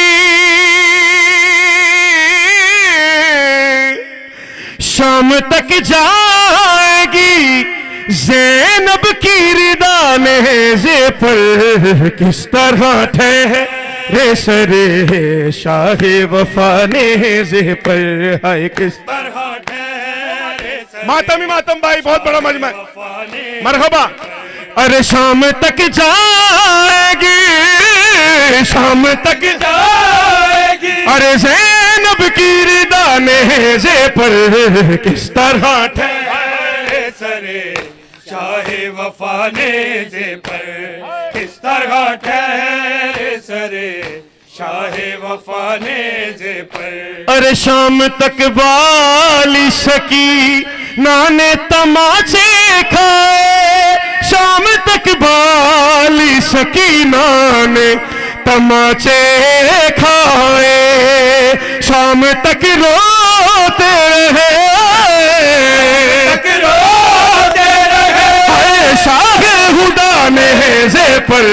शाम तक जाएगी ज़ैनब की रिदा नेज़े पर। किस तरह ठहरे सरे शाहे वफा नेज़े पर, हाय किस तरह ठहरे। मातम ही मातम भाई, बहुत बड़ा मजमा है, मरहबा। अरे शाम तक जाएगी शाम तक जाएगी, अरे ज़ैनब की रिदा नेज़े पर। किस तरह ठहरे सरे शाहे वफा नेज़े पर, किस तरह ठहरे सरे शाहे वफा नेज़े पर। अरे शाम तक बाली सकी नाने तमाचे खाए, शाम तक बाली सकीना ने तमाचे खाए, शाम तक रोते रहे शाहे हुदा नेज़े पर।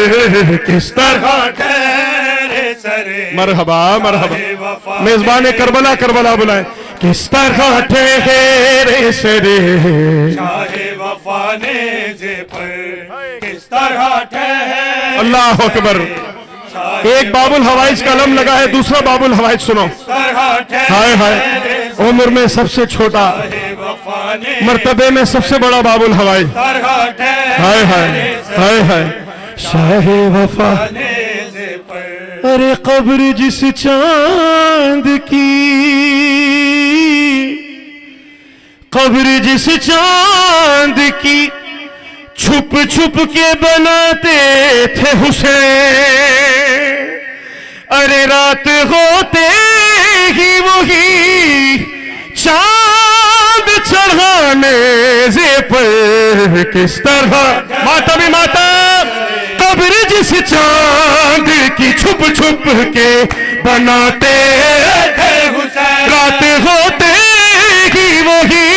किस तरह ठहरे सरे मरहबा मरहबा, मेजबान करबला करबला बुलाए। किस तरह ठहरे सरे शाहे वफा नेज़े पर, किस तरह ठहरे। अल्लाह अकबर। एक बाबुल हवाइज का अलम लगा है, दूसरा बाबुल हवाइज सुनो। हाय हाय, उम्र में सबसे छोटा, मर्तबे में सबसे बड़ा बाबुल हवाइज। हाय हाय हाय हाय, शाहे वफा। अरे कब्र जिस चांद की, कब्र जिस चांद की छुप छुप के बनाते थे हुसैन, अरे रात होते ही वही चांद चढ़ाने जे पर। किस तरह मातम मातम, कब्र जिस चांद की छुप छुप के बनाते थे हुसैन, रात होते ही वही,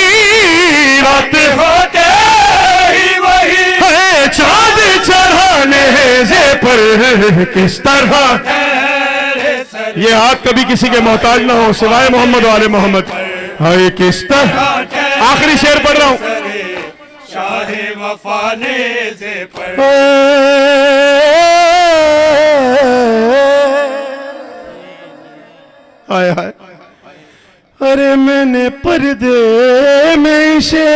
रात होते ही वही है चांद चढ़ाने जे पर। किस तरह ये हाथ कभी किसी के मोहताज ना हो सिवाय मोहम्मद वाले मोहम्मद। हाय किस तरह, आखिरी शेर पढ़ रहा हूं। शाहे वफा नेज़े पर, हाय हाय। अरे मैंने पर्दे में से,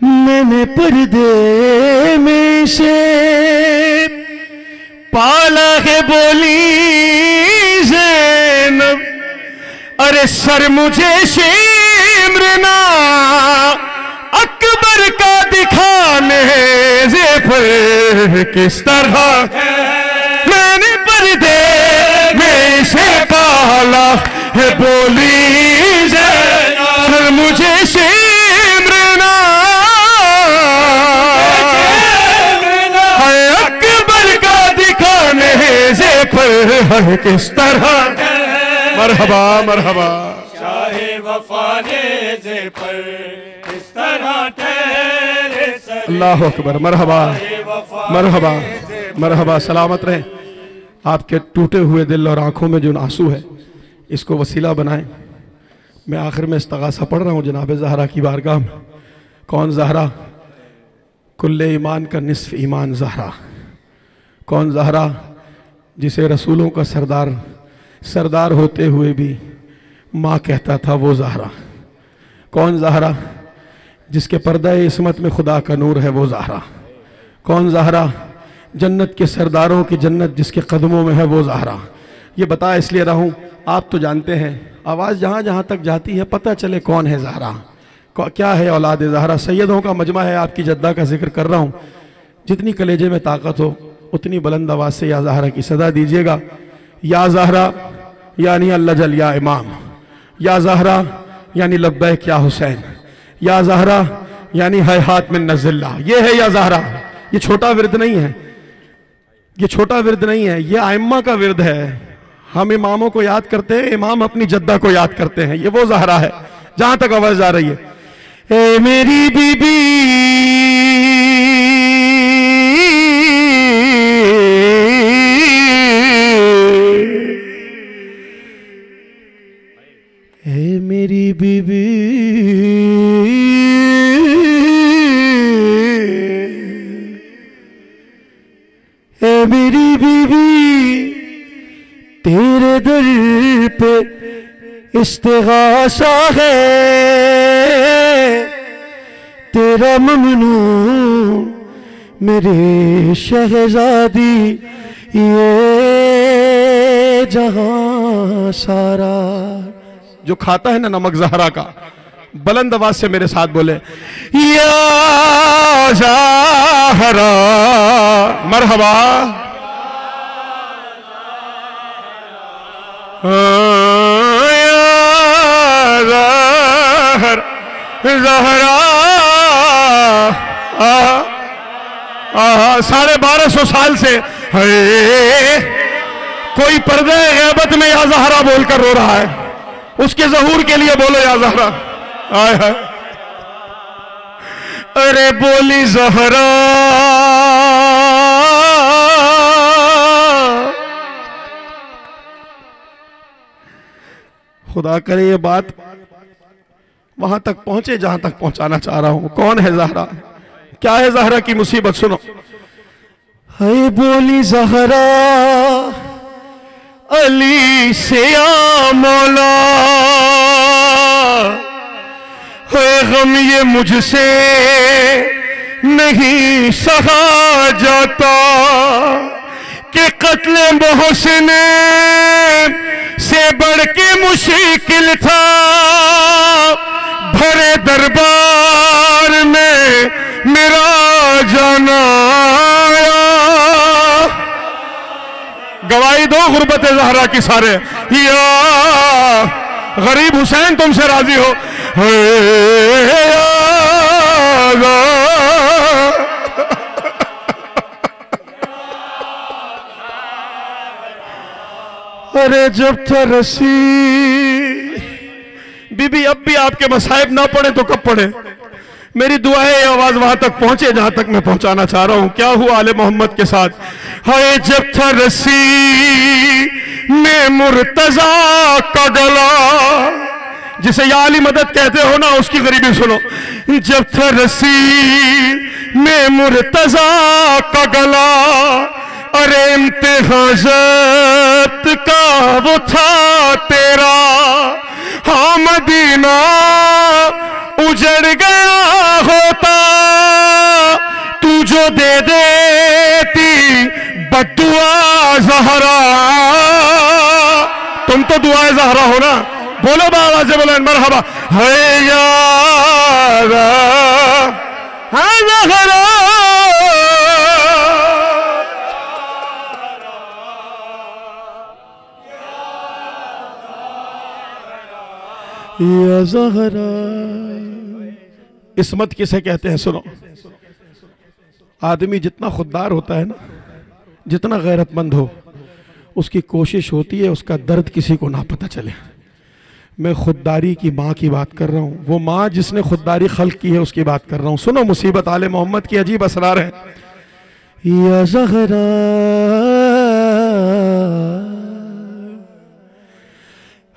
मैंने पर्दे में से पाला है बोली ज़ैनब, अरे सर मुझे शिमरना अकबर का दिखाने जे पर। किस तरह मैंने पर्दे में से पाला है बोली ज़ैनब, सर मुझे शिमरना है अकबर का दिखाने जे पर। किस तरह मरहबा मरहबा, शाहे वफा नेज़े पर, किस तरह ठहरे सरे। अल्लाह अकबर, मरहबा मरहबा मरहबा। सलामत रहे। आपके टूटे हुए दिल और आंखों में जो आंसू है इसको वसीला बनाएं। मैं आखिर में इस्तगासा पढ़ रहा हूँ जनाब ज़हरा की बारगाह में। कौन ज़हरा? कुल्ले ईमान का निस्फ ईमान ज़हरा। कौन ज़हरा? जिसे रसूलों का सरदार सरदार होते हुए भी माँ कहता था, वो ज़हरा। कौन ज़हरा? जिसके पर्दा इस्मत में खुदा का नूर है, वो ज़हरा। कौन ज़हरा? जन्नत के सरदारों की जन्नत जिसके कदमों में है, वो ज़हरा। ये बता इसलिए रहा हूँ, आप तो जानते हैं, आवाज़ जहाँ जहाँ तक जाती है पता चले कौन है ज़हरा, क्या है औलाद ज़हरा। सैयदों का मजमा है, आपकी जद्दा का जिक्र कर रहा हूँ। जितनी कलेजे में ताकत हो उतनी बुलंद आवाज़ से या ज़हरा की सदा दीजिएगा। या ज़हरा यानी अल्लाह जल या इमाम, या ज़हरा यानी लब्बैक या हुसैन, या ज़हरा यानी है हाथ में नज़िल्ला। ये है या ज़हरा। ये छोटा विरद नहीं है, ये छोटा विरद नहीं है, ये आइम्मा का विरद है। हम इमामों को याद करते हैं, इमाम अपनी जद्दा को याद करते हैं। ये वो ज़हरा है। जहां तक आवाज जा रही है, ए मेरी बीबी ए मेरी बीबी ए मेरी बीबी तेरे दर पे इस्तिग़ासा है, तेरा ममनू मेरी शहजादी ये जहां सारा। जो खाता है ना नमक ज़हरा का, बुलंद आवाज से मेरे साथ बोले, या ज़हरा। मरहबा। ज़हरा 1250 साल से कोई पर्दे गैबत में या ज़हरा बोलकर रो रहा है। उसके ज़हूर के लिए बोलो या ज़हरा। आय हाय, अरे बोली ज़हरा खुदा करे ये बात वहां तक पहुंचे जहां तक पहुंचाना चाह रहा हूं। कौन है ज़हरा, क्या है ज़हरा की मुसीबत, सुनो। है बोली ज़हरा अली से या मौला, है गम ये मुझसे नहीं सहा जाता कि कत्ले मोहसिन से बढ़ के मुश्किल था, भरे दरबार में मेरा जाना आया। गवाही दो गुर्बत ज़हरा की सारे, या गरीब हुसैन तुमसे राजी हो। अरे जब था रसी बीबी, अब भी आपके मसाइब ना पढ़े तो कब पढ़े। मेरी दुआ है आवाज वहां तक पहुंचे जहां तक मैं पहुंचाना चाह रहा हूं। क्या हुआ आले मोहम्मद के साथ, हाय जब था रसी में मुर्तजा का गला, जिसे या अली मदद कहते हो ना, उसकी गरीबी सुनो। जब था रसी में मुर्तजा का गला, अरे इम्तिहाजत का वो था तेरा, हाँ मदीना उजड़ गया होता, तू जो दे देती बद्दुआ ज़हरा। तुम तो दुआ ज़हरा हो ना, बोलो बाबा से बोलो मरहबा। है यार है ज़हरा, या ज़हरा। इस्मत किसे कहते हैं, सुनो। आदमी जितना खुददार होता है ना, जितना गैरतमंद हो, उसकी कोशिश होती है उसका दर्द किसी को ना पता चले। मैं खुददारी की माँ की बात कर रहा हूँ, वो माँ जिसने खुददारी खल्क की है उसकी बात कर रहा हूँ। सुनो मुसीबत आले मोहम्मद की अजीब असरार है। या ज़हरा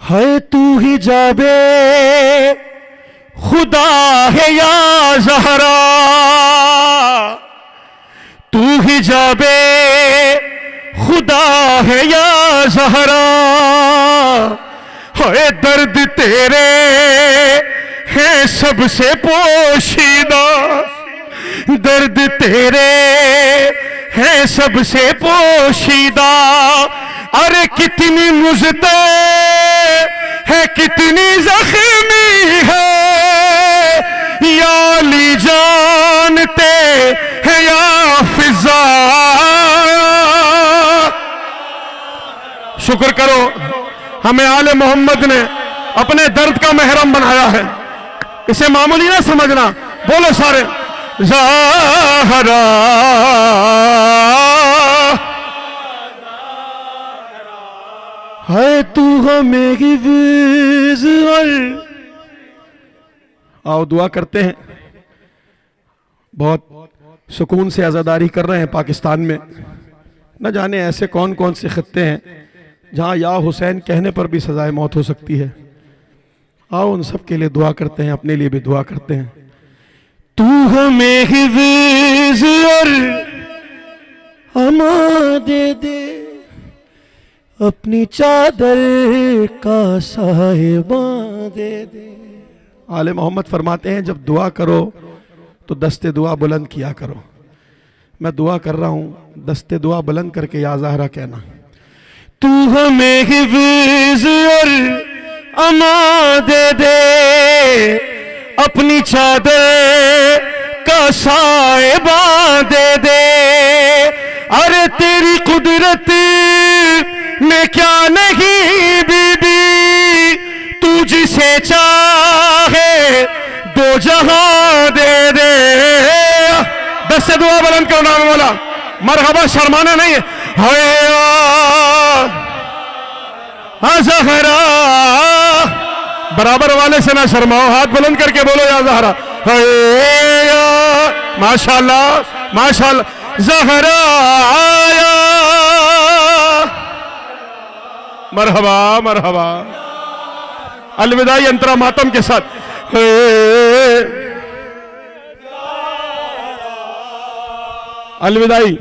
है तू ही जाबे खुदा है या ज़हरा, तू ही जाबे खुदा है या ज़हरा, है दर्द तेरे है सबसे पोशीदा, दर्द तेरे है सबसे पोशीदा। अरे कितनी मुज़्ते है कितनी जख्मी है, या अली जानते है या फिजा। शुक्र करो हमें आले मोहम्मद ने अपने दर्द का महरम बनाया है, इसे मामूली ना समझना। बोलो सारे ज़हरा है तू हमें विज़ुअल। आओ दुआ करते हैं। बहुत सुकून से आज़ादारी कर रहे हैं पाकिस्तान में। न जाने ऐसे कौन कौन से खत्ते हैं जहां या हुसैन कहने पर भी सजाए मौत हो सकती है। आओ उन सब के लिए दुआ करते हैं, अपने लिए भी दुआ करते हैं। तू हमें हिफ्ज़ और अमा दे दे, अपनी चादर का साहिबा दे दे। आले मोहम्मद फरमाते हैं जब दुआ करो तो दस्ते दुआ बुलंद किया करो। मैं दुआ कर रहा हूं, दस्ते दुआ बुलंद करके या ज़हरा कहना। तू हमें हिफ्ज़ और अमा दे दे, अपनी चादर का साहिबा दे दे। अरे तेरी कुदरत में क्या नहीं बीबी, तू जिसे चाहे दो जहां दे दे। दस से दुआ बुलंद करो नाम वाला मरहबा, शर्माना नहीं है। ज़हरा बराबर वाले से ना शर्माओ, हाथ बुलंद करके बोलो या ज़हरा। माशाल्लाह माशाल्लाह। ज़हरा मरहबा मरहबा। अलविदाई अंतरा मातम के साथ। अलविदाई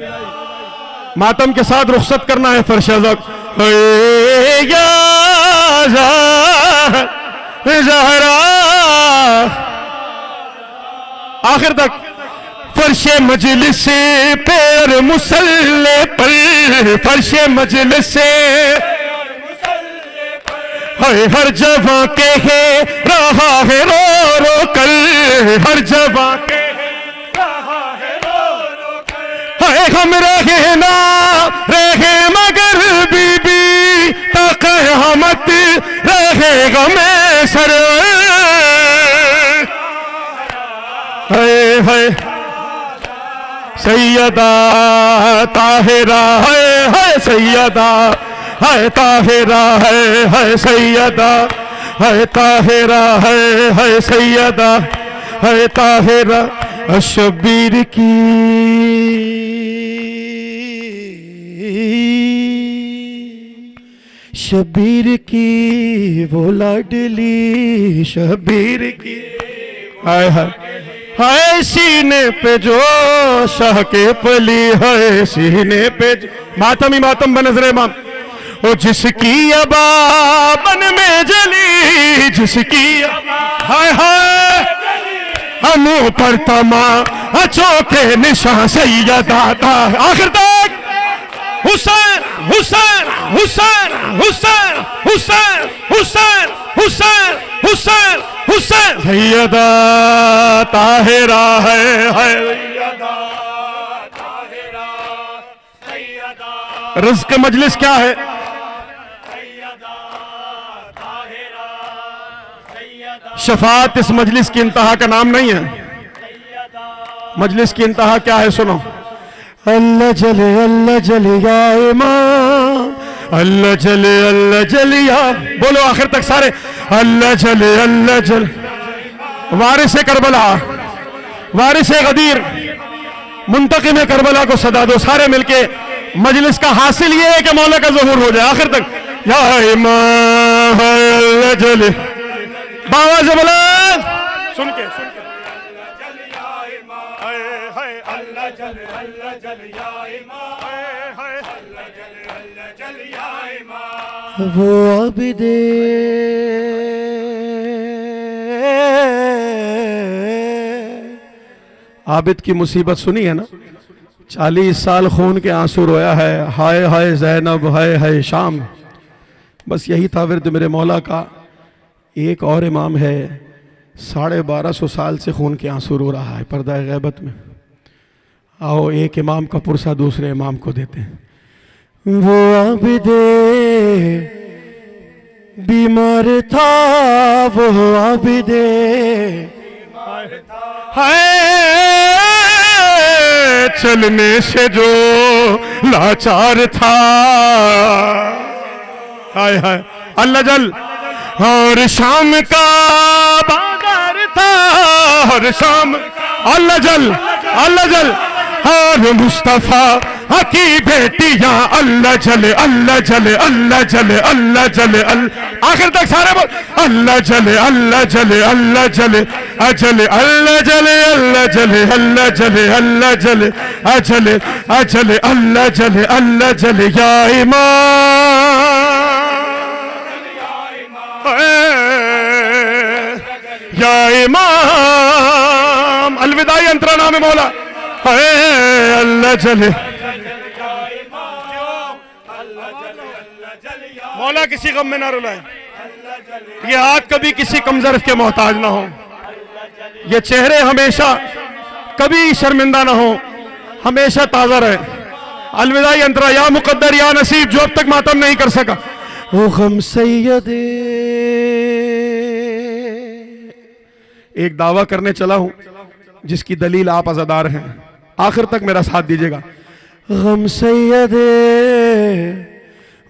मातम के साथ रुखसत करना है फरशज़क। ज़हरा आखिर तक फर्शे मजलिस पे और मुसल्ले पर, फर्शे मजलिस से हर जगह के है रहा है रो रो कर, हर जगह के हम रहे ना रहे मगर बीबी तक हमत रहेगा मैं सर। है सैयदा ताहिरा है सैयदा है ताहिरा है सैयदा है ताहिरा है सैयदा है ताहिरा। शब्बीर की शब्बीर की वो लाडली शब्बीर की। हाय हाय हाय सीने पे जो शाह के पली है, सीने पे मातम ही मातम बनजरे माम। ओ जिसकी अबा बन में जली, जिसकी हाय हाय हम पर तमा चौके निशान सैयदा। आखिर तक हुसैन हुसैन हुसैन हुसैन हुसैन हुसैन हुसैन हुसैन हुसैन। सैयदा ताहिरा है सैयदा ताहिरा सैयदा। रिज़्क़ मजलिस क्या है? सैयदा ताहिरा सैयदा। शफाअत इस मजलिस की इंतहा का नाम नहीं है। मजलिस की इंतहा क्या है सुनो। अल्लाह जले या इमाम, अल्लाह जले या। बोलो आखिर तक सारे अल्लाह जले। वारिस करबला, वारिस गदीर, मुंतकिम करबला को सदा दो सारे मिलके। मजलिस का हासिल ये है कि मौला का ज़हूर हो जाए आखिर तक। या इमाम अल्लाह जले बाबा जबला सुन के वो आबिदे आबिद की मुसीबत सुनी है ना। 40 साल खून के आंसू रोया है, हाय हाय ज़ैनब हाय हाय शाम। बस यही था विर्द मेरे मौला का। एक और इमाम है 1250 साल से खून के आंसू रो रहा है पर्दा गैबत में। आओ एक इमाम का पुरसा दूसरे इमाम को देते हैं। वो आबिदे बीमार था वो आबिदे, हाय चलने से जो लाचार था, हाय हाय अल्लाह जल। और शाम का बाजार था, और शाम अल्लाह जल अल्लाह जल। और मुस्तफा की बेटियां अल्लाह जले अल्लाह जले अल्लाह जले अल्लाह जले आखिर तक सारे बोल अल्लाह जले अल्लाह जले अल्लाह जले अजले अल्लाह जले अल्लाह जले अल्लाह जले अल्लाह जले अजले अजले अल्लाह जले अल्लाह जले। या इमाम या इमाम अलविदाई अंतरा नाम मौला अल्लाह जले। मौला किसी गम में ना रुलाए, ये हाथ कभी किसी कमजोर के मोहताज ना हो, ये चेहरे हमेशा कभी शर्मिंदा ना हो, हमेशा ताजा रहे। अलविदाई अंतरा या मुकद्दर या नसीब जो अब तक मातम नहीं कर सका। ओ गम सैयदे, एक दावा करने चला हूं जिसकी दलील आप अज़ादार हैं, आखिर तक मेरा साथ दीजिएगा। गम सैयदे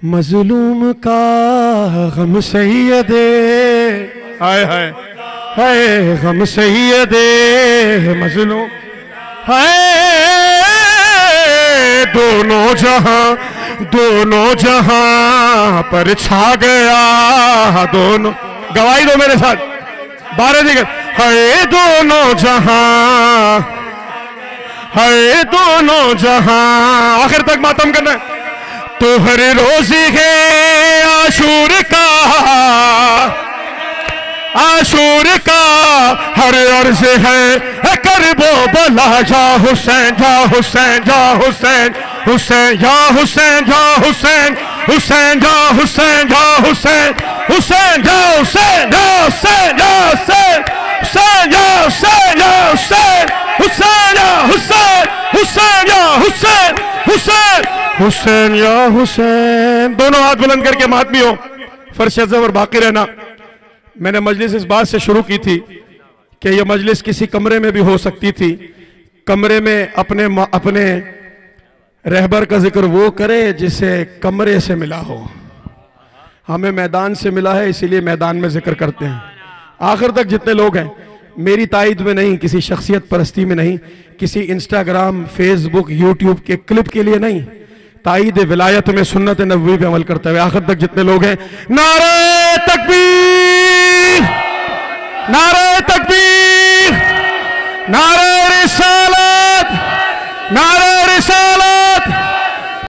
मजलूम का, गम सैयदे हाय हाय हाय, गम सैयदे मजलूम हाय। दोनों जहां पर छा गया, दोनों गवाही दो मेरे साथ 12 दिगर हाय। दोनों जहां आखिर तक मातम करना है। तो हर रोजी है आशूर का हर अर्ज है करबो बला। जा हुसैन जा हुसैन जा हुसैन हुसैन या हुसैन जा हुसैन हुसैन जा हुसैन जा हुसैन हुसैन जा हुसैन जा हुसैन जा हुसैन हुसैन जा हुसैन जा हुसैन हुसैन या हुसैन हुसैन या हुसैन हुसैन हुसैन या हुसैन। दोनों हाथ बुलंद करके मातमी हो, फर्श ज़बर बाकी रहना। मैंने मजलिस इस बात से शुरू की थी कि यह मजलिस किसी कमरे में भी हो सकती थी, कमरे में अपने रहबर का जिक्र वो करे जिसे कमरे से मिला हो। हमें मैदान से मिला है इसीलिए मैदान में जिक्र करते हैं। आखिर तक जितने लोग हैं मेरी तायद में नहीं, किसी शख्सियत परस्ती में नहीं, किसी इंस्टाग्राम फेसबुक यूट्यूब के क्लिप के लिए नहीं, तायद विलायत में सुन्नत नबवी पे अमल करते हुए आखिर तक जितने लोग हैं नारे तकबीर नारे तकबीर नारे रिसालत नारे रिसालत